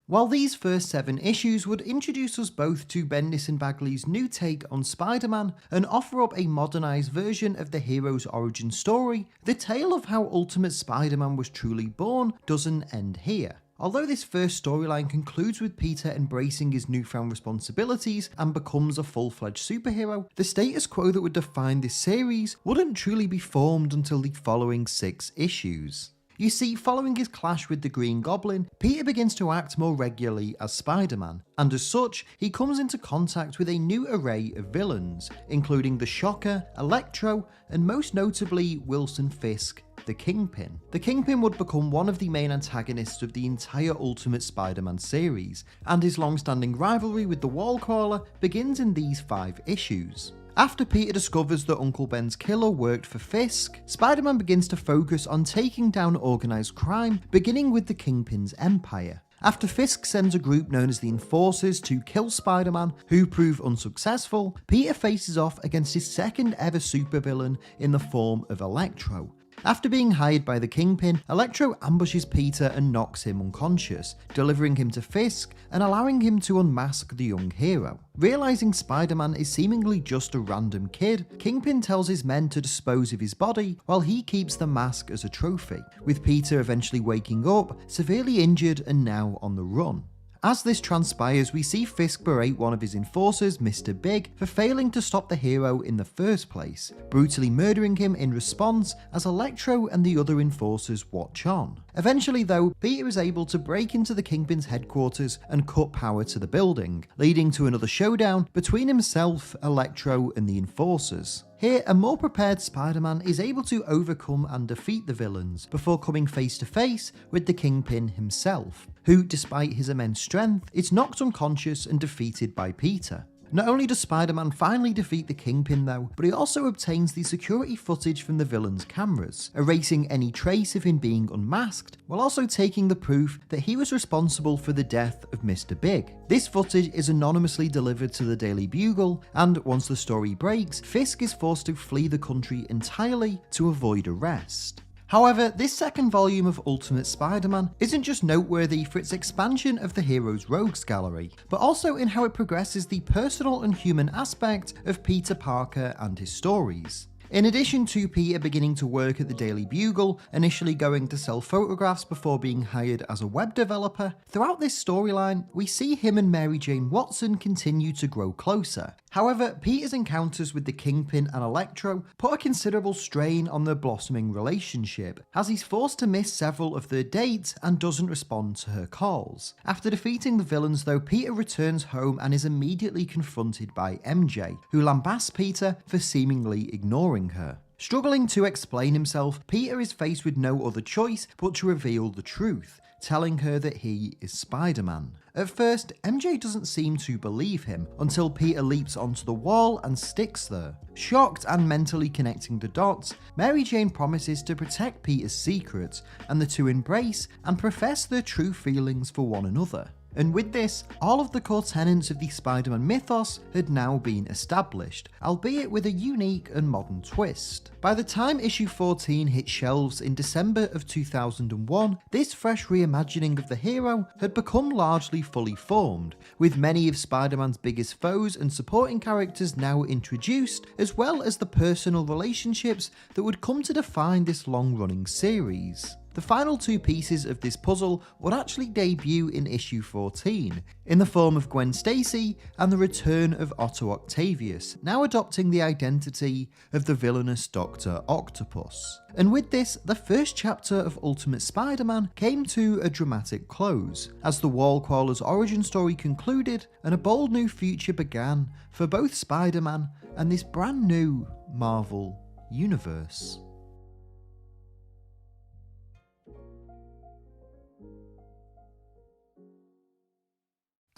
While these first 7 issues would introduce us both to Bendis and Bagley's new take on Spider-Man and offer up a modernised version of the hero's origin story, the tale of how Ultimate Spider-Man was truly born doesn't end here. Although this first storyline concludes with Peter embracing his newfound responsibilities and becomes a full-fledged superhero, the status quo that would define this series wouldn't truly be formed until the following 6 issues. You see, following his clash with the Green Goblin, Peter begins to act more regularly as Spider-Man, and as such, he comes into contact with a new array of villains, including the Shocker, Electro, and most notably Wilson Fisk, the Kingpin. The Kingpin would become one of the main antagonists of the entire Ultimate Spider-Man series, and his long-standing rivalry with the Wallcrawler begins in these 5 issues. After Peter discovers that Uncle Ben's killer worked for Fisk, Spider-Man begins to focus on taking down organised crime, beginning with the Kingpin's empire. After Fisk sends a group known as the Enforcers to kill Spider-Man, who prove unsuccessful, Peter faces off against his second ever supervillain in the form of Electro. After being hired by the Kingpin, Electro ambushes Peter and knocks him unconscious, delivering him to Fisk and allowing him to unmask the young hero. Realising Spider-Man is seemingly just a random kid, Kingpin tells his men to dispose of his body while he keeps the mask as a trophy, with Peter eventually waking up, severely injured and now on the run. As this transpires, we see Fisk berate one of his enforcers, Mr. Big, for failing to stop the hero in the first place, brutally murdering him in response as Electro and the other enforcers watch on. Eventually though, Peter is able to break into the Kingpin's headquarters and cut power to the building, leading to another showdown between himself, Electro and the enforcers. Here, a more prepared Spider-Man is able to overcome and defeat the villains before coming face to face with the Kingpin himself, who, despite his immense strength, is knocked unconscious and defeated by Peter. Not only does Spider-Man finally defeat the Kingpin though, but he also obtains the security footage from the villain's cameras, erasing any trace of him being unmasked, while also taking the proof that he was responsible for the death of Mr. Big. This footage is anonymously delivered to the Daily Bugle, and once the story breaks, Fisk is forced to flee the country entirely to avoid arrest. However, this second volume of Ultimate Spider-Man isn't just noteworthy for its expansion of the hero's rogues gallery, but also in how it progresses the personal and human aspect of Peter Parker and his stories. In addition to Peter beginning to work at the Daily Bugle, initially going to sell photographs before being hired as a web developer, throughout this storyline, we see him and Mary Jane Watson continue to grow closer. However, Peter's encounters with the Kingpin and Electro put a considerable strain on their blossoming relationship, as he's forced to miss several of their dates and doesn't respond to her calls. After defeating the villains though, Peter returns home and is immediately confronted by MJ, who lambasts Peter for seemingly ignoring her. Struggling to explain himself, Peter is faced with no other choice but to reveal the truth, telling her that he is Spider-Man. At first, MJ doesn't seem to believe him until Peter leaps onto the wall and sticks there. Shocked and mentally connecting the dots, Mary Jane promises to protect Peter's secrets, and the two embrace and profess their true feelings for one another. And with this, all of the core tenets of the Spider-Man mythos had now been established, albeit with a unique and modern twist. By the time issue 14 hit shelves in December of 2001, this fresh reimagining of the hero had become largely fully formed, with many of Spider-Man's biggest foes and supporting characters now introduced, as well as the personal relationships that would come to define this long-running series. The final two pieces of this puzzle would actually debut in issue 14, in the form of Gwen Stacy and the return of Otto Octavius, now adopting the identity of the villainous Dr. Octopus. And with this, the first chapter of Ultimate Spider-Man came to a dramatic close, as the Wallcrawler's origin story concluded and a bold new future began for both Spider-Man and this brand new Marvel universe.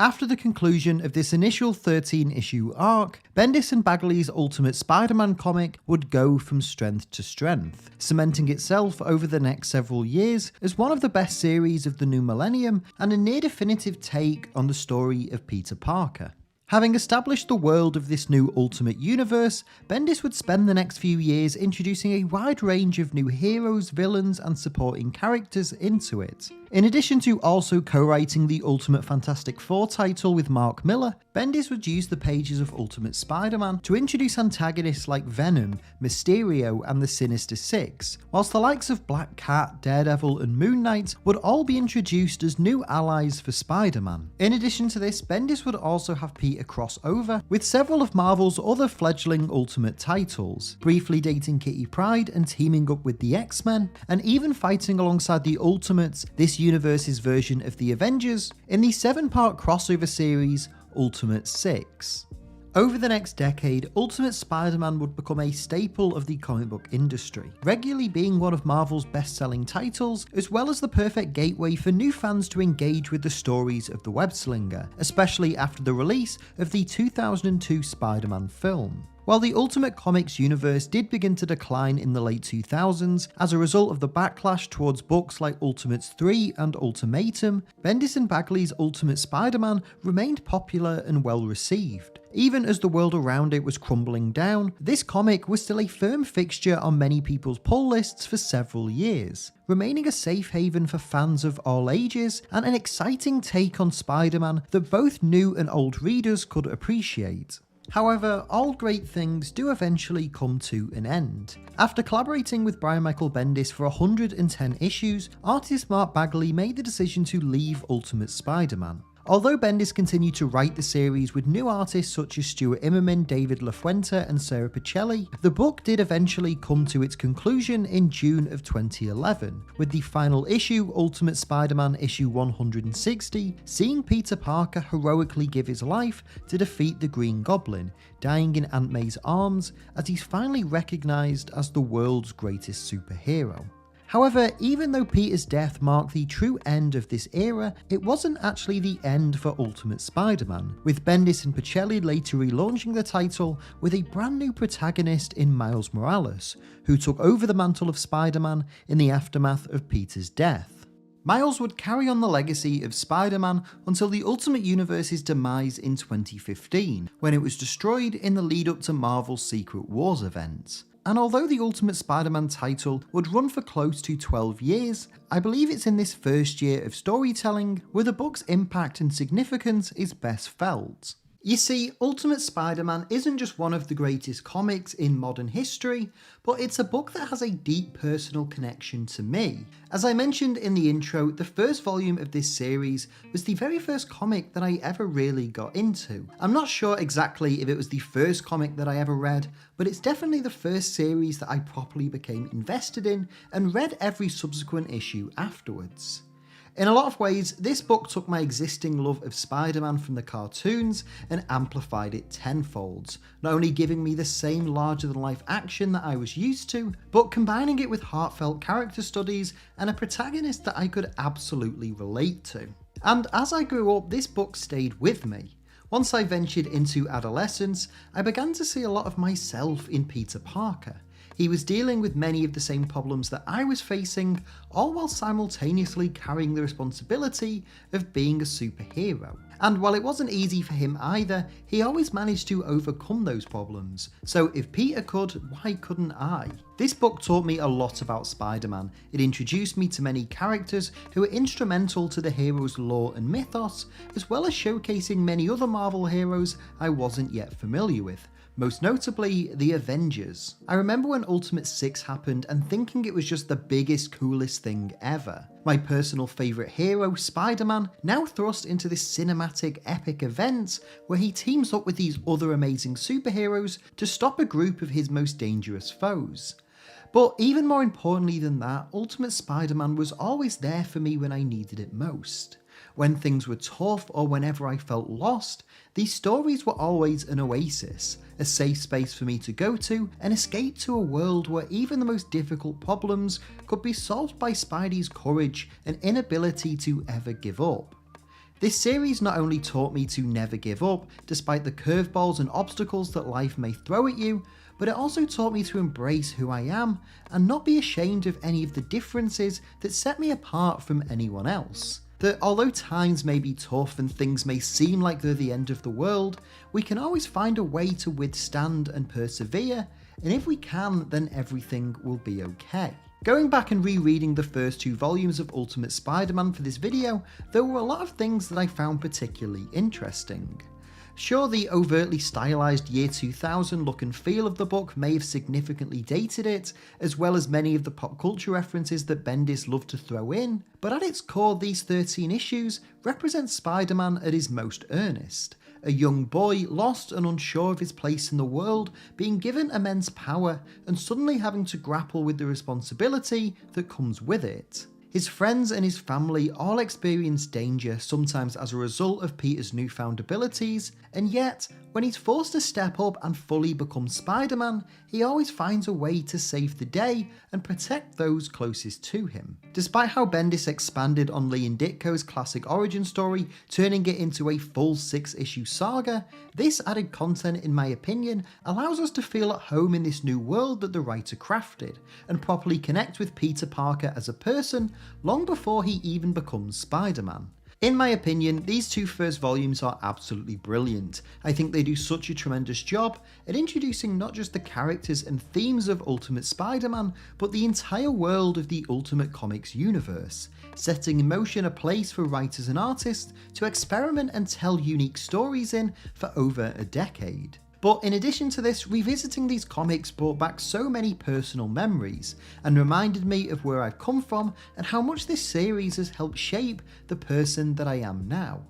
After the conclusion of this initial 13-issue arc, Bendis and Bagley's Ultimate Spider-Man comic would go from strength to strength, cementing itself over the next several years as one of the best series of the new millennium and a near-definitive take on the story of Peter Parker. Having established the world of this new Ultimate Universe, Bendis would spend the next few years introducing a wide range of new heroes, villains, and supporting characters into it. In addition to also co-writing the Ultimate Fantastic Four title with Mark Miller, Bendis would use the pages of Ultimate Spider-Man to introduce antagonists like Venom, Mysterio, and the Sinister Six, whilst the likes of Black Cat, Daredevil, and Moon Knight would all be introduced as new allies for Spider-Man. In addition to this, Bendis would also have Peter cross over with several of Marvel's other fledgling Ultimate titles, briefly dating Kitty Pryde and teaming up with the X-Men, and even fighting alongside the Ultimates, this universe's version of the Avengers, in the 7-part crossover series Ultimate 6. Over the next decade, Ultimate Spider-Man would become a staple of the comic book industry, regularly being one of Marvel's best-selling titles, as well as the perfect gateway for new fans to engage with the stories of the web-slinger, especially after the release of the 2002 Spider-Man film. While the Ultimate Comics universe did begin to decline in the late 2000s as a result of the backlash towards books like Ultimates 3 and Ultimatum, Bendis and Bagley's Ultimate Spider-Man remained popular and well received. Even as the world around it was crumbling down, this comic was still a firm fixture on many people's pull lists for several years, remaining a safe haven for fans of all ages and an exciting take on Spider-Man that both new and old readers could appreciate. However, all great things do eventually come to an end. After collaborating with Brian Michael Bendis for 110 issues, artist Mark Bagley made the decision to leave Ultimate Spider-Man. Although Bendis continued to write the series with new artists such as Stuart Immonen, David LaFuente, and Sarah Pichelli, the book did eventually come to its conclusion in June of 2011, with the final issue, Ultimate Spider-Man issue 160, seeing Peter Parker heroically give his life to defeat the Green Goblin, dying in Aunt May's arms as he's finally recognised as the world's greatest superhero. However, even though Peter's death marked the true end of this era, it wasn't actually the end for Ultimate Spider-Man, with Bendis and Pichelli later relaunching the title with a brand new protagonist in Miles Morales, who took over the mantle of Spider-Man in the aftermath of Peter's death. Miles would carry on the legacy of Spider-Man until the Ultimate Universe's demise in 2015, when it was destroyed in the lead up to Marvel's Secret Wars event. And although the Ultimate Spider-Man title would run for close to 12 years, I believe it's in this first year of storytelling where the book's impact and significance is best felt. You see, Ultimate Spider-Man isn't just one of the greatest comics in modern history, but it's a book that has a deep personal connection to me. As I mentioned in the intro, the first volume of this series was the very first comic that I ever really got into. I'm not sure exactly if it was the first comic that I ever read, but it's definitely the first series that I properly became invested in and read every subsequent issue afterwards. In a lot of ways, this book took my existing love of Spider-Man from the cartoons and amplified it tenfold, not only giving me the same larger-than-life action that I was used to, but combining it with heartfelt character studies and a protagonist that I could absolutely relate to. And as I grew up, this book stayed with me. Once I ventured into adolescence, I began to see a lot of myself in Peter Parker. He was dealing with many of the same problems that I was facing, all while simultaneously carrying the responsibility of being a superhero. And while it wasn't easy for him either, he always managed to overcome those problems. So if Peter could, why couldn't I? This book taught me a lot about Spider-Man. It introduced me to many characters who were instrumental to the hero's lore and mythos, as well as showcasing many other Marvel heroes I wasn't yet familiar with. Most notably, the Avengers. I remember when Ultimate 6 happened and thinking it was just the biggest, coolest thing ever. My personal favourite hero, Spider-Man, now thrust into this cinematic, epic event where he teams up with these other amazing superheroes to stop a group of his most dangerous foes. But even more importantly than that, Ultimate Spider-Man was always there for me when I needed it most. When things were tough or whenever I felt lost, these stories were always an oasis, a safe space for me to go to and escape to a world where even the most difficult problems could be solved by Spidey's courage and inability to ever give up. This series not only taught me to never give up, despite the curveballs and obstacles that life may throw at you, but it also taught me to embrace who I am and not be ashamed of any of the differences that set me apart from anyone else. That although times may be tough and things may seem like they're the end of the world, we can always find a way to withstand and persevere, and if we can, then everything will be okay. Going back and rereading the first 2 volumes of Ultimate Spider-Man for this video, there were a lot of things that I found particularly interesting. Sure, the overtly stylized year 2000 look and feel of the book may have significantly dated it, as well as many of the pop culture references that Bendis loved to throw in, but at its core these 13 issues represent Spider-Man at his most earnest. A young boy lost and unsure of his place in the world, being given immense power and suddenly having to grapple with the responsibility that comes with it. His friends and his family all experience danger, sometimes as a result of Peter's newfound abilities, and yet, when he's forced to step up and fully become Spider-Man, he always finds a way to save the day and protect those closest to him. Despite how Bendis expanded on Lee and Ditko's classic origin story, turning it into a full 6-issue saga, this added content, in my opinion, allows us to feel at home in this new world that the writer crafted, and properly connect with Peter Parker as a person long before he even becomes Spider-Man. In my opinion, these 2 first volumes are absolutely brilliant. I think they do such a tremendous job at introducing not just the characters and themes of Ultimate Spider-Man, but the entire world of the Ultimate Comics universe, setting in motion a place for writers and artists to experiment and tell unique stories in for over a decade. But in addition to this, revisiting these comics brought back so many personal memories, and reminded me of where I've come from and how much this series has helped shape the person that I am now.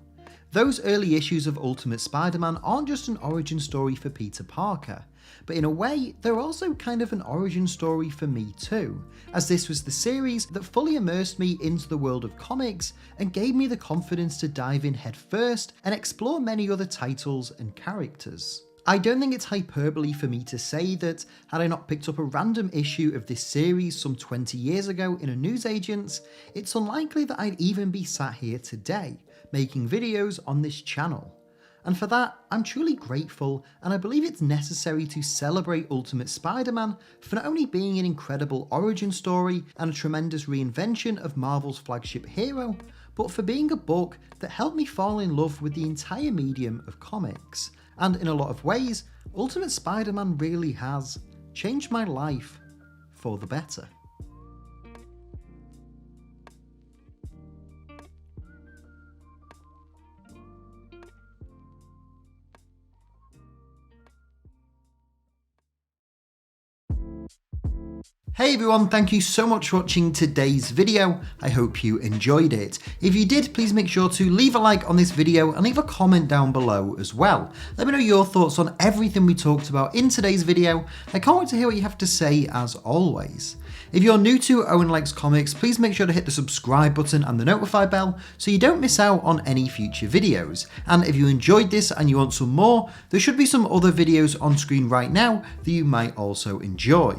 Those early issues of Ultimate Spider-Man aren't just an origin story for Peter Parker, but in a way, they're also kind of an origin story for me too, as this was the series that fully immersed me into the world of comics and gave me the confidence to dive in headfirst and explore many other titles and characters. I don't think it's hyperbole for me to say that had I not picked up a random issue of this series some 20 years ago in a newsagent's, it's unlikely that I'd even be sat here today, making videos on this channel. And for that, I'm truly grateful, and I believe it's necessary to celebrate Ultimate Spider-Man for not only being an incredible origin story and a tremendous reinvention of Marvel's flagship hero, but for being a book that helped me fall in love with the entire medium of comics. And in a lot of ways, Ultimate Spider-Man really has changed my life for the better. Hey everyone, thank you so much for watching today's video. I hope you enjoyed it. If you did, please make sure to leave a like on this video and leave a comment down below as well. Let me know your thoughts on everything we talked about in today's video. I can't wait to hear what you have to say as always. If you're new to Owen Likes Comics, please make sure to hit the subscribe button and the notify bell so you don't miss out on any future videos. And if you enjoyed this and you want some more, there should be some other videos on screen right now that you might also enjoy.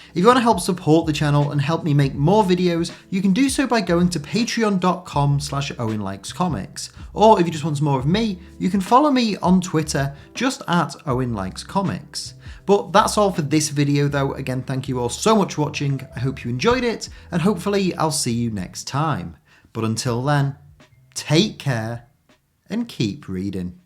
If you want to help support the channel and help me make more videos, you can do so by going to patreon.com/OwenLikesComics. Or if you just want some more of me, you can follow me on Twitter just at Owen Likes Comics. But that's all for this video though. Again, thank you all so much for watching. I hope you enjoyed it, and hopefully I'll see you next time. But until then, take care and keep reading.